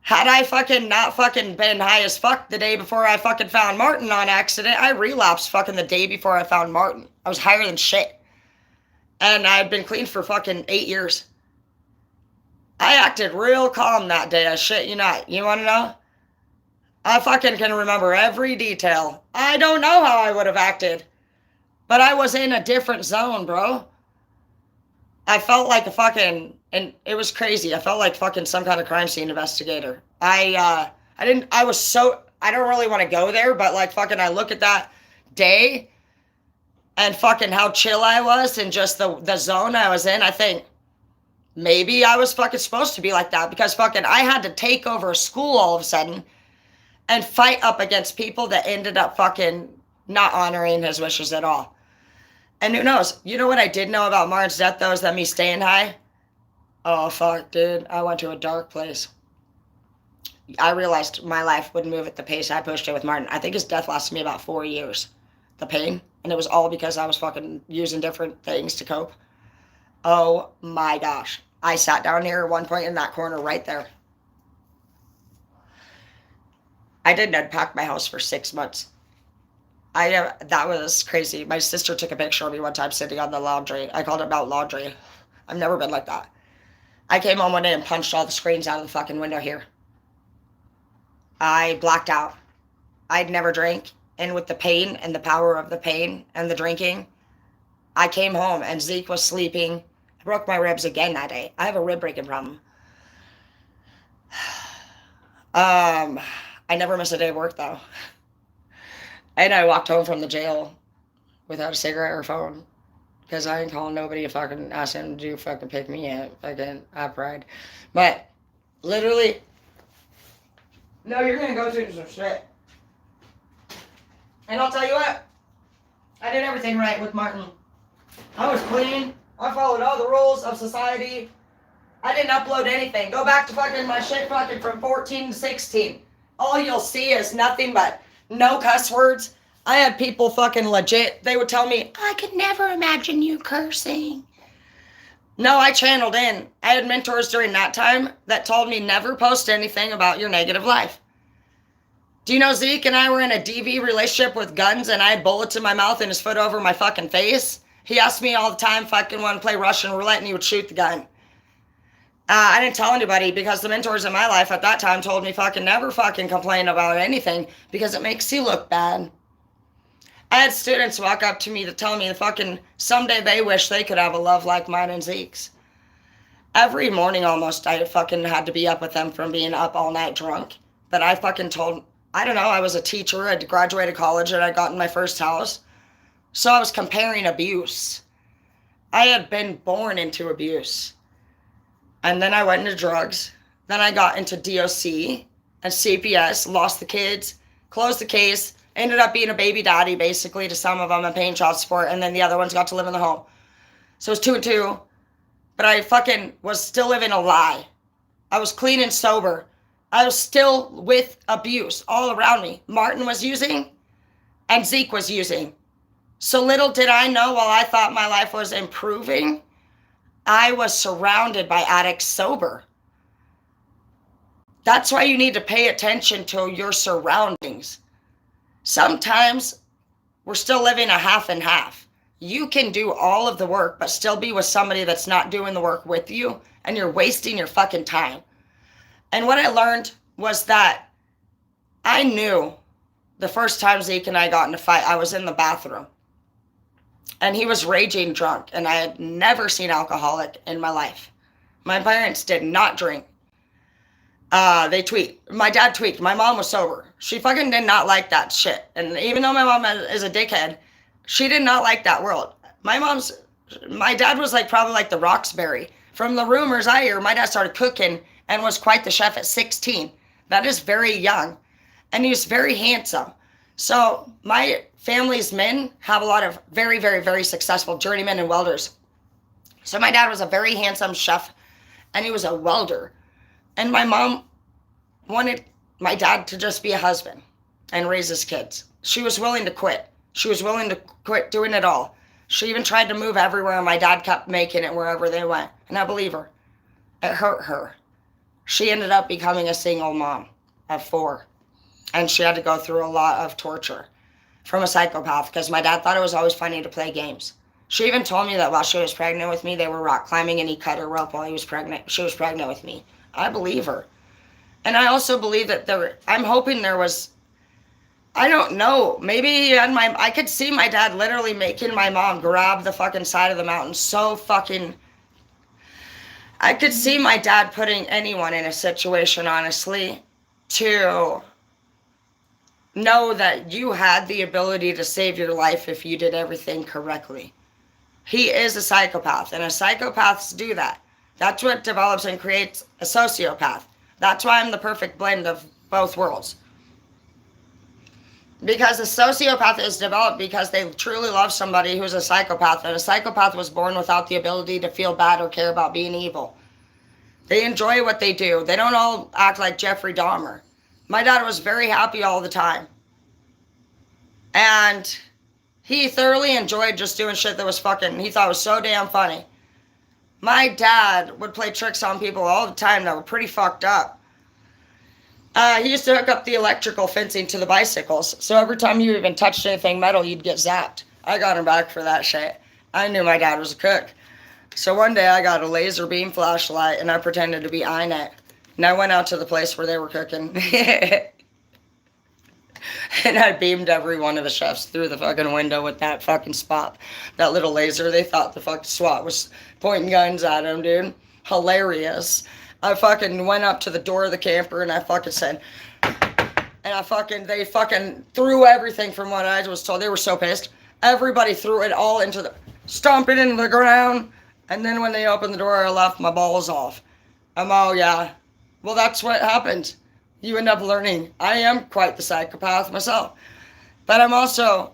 Had I fucking not fucking been high as fuck the day before I fucking found Martin on accident, I relapsed fucking the day before I found Martin. I was higher than shit. And I had been clean for fucking 8 years. I acted real calm that day. I shit you not. You want to know? I fucking can remember every detail. I don't know how I would have acted. But I was in a different zone, bro. I felt like a fucking, and it was crazy. I felt like fucking some kind of crime scene investigator. I don't really want to go there, but like fucking, I look at that day and fucking how chill I was and just the zone I was in. I think maybe I was fucking supposed to be like that because fucking I had to take over a school all of a sudden and fight up against people that ended up fucking not honoring his wishes at all. And who knows? You know what I did know about Martin's death, though, is that me staying high? Oh, fuck, dude. I went to a dark place. I realized my life would move at the pace I pushed it with Martin. I think his death lasted me about 4 years. The pain. And it was all because I was fucking using different things to cope. Oh, my gosh. I sat down here at one point in that corner right there. I didn't unpack my house for 6 months. That was crazy. My sister took a picture of me one time sitting on the laundry. I called it Mount Laundry. I've never been like that. I came home one day and punched all the screens out of the fucking window here. I blacked out. I'd never drank, and with the pain and the power of the pain and the drinking, I came home and Zeke was sleeping. I broke my ribs again that day. I have a rib breaking problem. I never miss a day of work though. And I walked home from the jail without a cigarette or phone. Because I ain't calling nobody to fucking ask him to fucking pick me up. Fucking, I pride. But, literally, no, you're gonna go through some shit. And I'll tell you what, I did everything right with Martin. I was clean. I followed all the rules of society. I didn't upload anything. Go back to fucking my shit fucking from 14 to 16. All you'll see is nothing but no cuss words. I had people fucking legit, they would tell me, I could never imagine you cursing. No, I channeled in. I had mentors during that time that told me never post anything about your negative life. Do you know Zeke and I were in a DV relationship with guns and I had bullets in my mouth and his foot over my fucking face? He asked me all the time if I fucking want to play Russian roulette and he would shoot the gun. I didn't tell anybody because the mentors in my life at that time told me fucking never fucking complain about anything because it makes you look bad. I had students walk up to me to tell me that fucking someday they wish they could have a love like mine and Zeke's. Every morning almost I fucking had to be up with them from being up all night drunk. But I fucking told, I don't know, I was a teacher, I'd graduated college and I'd gotten my first house. So I was comparing abuse. I had been born into abuse. And then I went into drugs. Then I got into DOC and CPS, lost the kids, closed the case, ended up being a baby daddy basically to some of them and paying child support. And then the other ones got to live in the home. So it was 2 and 2. But I fucking was still living a lie. I was clean and sober. I was still with abuse all around me. Martin was using and Zeke was using. So little did I know while I thought my life was improving, I was surrounded by addicts sober. That's why you need to pay attention to your surroundings. Sometimes we're still living a half and half. You can do all of the work, but still be with somebody that's not doing the work with you, and you're wasting your fucking time. And what I learned was that I knew the first time Zeke and I got in a fight, I was in the bathroom. And he was raging drunk, and I had never seen alcoholic in my life. My parents did not drink. They tweaked. My dad tweaked. My mom was sober. She fucking did not like that shit. And even though my mom is a dickhead, she did not like that world. My dad was like probably like the Roxbury. From the rumors I hear, my dad started cooking and was quite the chef at 16. That is very young. And he was very handsome. So my family's men have a lot of very, very, very successful journeymen and welders. So my dad was a very handsome chef and he was a welder. And my mom wanted my dad to just be a husband and raise his kids. She was willing to quit. She was willing to quit doing it all. She even tried to move everywhere and my dad kept making it wherever they went. And I believe her. It hurt her. She ended up becoming a single mom of 4. And she had to go through a lot of torture from a psychopath because my dad thought it was always funny to play games. She even told me that while she was pregnant with me, they were rock climbing and he cut her rope while he was pregnant. She was pregnant with me. I believe her. And I also believe that I'm hoping there was, I don't know, maybe I could see my dad literally making my mom grab the fucking side of the mountain so fucking I could see my dad putting anyone in a situation, honestly, to know that you had the ability to save your life if you did everything correctly. He is a psychopath, and psychopaths do that. That's what develops and creates a sociopath. That's why I'm the perfect blend of both worlds. Because a sociopath is developed because they truly love somebody who's a psychopath, and a psychopath was born without the ability to feel bad or care about being evil. They enjoy what they do. They don't all act like Jeffrey Dahmer. My dad was very happy all the time. And he thoroughly enjoyed just doing shit that was fucking, he thought was so damn funny. My dad would play tricks on people all the time that were pretty fucked up. He used to hook up the electrical fencing to the bicycles. So every time you even touched anything metal, you'd get zapped. I got him back for that shit. I knew my dad was a cook. So one day I got a laser beam flashlight and I pretended to be INET. And I went out to the place where they were cooking. And I beamed every one of the chefs through the fucking window with that fucking spot. That little laser. They thought the fucking SWAT was pointing guns at them, dude. Hilarious. I fucking went up to the door of the camper and I fucking said, and they fucking threw everything from what I was told. They were so pissed. Everybody threw it all stomp it into the ground. And then when they opened the door, I left my balls off. Oh yeah. Well, that's what happened. You end up learning. I am quite the psychopath myself. But I'm also,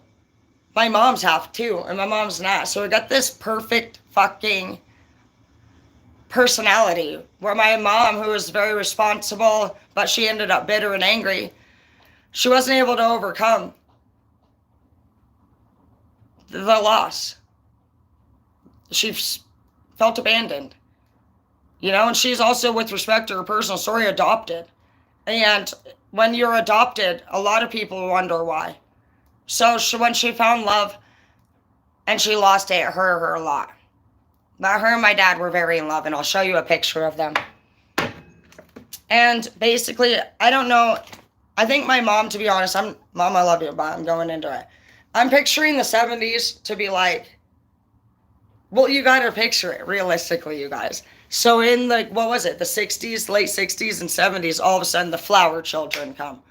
my mom's half too, and my mom's not. So we got this perfect fucking personality where my mom, who was very responsible, but she ended up bitter and angry, she wasn't able to overcome the loss. She felt abandoned. You know, and she's also, with respect to her personal story, adopted. And when you're adopted, a lot of people wonder why. So when she found love and she lost it, it hurt her a lot. But her and my dad were very in love, and I'll show you a picture of them. And basically, I don't know. I think my mom, to be honest, Mom, I love you, but I'm going into it. I'm picturing the 70s to be like, well, you got to picture it realistically, you guys. So in the 60s, late 60s and 70s, all of a sudden the flower children come.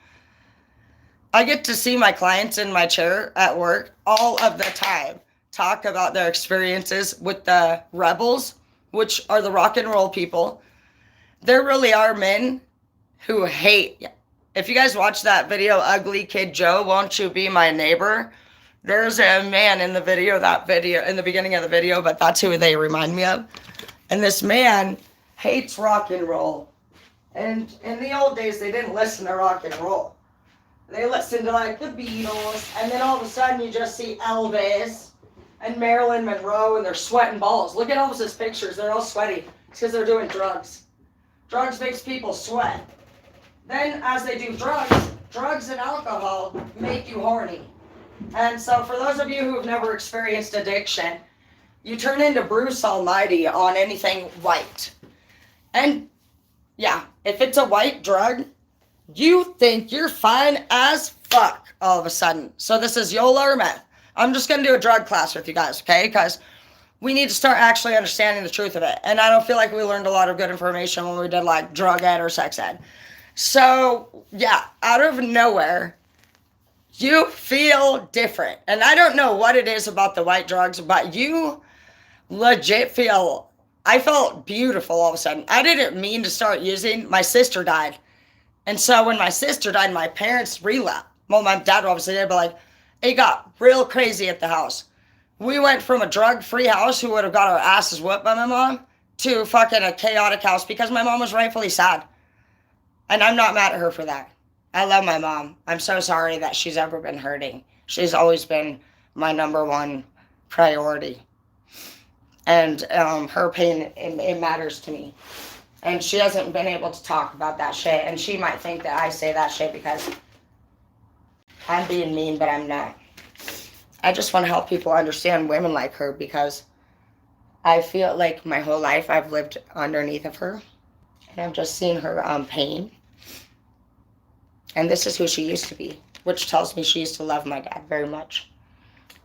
I get to see my clients in my chair at work all of the time talk about their experiences with the rebels, which are the rock and roll people. There really are men who hate. If you guys watch that video, Ugly Kid Joe, Won't You Be My Neighbor? There's a man in the in the beginning of the video, but that's who they remind me of. And this man hates rock and roll. And in the old days, they didn't listen to rock and roll. They listened to like the Beatles, and then all of a sudden you just see Elvis and Marilyn Monroe, and they're sweating balls. Look at Elvis's pictures. They're all sweaty. It's because they're doing drugs. Drugs makes people sweat. Then as they do drugs and alcohol make you horny. And so for those of you who have never experienced addiction, you turn into Bruce Almighty on anything white. And yeah, if it's a white drug, you think you're fine as fuck all of a sudden. So this is Yola or meth. I'm just going to do a drug class with you guys, okay? Because we need to start actually understanding the truth of it. And I don't feel like we learned a lot of good information when we did like drug ed or sex ed. So yeah, out of nowhere, you feel different. And I don't know what it is about the white drugs, but you legit I felt beautiful all of a sudden. I didn't mean to start using. My sister died. And so when my sister died, my parents relapsed. Well, my dad obviously did, but like, it got real crazy at the house. We went from a drug-free house who would have got our asses whooped by my mom to fucking a chaotic house because my mom was rightfully sad. And I'm not mad at her for that. I love my mom. I'm so sorry that she's ever been hurting. She's always been my number one priority. And her pain, it matters to me. And she hasn't been able to talk about that shit. And she might think that I say that shit because I'm being mean, but I'm not. I just want to help people understand women like her because I feel like my whole life I've lived underneath of her. And I've just seen her pain. And this is who she used to be, which tells me she used to love my dad very much.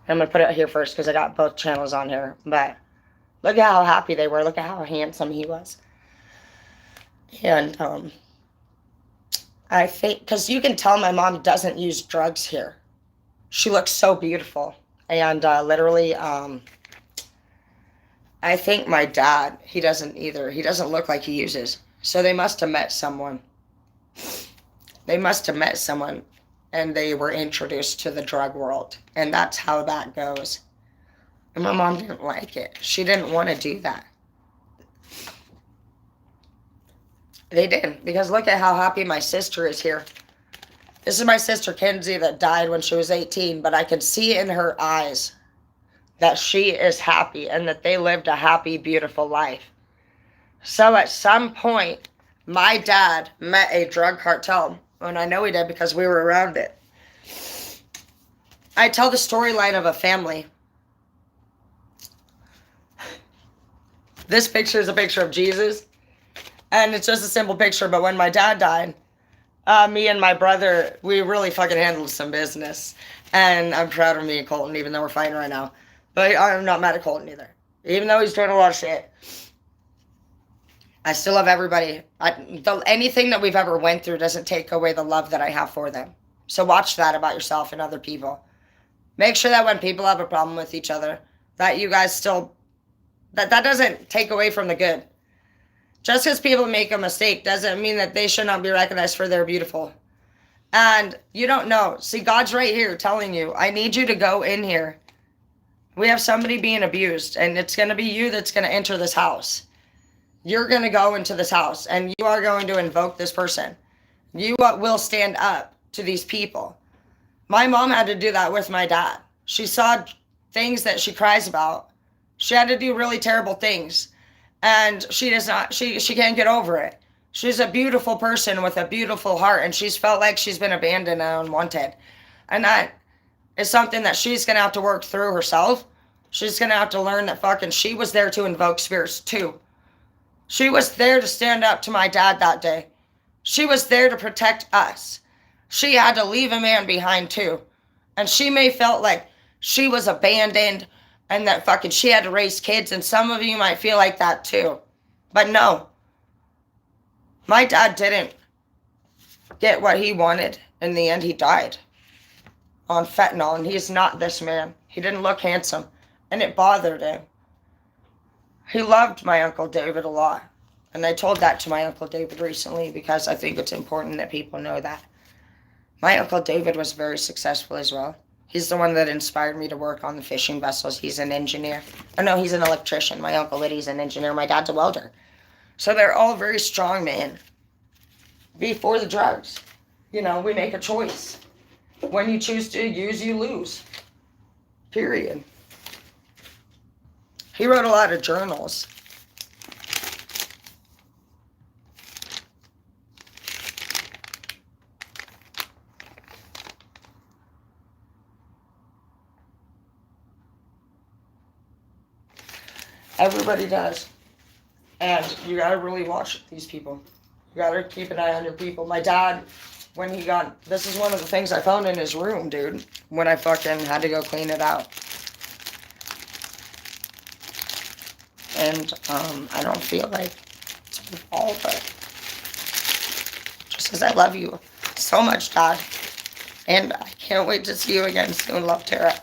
I'm going to put it here first because I got both channels on here. But Look at how happy they were. Look at how handsome he was. And I think, because you can tell my mom doesn't use drugs here. She looks so beautiful. And literally, I think my dad, he doesn't either. He doesn't look like he uses. So they must have met someone. They must have met someone and they were introduced to the drug world. And that's how that goes. And my mom didn't like it. She didn't want to do that. They didn't, because look at how happy my sister is here. This is my sister Kenzie that died when she was 18, but I could see in her eyes that she is happy and that they lived a happy, beautiful life. So at some point, my dad met a drug cartel, and I know he did because we were around it. I tell the storyline of a family. This picture is a picture of Jesus, and it's just a simple picture, but when my dad died, me and my brother, we really fucking handled some business, and I'm proud of me and Colton, even though we're fighting right now. But I'm not mad at Colton either. Even though he's doing a lot of shit, I still love everybody. Anything that we've ever went through doesn't take away the love that I have for them. So watch that about yourself and other people. Make sure that when people have a problem with each other, that you guys still, that doesn't take away from the good. Just because people make a mistake doesn't mean that they should not be recognized for their beautiful. And you don't know. See, God's right here telling you, I need you to go in here. We have somebody being abused, and it's going to be you that's going to enter this house. You're going to go into this house, and you are going to invoke this person. You will stand up to these people. My mom had to do that with my dad. She saw things that she cries about. She had to do really terrible things, and she can't get over it. She's a beautiful person with a beautiful heart, and she's felt like she's been abandoned and unwanted. And that is something that she's going to have to work through herself. She's going to have to learn that fucking she was there to invoke spirits too. She was there to stand up to my dad that day. She was there to protect us. She had to leave a man behind too. And she may felt like she was abandoned and that fucking she had to raise kids. And some of you might feel like that too. But no. My dad didn't get what he wanted. In the end, he died on fentanyl. And he's not this man. He didn't look handsome. And it bothered him. He loved my Uncle David a lot. And I told that to my Uncle David recently because I think it's important that people know that. My Uncle David was very successful as well. He's the one that inspired me to work on the fishing vessels. He's an engineer. Oh no, he's an electrician. My Uncle Liddy's an engineer. My dad's a welder. So they're all very strong men. Before the drugs, we make a choice. When you choose to use, you lose. Period. He wrote a lot of journals. Everybody does. And you gotta really watch these people. You gotta keep an eye on your people. My dad, this is one of the things I found in his room, dude, when I fucking had to go clean it out. And I don't feel like it's my fault, but just because I love you so much, Dad. And I can't wait to see you again soon. Love, Tara.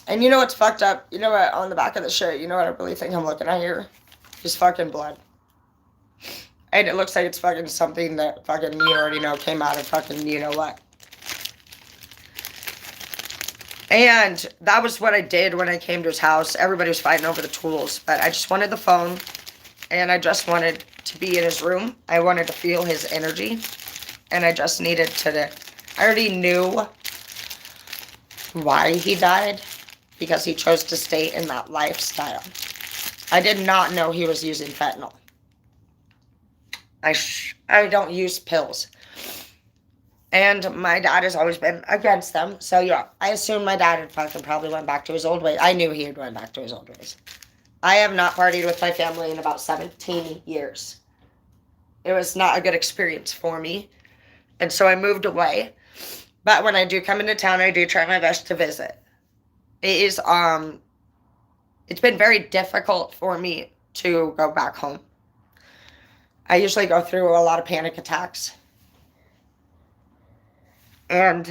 And you know what's fucked up? You know what, on the back of the shirt, you know what I really think I'm looking at here? Just fucking blood. And it looks like it's fucking something that fucking you already know came out of fucking you know what. And that was what I did when I came to his house. Everybody was fighting over the tools, but I just wanted the phone, and I just wanted to be in his room. I wanted to feel his energy, and I just needed to. I already knew why he died, because he chose to stay in that lifestyle. I did not know he was using fentanyl. I don't use pills. And my dad has always been against them. So, yeah, I assumed my dad had fucking probably went back to his old ways. I knew he had went back to his old ways. I have not partied with my family in about 17 years. It was not a good experience for me. And so I moved away. But when I do come into town, I do try my best to visit. It's it's been very difficult for me to go back home. I usually go through a lot of panic attacks. And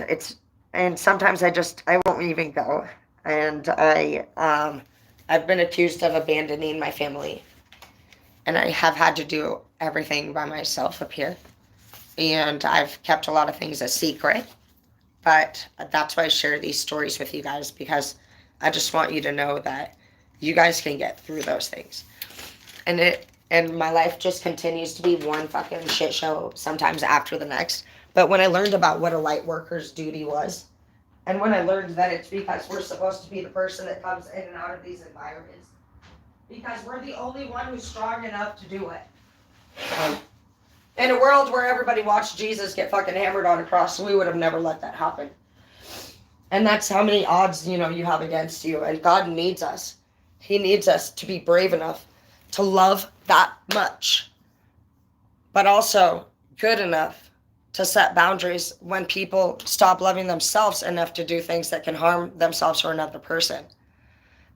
sometimes I won't even go. And I've been accused of abandoning my family. And I have had to do everything by myself up here. And I've kept a lot of things a secret. But that's why I share these stories with you guys, because I just want you to know that you guys can get through those things. And my life just continues to be one fucking shit show sometimes after the next. But when I learned about what a light worker's duty was, and when I learned that it's because we're supposed to be the person that comes in and out of these environments, because we're the only one who's strong enough to do it. In a world where everybody watched Jesus get fucking hammered on a cross, we would have never let that happen. And that's how many odds, you have against you. And God needs us. He needs us to be brave enough to love that much, but also good enough to set boundaries when people stop loving themselves enough to do things that can harm themselves or another person.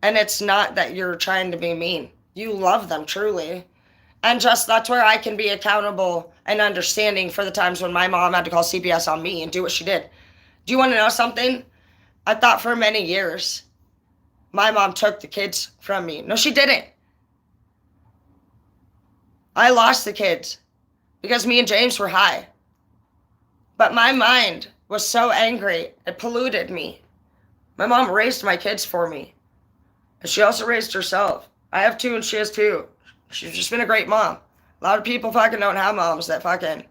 And it's not that you're trying to be mean. You love them truly. And just that's where I can be accountable and understanding for the times when my mom had to call CPS on me and do what she did. Do you want to know something? I thought for many years my mom took the kids from me. No, she didn't. I lost the kids because me and James were high. But my mind was so angry, it polluted me. My mom raised my kids for me. And she also raised herself. I have 2 and she has 2. She's just been a great mom. A lot of people fucking don't have moms that fucking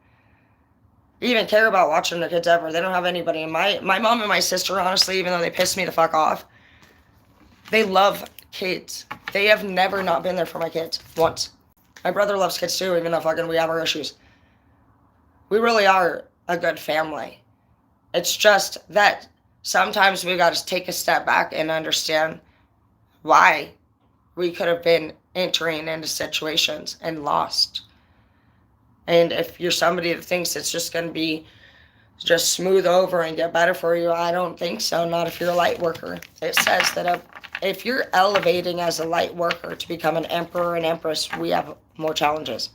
even care about watching their kids ever. They don't have anybody. My mom and my sister, honestly, even though they piss me the fuck off, they love kids. They have never not been there for my kids once. My brother loves kids too, even though fucking we have our issues. We really are a good family. It's just that sometimes we got to take a step back and understand why we could have been entering into situations and lost. And if you're somebody that thinks it's just going to be just smooth over and get better for you, I don't think so. Not if you're a light worker. It says that if you're elevating as a light worker to become an emperor and empress, we have more challenges.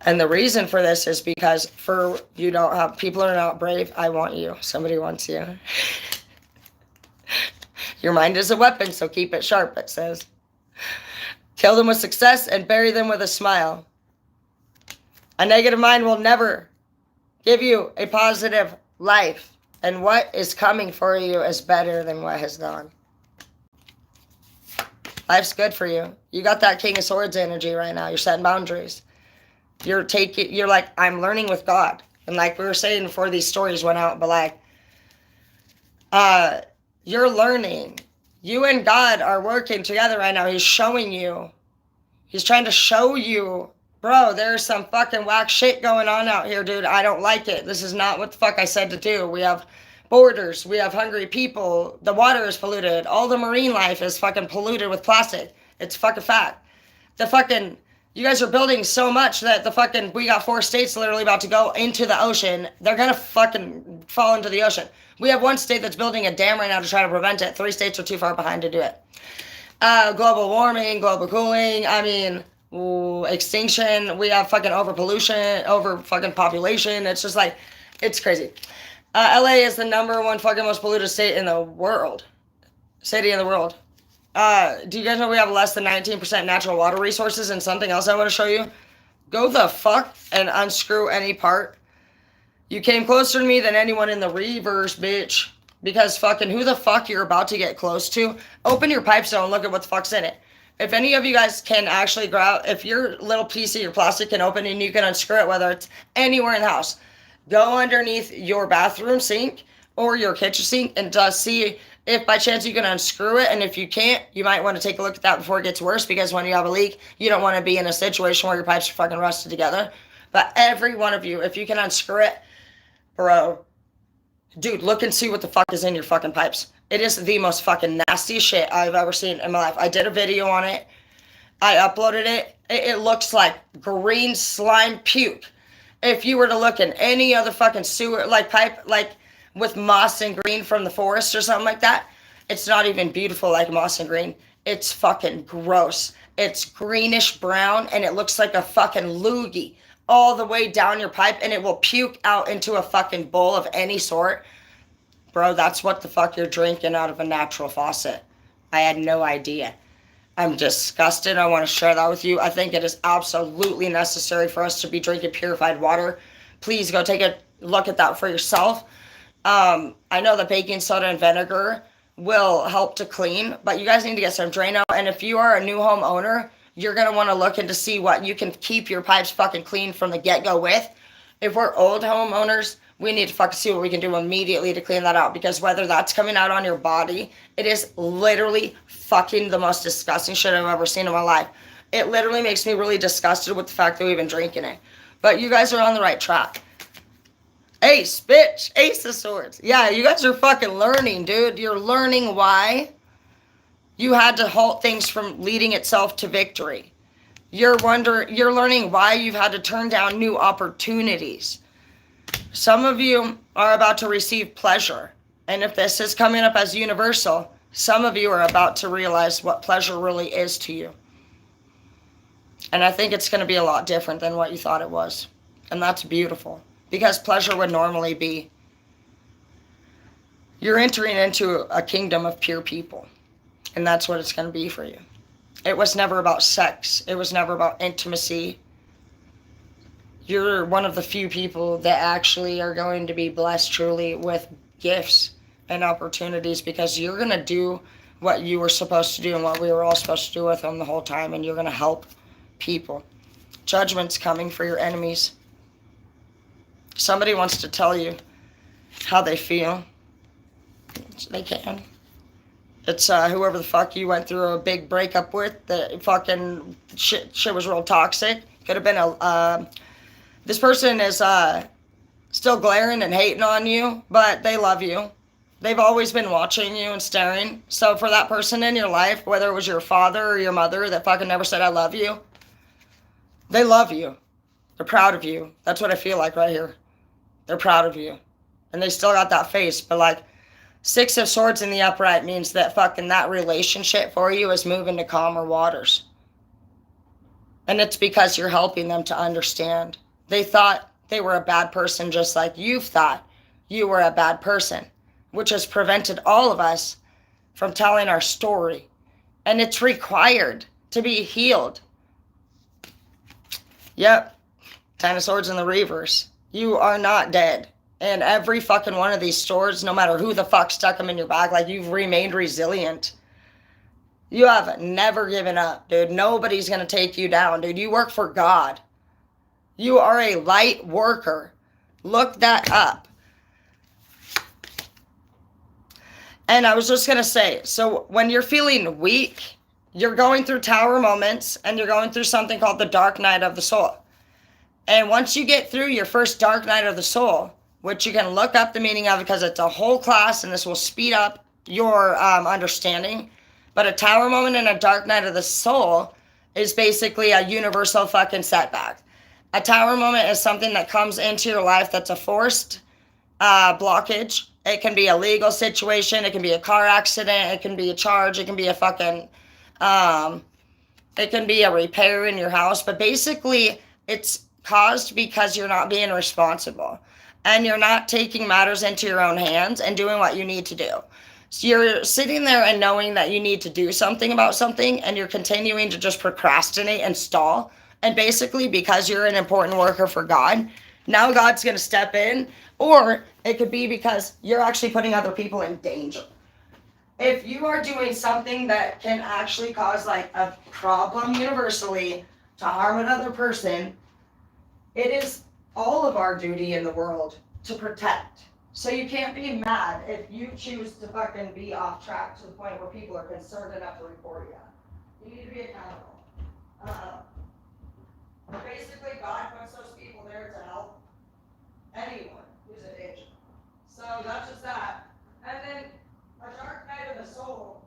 And the reason for this is because people are not brave. I want you. Somebody wants you. Your mind is a weapon, so keep it sharp, it says. Kill them with success and bury them with a smile. A negative mind will never give you a positive life. And what is coming for you is better than what has gone. Life's good for you. You got that King of Swords energy right now. You're setting boundaries. You're like, I'm learning with God. And like we were saying before these stories went out, but like, you're learning. You and God are working together right now. He's showing you. He's trying to show you, bro, there's some fucking whack shit going on out here, dude. I don't like it. This is not what the fuck I said to do. We have borders. We have hungry people. The water is polluted. All the marine life is fucking polluted with plastic. It's fucking fact. You guys are building so much that we got 4 states literally about to go into the ocean. They're gonna fucking fall into the ocean. We have 1 state that's building a dam right now to try to prevent it. 3 states are too far behind to do it. Global warming, global cooling, extinction. We have fucking overpollution, over fucking population. It's just like, it's crazy. LA is the #1 fucking most polluted city in the world. Do you guys know we have less than 19% natural water resources? And something else I want to show you. Go the fuck and unscrew any part. You came closer to me than anyone in the reverse, bitch. Because fucking who the fuck you're about to get close to, open your pipe zone and look at what the fuck's in it. If any of you guys can actually go out, if your little piece of your plastic can open and you can unscrew it, whether it's anywhere in the house, go underneath your bathroom sink or your kitchen sink and just see if by chance you can unscrew it. And if you can't, you might want to take a look at that before it gets worse, because when you have a leak, you don't want to be in a situation where your pipes are fucking rusted together. But every one of you, if you can unscrew it, bro, dude, look and see what the fuck is in your fucking pipes. It is the most fucking nasty shit I've ever seen in my life. I did a video on it. I uploaded it. It looks like green slime puke. If you were to look in any other fucking sewer, like pipe, like with moss and green from the forest or something like that, it's not even beautiful like moss and green. It's fucking gross. It's greenish brown and it looks like a fucking loogie all the way down your pipe, and it will puke out into a fucking bowl of any sort. Bro, that's what the fuck you're drinking out of a natural faucet. I had no idea. I'm disgusted. I want to share that with you. I think it is absolutely necessary for us to be drinking purified water. Please go take a look at that for yourself. I know that baking soda and vinegar will help to clean, but you guys need to get some Drano. And if you are a new home owner, you're going to want to look into see what you can keep your pipes fucking clean from the get-go with. If we're old homeowners, we need to fucking see what we can do immediately to clean that out, because whether that's coming out on your body, it is literally fucking the most disgusting shit I've ever seen in my life. It literally makes me really disgusted with the fact that we've been drinking it. But you guys are on the right track. Ace, bitch. Ace of Swords. Yeah, you guys are fucking learning, dude. You're learning why you had to halt things from leading itself to victory. You're learning why you've had to turn down new opportunities. Some of you are about to receive pleasure. And if this is coming up as universal, some of you are about to realize what pleasure really is to you. And I think it's going to be a lot different than what you thought it was. And that's beautiful. Because pleasure would normally be, you're entering into a kingdom of pure people. And that's what it's going to be for you. It was never about sex. It was never about intimacy. You're one of the few people that actually are going to be blessed truly with gifts and opportunities, because you're going to do what you were supposed to do and what we were all supposed to do with them the whole time, and you're going to help people. Judgment's coming for your enemies. Somebody wants to tell you how they feel. They can. It's whoever the fuck you went through a big breakup with. The fucking shit was real toxic. Could have been this person is still glaring and hating on you, but they love you. They've always been watching you and staring. So for that person in your life, whether it was your father or your mother that fucking never said I love you, they love you. They're proud of you. That's what I feel like right here. They're proud of you. And they still got that face. But like, 6 of Swords in the upright means that fucking that relationship for you is moving to calmer waters. And it's because you're helping them to understand. They thought they were a bad person just like you've thought you were a bad person, which has prevented all of us from telling our story. And it's required to be healed. Yep. 10 of Swords in the reverse. You are not dead. And every fucking one of these swords, no matter who the fuck stuck them in your back, like, you've remained resilient. You have never given up, dude. Nobody's going to take you down, dude. You work for God. You are a light worker. Look that up. And I was just going to say, so when you're feeling weak, you're going through tower moments, and you're going through something called the dark night of the soul. And once you get through your first dark night of the soul, which you can look up the meaning of because it's a whole class and this will speed up your understanding. But a tower moment and a dark night of the soul is basically a universal fucking setback. A tower moment is something that comes into your life that's a forced blockage. It can be a legal situation. It can be a car accident. It can be a charge. It can be a fucking, it can be a repair in your house. But basically, it's caused because you're not being responsible. And you're not taking matters into your own hands and doing what you need to do. So you're sitting there and knowing that you need to do something about something, and you're continuing to just procrastinate and stall. And basically, because you're an important worker for God, now God's going to step in. Or it could be because you're actually putting other people in danger. If you are doing something that can actually cause like a problem universally to harm another person, it is all of our duty in the world to protect. So you can't be mad if you choose to fucking be off track to the point where people are concerned enough to report you. You need to be accountable. Basically, God puts those people there to help anyone who's in danger. So that's just that. And then a dark night of the soul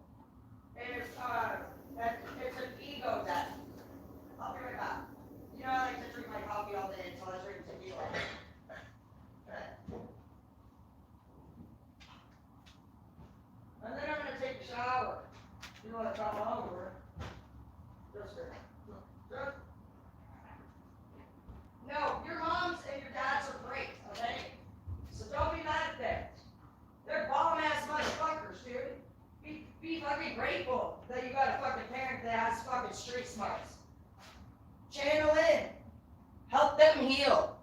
is it's an ego death. I'll be right back. You know, I like to drink my coffee all day until I drink tequila. And then I'm going to take a shower. You want to come over? Just no, your moms and your dads are great, okay? So don't be mad at them. They're bomb-ass motherfuckers, dude. Be fucking grateful that you got a fucking parent that has fucking street smarts. Channel in. Help them heal.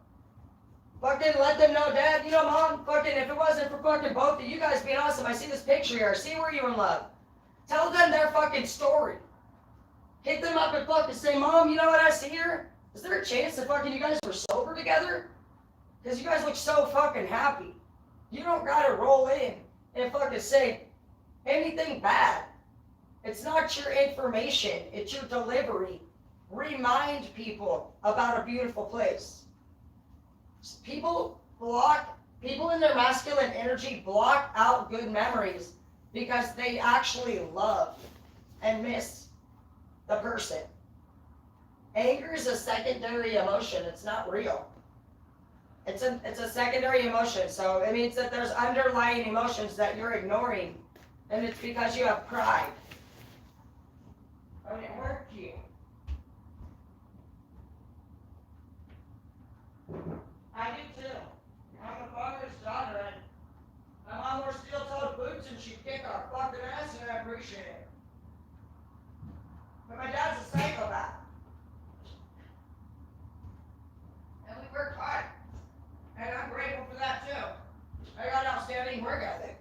Fucking let them know, Dad, you know, Mom, fucking, if it wasn't for fucking both of you guys being awesome, I see this picture here, I see where you're in love. Tell them their fucking story. Hit them up and fucking say, Mom, you know what I see here? Is there a chance that fucking you guys were sober together? Because you guys look so fucking happy. You don't gotta roll in and fucking say anything bad. It's not your information, it's your delivery. Remind people about a beautiful place. People in their masculine energy block out good memories because they actually love and miss the person. Anger is a secondary emotion. It's not real. It's a secondary emotion. So it means that there's underlying emotions that you're ignoring. And it's because you have pride. And it hurt you. I do too. I'm a father's daughter, and my mom wore steel-toed boots and she'd kick our fucking ass, and I appreciate it. But my dad's a psychopath. And we worked hard. And I'm grateful for that too. I got outstanding work ethic.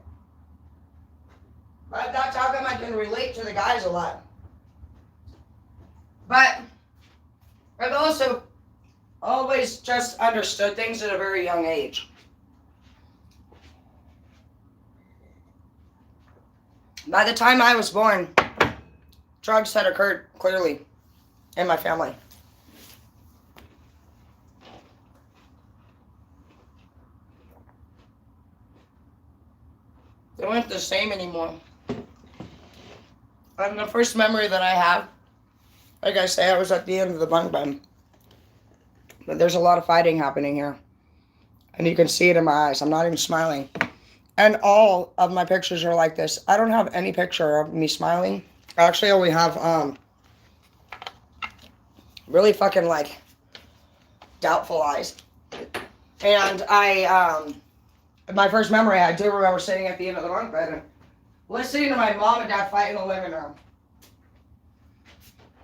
But that's how come I can relate to the guys a lot. But I've also always just understood things at a very young age. By the time I was born, drugs had occurred clearly in my family. They weren't the same anymore. And the first memory that I have, like I say, I was at the end of the bunk bed. But there's a lot of fighting happening here. And you can see it in my eyes. I'm not even smiling. And all of my pictures are like this. I don't have any picture of me smiling. I actually only have really fucking like doubtful eyes. And my first memory, I do remember sitting at the end of the bunk bed and listening to my mom and dad fight in the living room.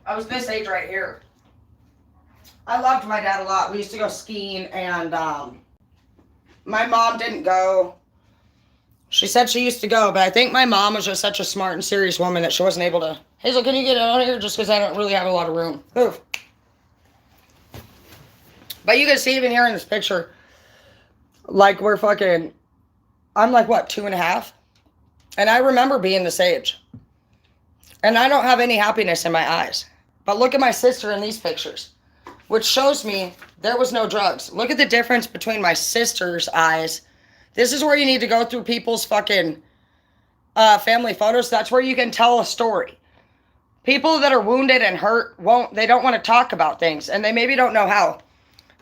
I was this age right here. I loved my dad a lot. We used to go skiing, and my mom didn't go. She said she used to go, but I think my mom was just such a smart and serious woman that she wasn't able to. Hazel, can you get out of here? Just because I don't really have a lot of room. Move. But you can see even here in this picture, like I'm like, what, 2.5? And I remember being this age. And I don't have any happiness in my eyes. But look at my sister in these pictures, which shows me there was no drugs. Look at the difference between my sister's eyes. This is where you need to go through people's fucking family photos. That's where you can tell a story. People that are wounded and hurt they don't want to talk about things, and they maybe don't know how.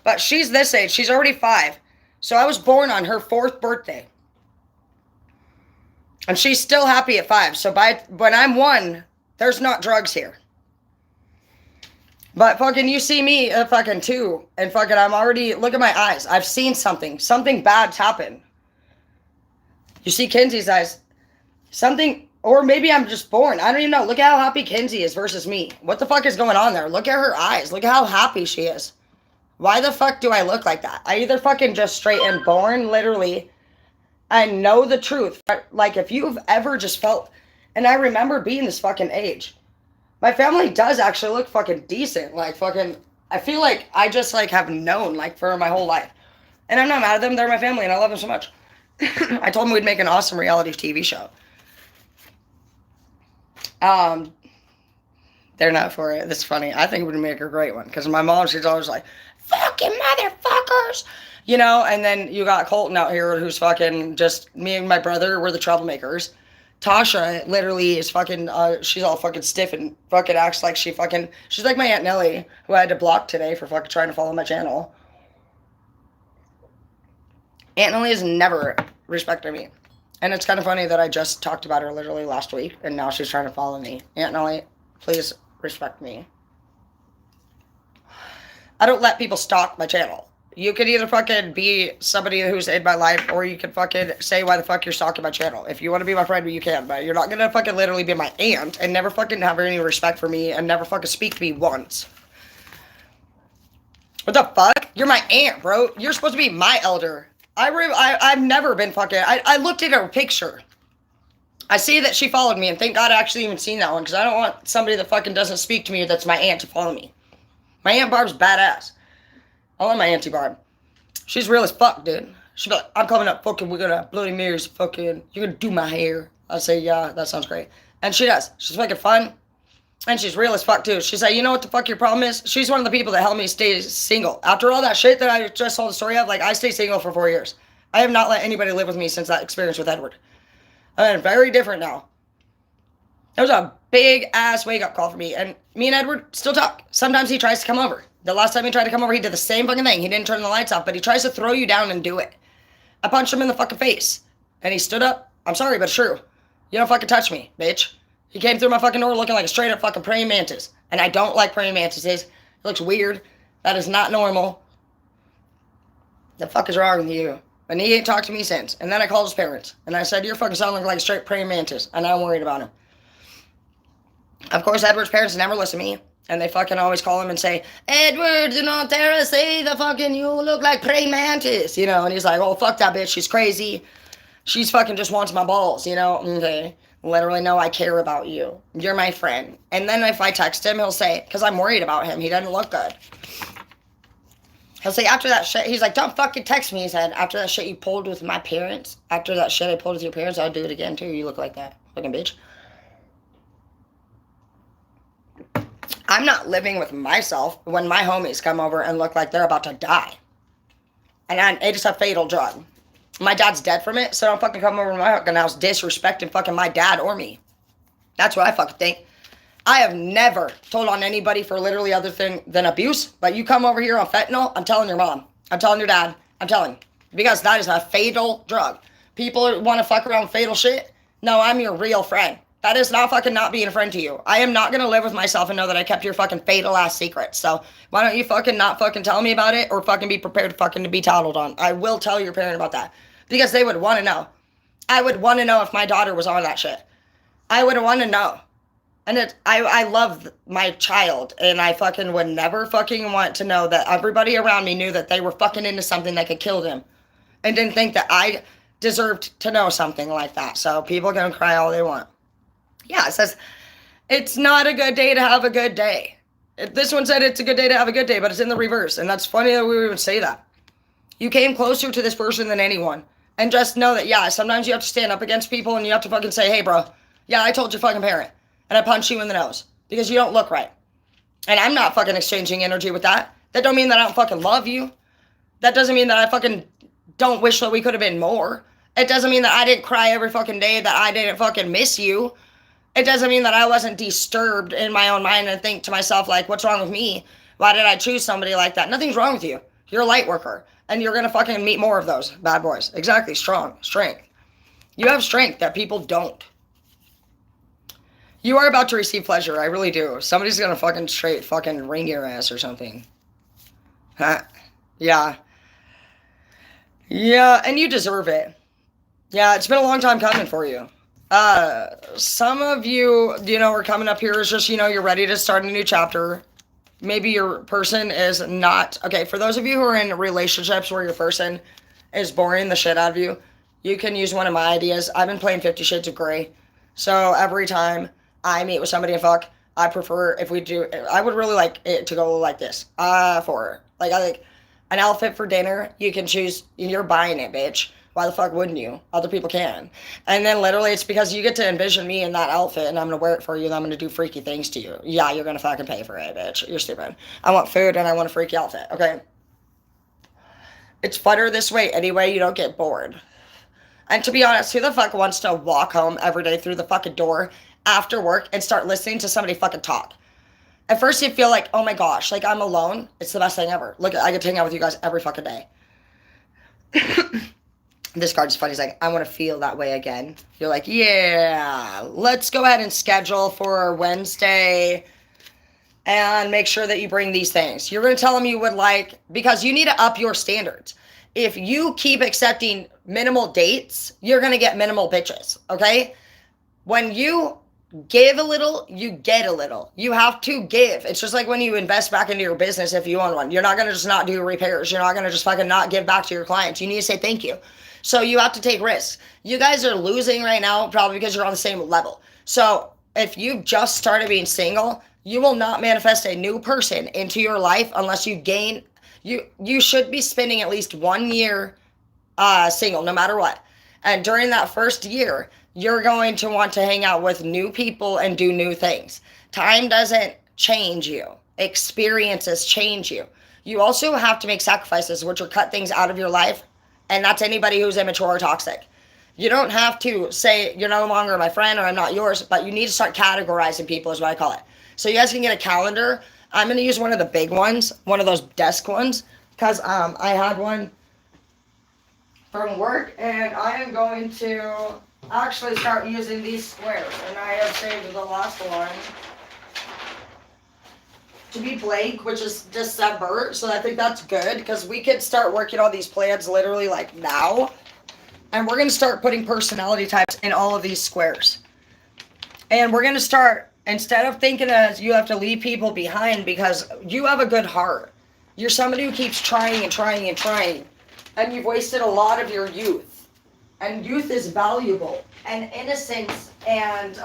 But she's this age. She's already 5. So I was born on her 4th birthday. And she's still happy at 5. So when I'm 1, there's not drugs here. But fucking you see me at fucking 2, and fucking I'm already, look at my eyes. I've seen something. Something bad's happened. You see Kenzie's eyes. Something, or maybe I'm just born. I don't even know. Look at how happy Kenzie is versus me. What the fuck is going on there? Look at her eyes. Look at how happy she is. Why the fuck do I look like that? I either fucking just straight and born, literally, and know the truth. Like, if you've ever just felt, and I remember being this fucking age. My family does actually look fucking decent. Like, fucking, I feel like I just, like, have known, like, for my whole life. And I'm not mad at them. They're my family, and I love them so much. I told them we'd make an awesome reality TV show. They're not for it. That's funny. I think it would make a great one. Because my mom, she's always like, fucking motherfuckers. You know, and then you got Colton out here who's fucking just, me and my brother, we're the troublemakers. Tasha literally is fucking, she's all fucking stiff and fucking acts like she's like my Aunt Nellie, who I had to block today for fucking trying to follow my channel. Aunt Nellie has never respected me. And it's kind of funny that I just talked about her literally last week, and now she's trying to follow me. Aunt Nelly, please respect me. I don't let people stalk my channel. You could either fucking be somebody who's in my life, or you can fucking say why the fuck you're stalking my channel. If you want to be my friend, you can, but you're not gonna fucking literally be my aunt and never fucking have any respect for me and never fucking speak to me once. What the fuck? You're my aunt, bro. You're supposed to be my elder. I've never been fucking... I looked at her picture. I see that she followed me, and thank God I actually even seen that one, because I don't want somebody that fucking doesn't speak to me that's my aunt to follow me. My Aunt Barb's badass. I love my Auntie Barb. She's real as fuck, dude. She'd be like, I'm coming up, fucking, we're gonna have Bloody Marys, fucking, you're gonna do my hair. I say, yeah, that sounds great. And she does. She's fucking fun. And she's real as fuck, too. She's like, you know what the fuck your problem is? She's one of the people that helped me stay single. After all that shit that I just told the story of, like, I stayed single for 4 years. I have not let anybody live with me since that experience with Edward. I'm very different now. It was a big-ass wake-up call for me. And me and Edward still talk. Sometimes he tries to come over. The last time he tried to come over, he did the same fucking thing. He didn't turn the lights off, but he tries to throw you down and do it. I punched him in the fucking face. And he stood up. I'm sorry, but it's true. You don't fucking touch me, bitch. He came through my fucking door looking like a straight-up fucking praying mantis. And I don't like praying mantises. It looks weird. That is not normal. The fuck is wrong with you? And he ain't talked to me since. And then I called his parents. And I said, your fucking son looks like a straight praying mantis. And I'm worried about him. Of course, Edward's parents never listen to me. And they fucking always call him and say, Edward, do not dare to say the fucking you look like praying mantis. You know, and he's like, oh, fuck that bitch. She's crazy. She's fucking just wants my balls, you know? Okay. Literally, no, I care about you. You're my friend. And then if I text him, he'll say, because I'm worried about him. He doesn't look good. He'll say, after that shit, he's like, don't fucking text me. He said, after that shit you pulled with my parents, after that shit I pulled with your parents, I'll do it again too. You look like that. Fucking bitch. I'm not living with myself when my homies come over and look like they're about to die. And it is a fatal drug. My dad's dead from it, so don't fucking come over to my fucking house disrespecting fucking my dad or me. That's what I fucking think. I have never told on anybody for literally other thing than abuse, but you come over here on fentanyl, I'm telling your mom. I'm telling your dad. I'm telling. Because that is a fatal drug. People want to fuck around with fatal shit. No, I'm your real friend. That is not fucking not being a friend to you. I am not going to live with myself and know that I kept your fucking fatal ass secret. So why don't you fucking not fucking tell me about it or fucking be prepared to fucking be tattled on. I will tell your parent about that. Because they would want to know. I would want to know if my daughter was on that shit. I would want to know. And I love my child. And I fucking would never fucking want to know that everybody around me knew that they were fucking into something that could kill them. And didn't think that I deserved to know something like that. So people can cry all they want. Yeah, it says, it's not a good day to have a good day. This one said it's a good day to have a good day, but it's in the reverse. And that's funny that we would even say that. You came closer to this person than anyone. And just know that, yeah, sometimes you have to stand up against people and you have to fucking say, hey, bro, yeah, I told your fucking parent. And I punched you in the nose. Because you don't look right. And I'm not fucking exchanging energy with that. That don't mean that I don't fucking love you. That doesn't mean that I fucking don't wish that we could have been more. It doesn't mean that I didn't cry every fucking day, that I didn't fucking miss you. It doesn't mean that I wasn't disturbed in my own mind and think to myself, like, what's wrong with me? Why did I choose somebody like that? Nothing's wrong with you. You're a light worker. And you're going to fucking meet more of those bad boys. Exactly. Strength. You have strength that people don't. You are about to receive pleasure. I really do. Somebody's going to fucking straight fucking ring your ass or something. Huh? Yeah. Yeah, and you deserve it. Yeah, it's been a long time coming for you. Some of you, are coming up here is just, you're ready to start a new chapter. Maybe your person is not, okay, for those of you who are in relationships where your person is boring the shit out of you, you can use one of my ideas. I've been playing 50 Shades of Grey. So every time I meet with somebody and fuck, I prefer, I would really like it to go like this. I like an outfit for dinner. You can choose, you're buying it, bitch. Why the fuck wouldn't you? Other people can. And then literally it's because you get to envision me in that outfit and I'm going to wear it for you and I'm going to do freaky things to you. Yeah, you're going to fucking pay for it, bitch. You're stupid. I want food and I want a freaky outfit, okay? It's funner this way anyway. You don't get bored. And to be honest, who the fuck wants to walk home every day through the fucking door after work and start listening to somebody fucking talk? At first you feel like, oh my gosh, like I'm alone. It's the best thing ever. Look, I get to hang out with you guys every fucking day. This card's funny. It's like, I want to feel that way again. You're like, yeah, let's go ahead and schedule for Wednesday and make sure that you bring these things. You're going to tell them you would like, because you need to up your standards. If you keep accepting minimal dates, you're going to get minimal bitches, okay? When you give a little, you get a little. You have to give. It's just like when you invest back into your business if you own one. You're not going to just not do repairs. You're not going to just fucking not give back to your clients. You need to say thank you. So you have to take risks. You guys are losing right now probably because you're on the same level. So if you've just started being single, you will not manifest a new person into your life unless you gain. You should be spending at least 1 year single, no matter what. And during that first year, you're going to want to hang out with new people and do new things. Time doesn't change you. Experiences change you. You also have to make sacrifices, which are cut things out of your life. And that's anybody who's immature or toxic. You don't have to say you're no longer my friend or I'm not yours, but you need to start categorizing people is what I call it. So you guys can get a calendar. I'm going to use one of the big ones, one of those desk ones, because I had one from work, and I am going to actually start using these squares. And I have saved the last one to be blank, which is December. So I think that's good because we could start working on these plans literally like now. And we're going to start putting personality types in all of these squares. And we're going to start, instead of thinking as you have to leave people behind because you have a good heart. You're somebody who keeps trying and trying and trying. And you've wasted a lot of your youth. And youth is valuable. And innocence and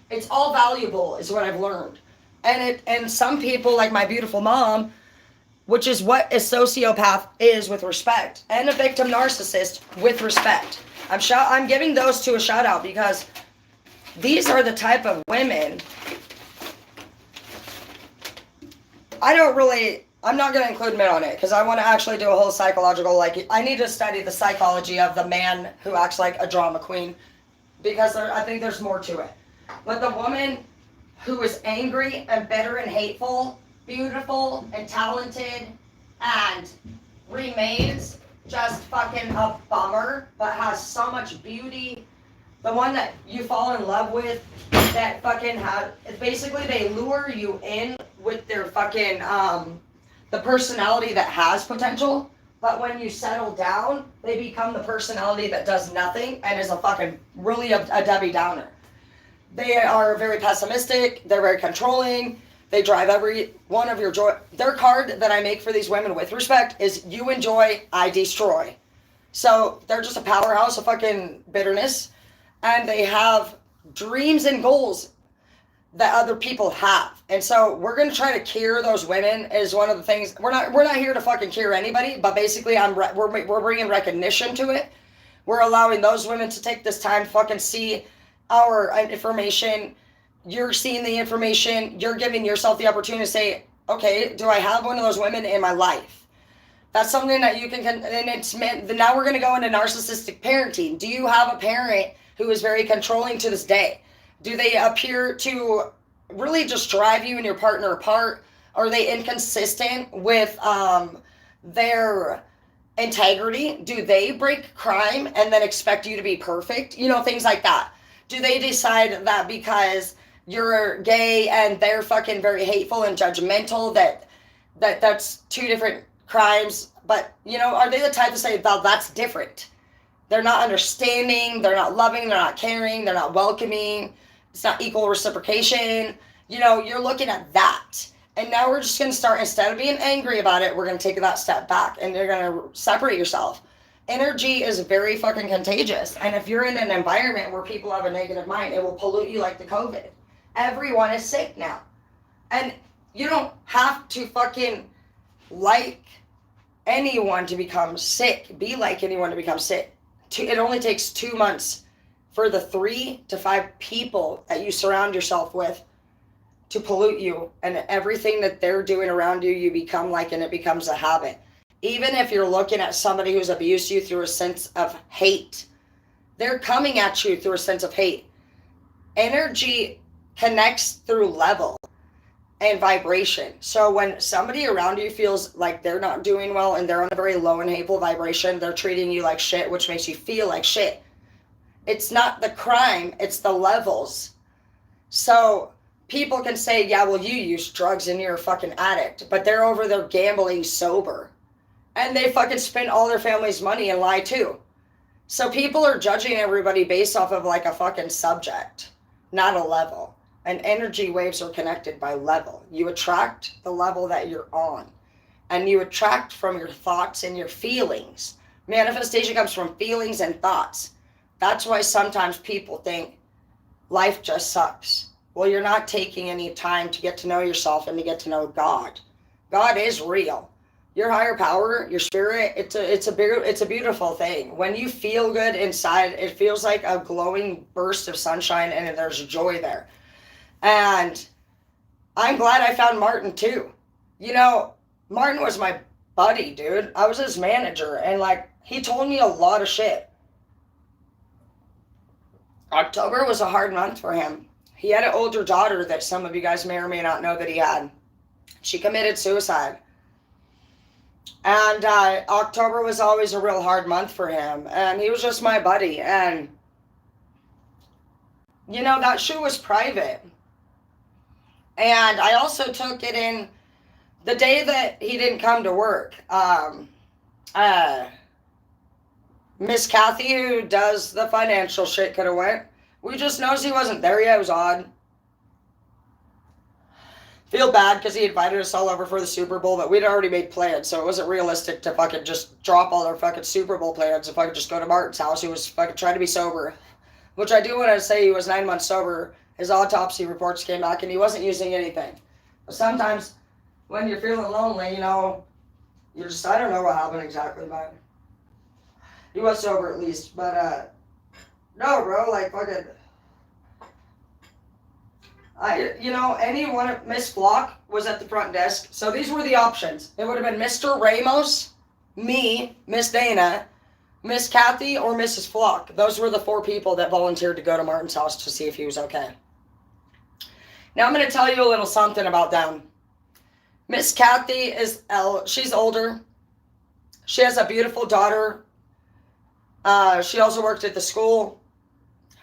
it's all valuable is what I've learned. And some people, like my beautiful mom, which is what a sociopath is with respect, and a victim narcissist with respect. I'm giving those two a shout out because these are the type of women. I'm not going to include men on it because I want to actually do a whole psychological, I need to study the psychology of the man who acts like a drama queen because I think there's more to it. But the woman who is angry and bitter and hateful, beautiful and talented, and remains just fucking a bummer, but has so much beauty. The one that you fall in love with, that fucking basically they lure you in with their fucking, the personality that has potential, but when you settle down, they become the personality that does nothing and is a fucking, really a Debbie Downer. They are very pessimistic, they're very controlling, they drive every one of your joy. Their card that I make for these women with respect is you enjoy, I destroy. So they're just a powerhouse of fucking bitterness, and they have dreams and goals that other people have. And so we're going to try to cure those women is one of the things. We're not here to fucking cure anybody, but basically we're bringing recognition to it. We're allowing those women to take this time to fucking see our information. You're seeing the information. You're giving yourself the opportunity to say, okay, do I have one of those women in my life? That's something that you can, and it's meant, now we're going to go into narcissistic parenting. Do you have a parent who is very controlling to this day? Do they appear to really just drive you and your partner apart? Are they inconsistent with their integrity? Do they break crime and then expect you to be perfect? You know, things like that. Do they decide that because you're gay and they're fucking very hateful and judgmental that's two different crimes? But, you know, are they the type to say, well, that's different? They're not understanding, they're not loving, they're not caring, they're not welcoming. It's not equal reciprocation. You know, you're looking at that. And now we're just going to start, instead of being angry about it, we're going to take that step back and you're going to separate yourself. Energy is very fucking contagious. And if you're in an environment where people have a negative mind, it will pollute you like the COVID. Everyone is sick now. And you don't have to fucking like anyone to become sick. Be like anyone to become sick. It only takes 2 months for the 3 to 5 people that you surround yourself with to pollute you, and everything that they're doing around you, you become like, and it becomes a habit. Even if you're looking at somebody who's abused you through a sense of hate, they're coming at you through a sense of hate. Energy connects through level. and vibration. So when somebody around you feels like they're not doing well and they're on a very low and hateful vibration, they're treating you like shit, which makes you feel like shit. It's not the crime, it's the levels. So people can say, yeah, well, you use drugs and you're a fucking addict, but they're over there gambling sober. And they fucking spend all their family's money and lie too. So people are judging everybody based off of like a fucking subject, not a level. And energy waves are connected by level. You attract the level that you're on. And you attract from your thoughts and your feelings. Manifestation comes from feelings and thoughts. That's why sometimes people think life just sucks. Well, you're not taking any time to get to know yourself and to get to know God. God is real. Your higher power, your spirit, it's a beautiful thing. When you feel good inside, it feels like a glowing burst of sunshine and there's joy there. And I'm glad I found Martin too. You know, Martin was my buddy, dude. I was his manager and like he told me a lot of shit. October was a hard month for him. He had an older daughter that some of you guys may or may not know that he had. She committed suicide. And October was always a real hard month for him. And he was just my buddy. And, you know, that shoe was private. And I also took it in the day that he didn't come to work. Miss Kathy, who does the financial shit, could have went. We just noticed he wasn't there yet. It was odd. Feel bad because he invited us all over for the Super Bowl, but we'd already made plans, so it wasn't realistic to fucking just drop all our fucking Super Bowl plans and fucking just go to Martin's house. He was fucking trying to be sober, which I do want to say he was 9 months sober. His autopsy reports came back and he wasn't using anything. But sometimes when you're feeling lonely, you know, you're just, I don't know what happened exactly, but he was sober at least. But, no, bro, like fucking... anyone, Miss Flock was at the front desk. So these were the options. It would have been Mr. Ramos, me, Miss Dana, Miss Kathy, or Mrs. Flock. Those were the 4 people that volunteered to go to Martin's house to see if he was okay. Now I'm going to tell you a little something about them. Miss Kathy she's older. She has a beautiful daughter. She also worked at the school.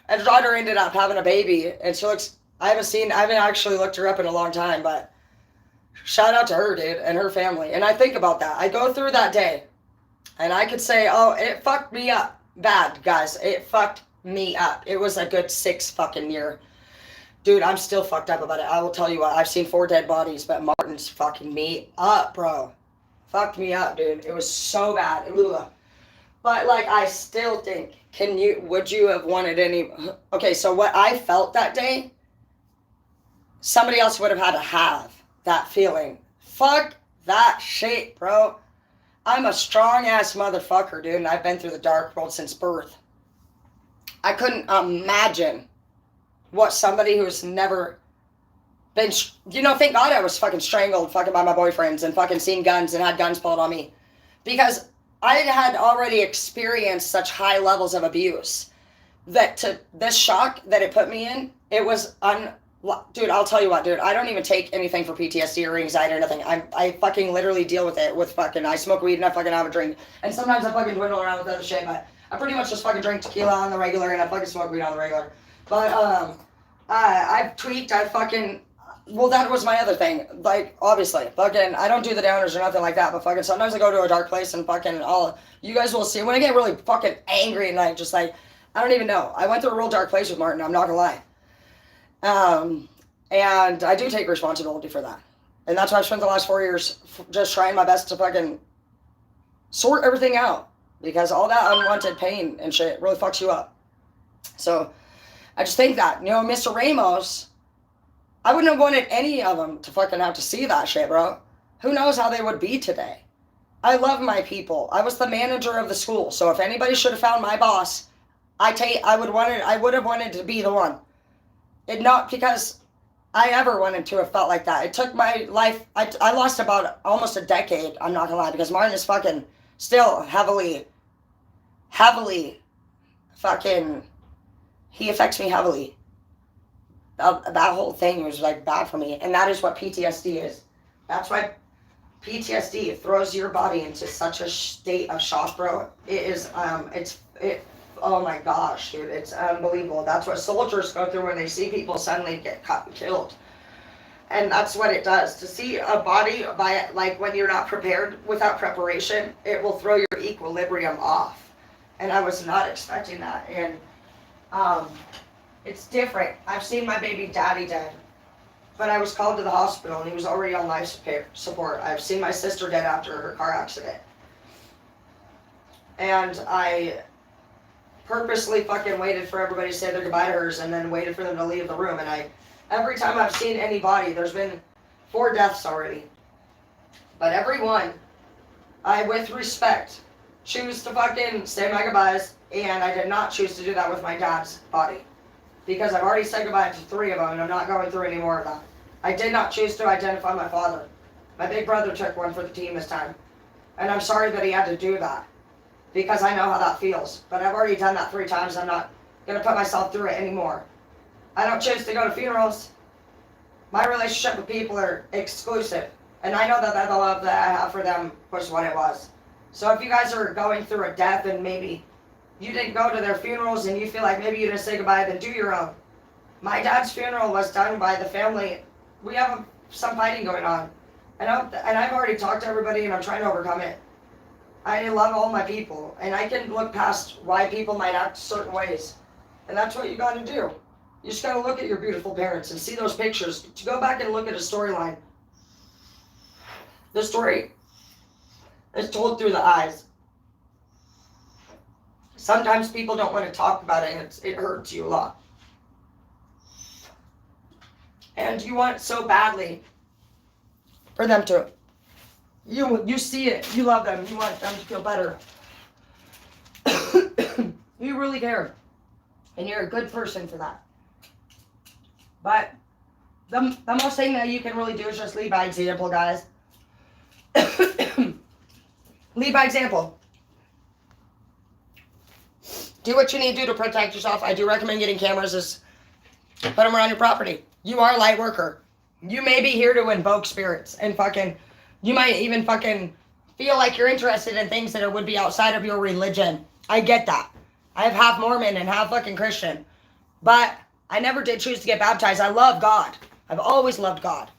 And her daughter ended up having a baby, and she looks... I haven't actually looked her up in a long time, but shout out to her, dude, and her family. And I think about that. I go through that day, and I could say, oh, it fucked me up bad, guys. It fucked me up. It was a good 6 fucking year. Dude, I'm still fucked up about it. I will tell you what, I've seen 4 dead bodies, but Martin's fucking me up, bro. Fucked me up, dude. It was so bad. Ugh. But, like, I still think, would you have wanted any... Okay, so what I felt that day... Somebody else would have had to have that feeling. Fuck that shit, bro. I'm a strong-ass motherfucker, dude, and I've been through the dark world since birth. I couldn't imagine what somebody who's never been... thank God I was fucking strangled fucking by my boyfriends and fucking seen guns and had guns pulled on me. Because I had already experienced such high levels of abuse that to this shock that it put me in, it was Dude, I'll tell you what, dude. I don't even take anything for PTSD or anxiety or nothing. I fucking literally deal with it with fucking... I smoke weed and I fucking have a drink. And sometimes I fucking dwindle around with other shit, but I pretty much just fucking drink tequila on the regular and I fucking smoke weed on the regular. But, I've tweaked, well, that was my other thing. Like, obviously, fucking, I don't do the downers or nothing like that, but fucking sometimes I go to a dark place and fucking you guys will see. When I get really fucking angry and I just like, I don't even know. I went through a real dark place with Martin, I'm not gonna lie. And I do take responsibility for that. And that's why I've spent the last 4 years just trying my best to fucking sort everything out. Because all that unwanted pain and shit really fucks you up. So, I just think that, Mr. Ramos, I wouldn't have wanted any of them to fucking have to see that shit, bro. Who knows how they would be today? I love my people. I was the manager of the school. So if anybody should have found my boss, I would have wanted to be the one. Not because I ever wanted to have felt like that. It took my life... I lost about almost a decade, I'm not gonna lie, because Martin is fucking still heavily fucking... He affects me heavily. that whole thing was like bad for me. And that is what PTSD is. That's why PTSD throws your body into such a state of shock, bro. It is, oh my gosh, dude, it's unbelievable. That's what soldiers go through when they see people suddenly get killed. And that's what it does. To see a body, like when you're not prepared, without preparation, it will throw your equilibrium off. And I was not expecting that. And it's different. I've seen my baby daddy dead, but I was called to the hospital and he was already on life support. I've seen my sister dead after her car accident. And I purposely fucking waited for everybody to say their goodbye to hers and then waited for them to leave the room. And every time I've seen anybody, there's been 4 deaths already. But every one, I, with respect, choose to fucking say my goodbyes, and I did not choose to do that with my dad's body. Because I've already said goodbye to 3 of them, and I'm not going through any more of that. I did not choose to identify my father. My big brother took one for the team this time. And I'm sorry that he had to do that, because I know how that feels. But I've already done that 3 times, I'm not going to put myself through it anymore. I don't choose to go to funerals. My relationship with people are exclusive. And I know that the love that I have for them was what it was. So if you guys are going through a death and maybe you didn't go to their funerals and you feel like maybe you didn't say goodbye, then do your own. My dad's funeral was done by the family. We have some fighting going on. And I've already talked to everybody and I'm trying to overcome it. I love all my people. And I can look past why people might act certain ways. And that's what you got to do. You just got to look at your beautiful parents and see those pictures. To go back and look at a storyline. The story is told through the eyes. Sometimes people don't want to talk about it and it hurts you a lot. And you want so badly for them to, you see it, you love them, you want them to feel better. You really care. And you're a good person for that. But the most thing that you can really do is just lead by example, guys. Lead by example. Do what you need to do to protect yourself. I do recommend getting cameras. Put them around your property. You are a light worker. You may be here to invoke spirits and fucking, you might even fucking feel like you're interested in things that would be outside of your religion. I get that. I have half Mormon and half fucking Christian. But I never did choose to get baptized. I love God. I've always loved God.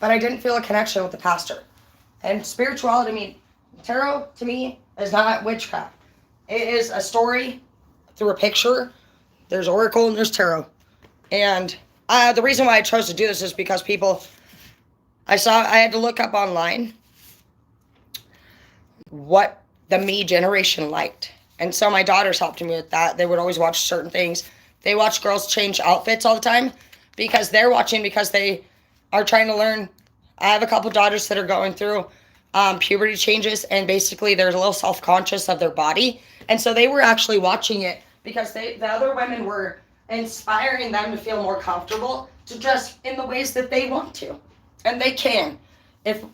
But I didn't feel a connection with the pastor. And spirituality, tarot to me is not witchcraft. It is a story through a picture. There's oracle and there's tarot. And the reason why I chose to do this is because I had to look up online what the me generation liked. And so my daughters helped me with that. They would always watch certain things. They watch girls change outfits all the time because they're watching because they are trying to learn. I have a couple daughters that are going through puberty changes, and basically they're a little self-conscious of their body. And so they were actually watching it because the other women were inspiring them to feel more comfortable to dress in the ways that they want to. And they can. If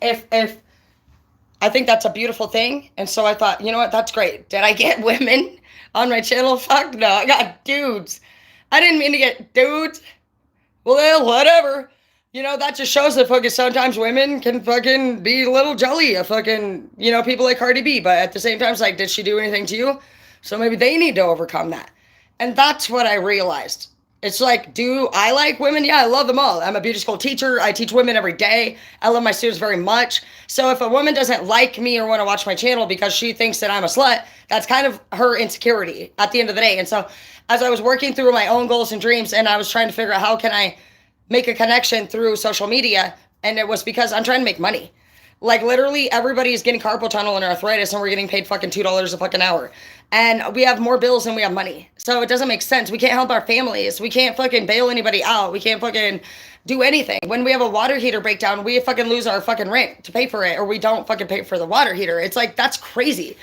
I think that's a beautiful thing. And so I thought, you know what, that's great. Did I get women on my channel? Fuck no, I got dudes. I didn't mean to get dudes. Well, whatever. You know, that just shows that fucking sometimes women can fucking be a little jelly of fucking, people like Cardi B. But at the same time, it's like, did she do anything to you? So maybe they need to overcome that. And that's what I realized. It's like, do I like women? Yeah, I love them all. I'm a beauty school teacher. I teach women every day. I love my students very much. So if a woman doesn't like me or want to watch my channel because she thinks that I'm a slut, that's kind of her insecurity at the end of the day. And so as I was working through my own goals and dreams, and I was trying to figure out how can I make a connection through social media, and it was because I'm trying to make money. Like literally everybody is getting carpal tunnel and arthritis, and we're getting paid fucking $2 a fucking hour. And we have more bills than we have money. So it doesn't make sense. We can't help our families. We can't fucking bail anybody out. We can't fucking do anything. When we have a water heater breakdown, we fucking lose our fucking rent to pay for it, or we don't fucking pay for the water heater. It's like, that's crazy.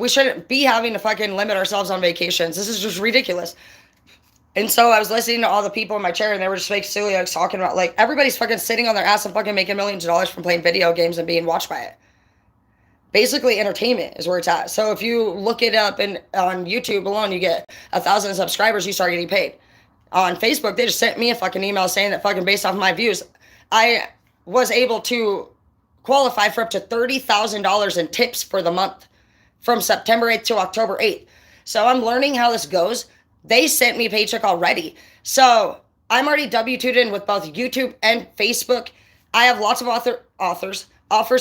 We shouldn't be having to fucking limit ourselves on vacations. This is just ridiculous. And so I was listening to all the people in my chair, and they were just basically like talking about like everybody's fucking sitting on their ass and fucking making millions of dollars from playing video games and being watched by it. Basically, entertainment is where it's at. So if you look it up on YouTube alone, you get 1,000 subscribers, you start getting paid. on Facebook, they just sent me a fucking email saying that fucking based off my views, I was able to qualify for up to $30,000 in tips for the month from September 8th to October 8th. So I'm learning how this goes. They sent me a paycheck already. So I'm already W-2'd in with both YouTube and Facebook. I have lots of offers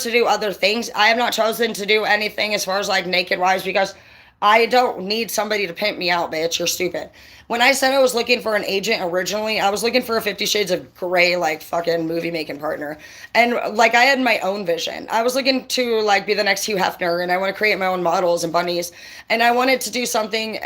to do other things. I have not chosen to do anything as far as like naked wise because I don't need somebody to pimp me out, bitch. You're stupid. When I said I was looking for an agent originally, I was looking for a 50 Shades of Grey, like, fucking movie-making partner. And, like, I had my own vision. I was looking to, like, be the next Hugh Hefner, and I want to create my own models and bunnies. And I wanted to do something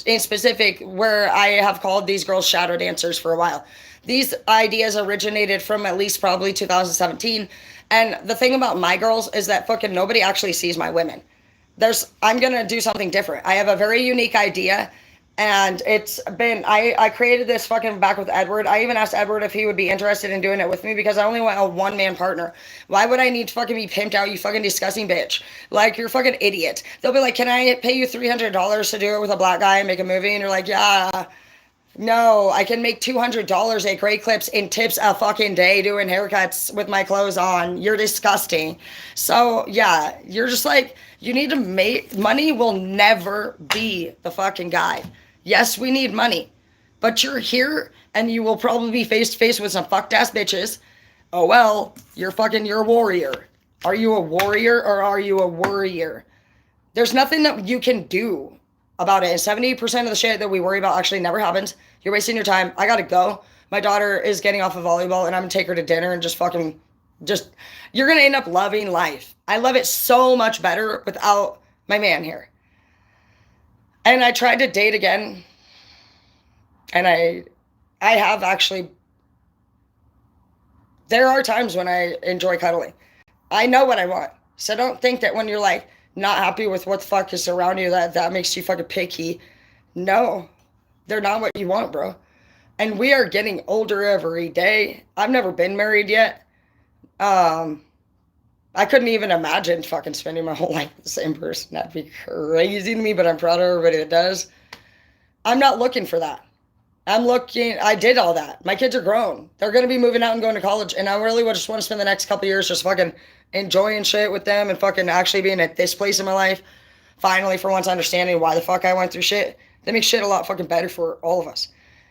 in specific where I have called these girls shadow dancers for a while. These ideas originated from at least probably 2017. And the thing about my girls is that fucking nobody actually sees my women. I'm gonna do something different. I have a very unique idea, and it's been I created this fucking back with Edward. I even asked Edward if he would be interested in doing it with me because I only want a one-man partner. Why would I need to fucking be pimped out, you fucking disgusting bitch? Like, you're a fucking idiot. They'll be like, can I pay you $300 to do it with a black guy and make a movie? And you're like, yeah. No, I can make $200 at Great Clips in tips a fucking day doing haircuts with my clothes on. You're disgusting. So, yeah, you're just like, you need to make, money will never be the fucking guide. Yes, we need money, but you're here and you will probably be face to face with some fucked ass bitches. Oh, well, you're a warrior. Are you a warrior or are you a worrier? There's nothing that you can do about it. And 70% of the shit that we worry about actually never happens. You're wasting your time. I gotta go. My daughter is getting off of volleyball and I'm gonna take her to dinner and you're gonna end up loving life. I love it so much better without my man here. And I tried to date again. And I have actually, there are times when I enjoy cuddling. I know what I want. So don't think that when you're like, not happy with what the fuck is around you, that makes you fucking picky. No, they're not what you want, bro. And we are getting older every day. I've never been married yet. I couldn't even imagine fucking spending my whole life with the same person. That'd be crazy to me, but I'm proud of everybody that does. I'm not looking for that. I did all that. My kids are grown. They're going to be moving out and going to college. And I really just want to spend the next couple years just fucking enjoying shit with them and fucking actually being at this place in my life. Finally, for once, understanding why the fuck I went through shit. That makes shit a lot fucking better for all of us.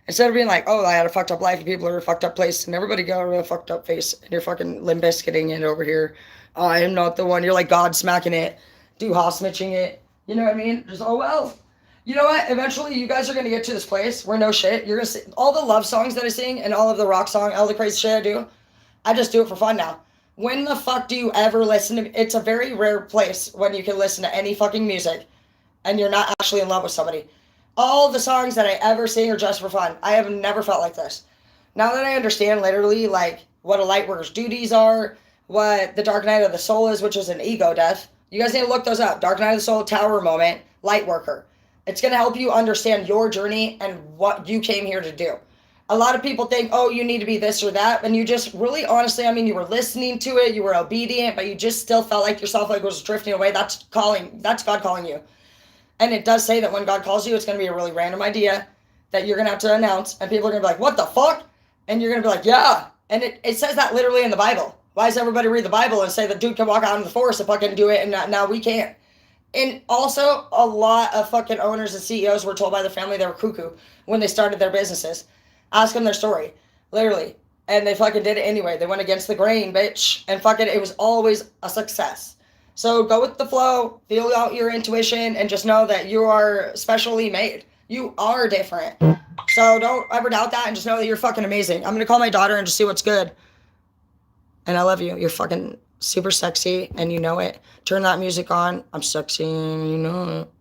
Instead of being like, oh, I had a fucked up life and people are in a fucked up place and everybody got a real fucked up face and you're fucking Limp Bizkitting it over here. Oh, I am not the one. You're like God smacking it, snitching it. You know what I mean? Just, oh, well. You know what? Eventually, you guys are going to get to this place where no shit. You're going to see all the love songs that I sing and all of the rock song, all the crazy shit I do. I just do it for fun now. When the fuck do you ever listen to... It's a very rare place when you can listen to any fucking music and you're not actually in love with somebody. All the songs that I ever sing are just for fun. I have never felt like this. Now that I understand literally, like, what a light worker's duties are, what the Dark Night of the Soul is, which is an ego death. You guys need to look those up. Dark Night of the Soul, Tower Moment, Light Worker. It's going to help you understand your journey and what you came here to do. A lot of people think, oh, you need to be this or that. And you just really, honestly, I mean, you were listening to it, you were obedient, but you just still felt like yourself like was drifting away. That's God calling you. And it does say that when God calls you, it's going to be a really random idea that you're going to have to announce. And people are going to be like, what the fuck? And you're going to be like, yeah. And it says that literally in the Bible. Why does everybody read the Bible and say the dude can walk out in the forest and fucking do it and now we can't? And also, a lot of fucking owners and CEOs were told by their family they were cuckoo when they started their businesses. Ask them their story. Literally. And they fucking did it anyway. They went against the grain, bitch. And fucking, it was always a success. So go with the flow, feel out your intuition, and just know that you are specially made. You are different. So don't ever doubt that and just know that you're fucking amazing. I'm going to call my daughter and just see what's good. And I love you. You're fucking super sexy and you know it. Turn that music on. I'm sexy and you know it.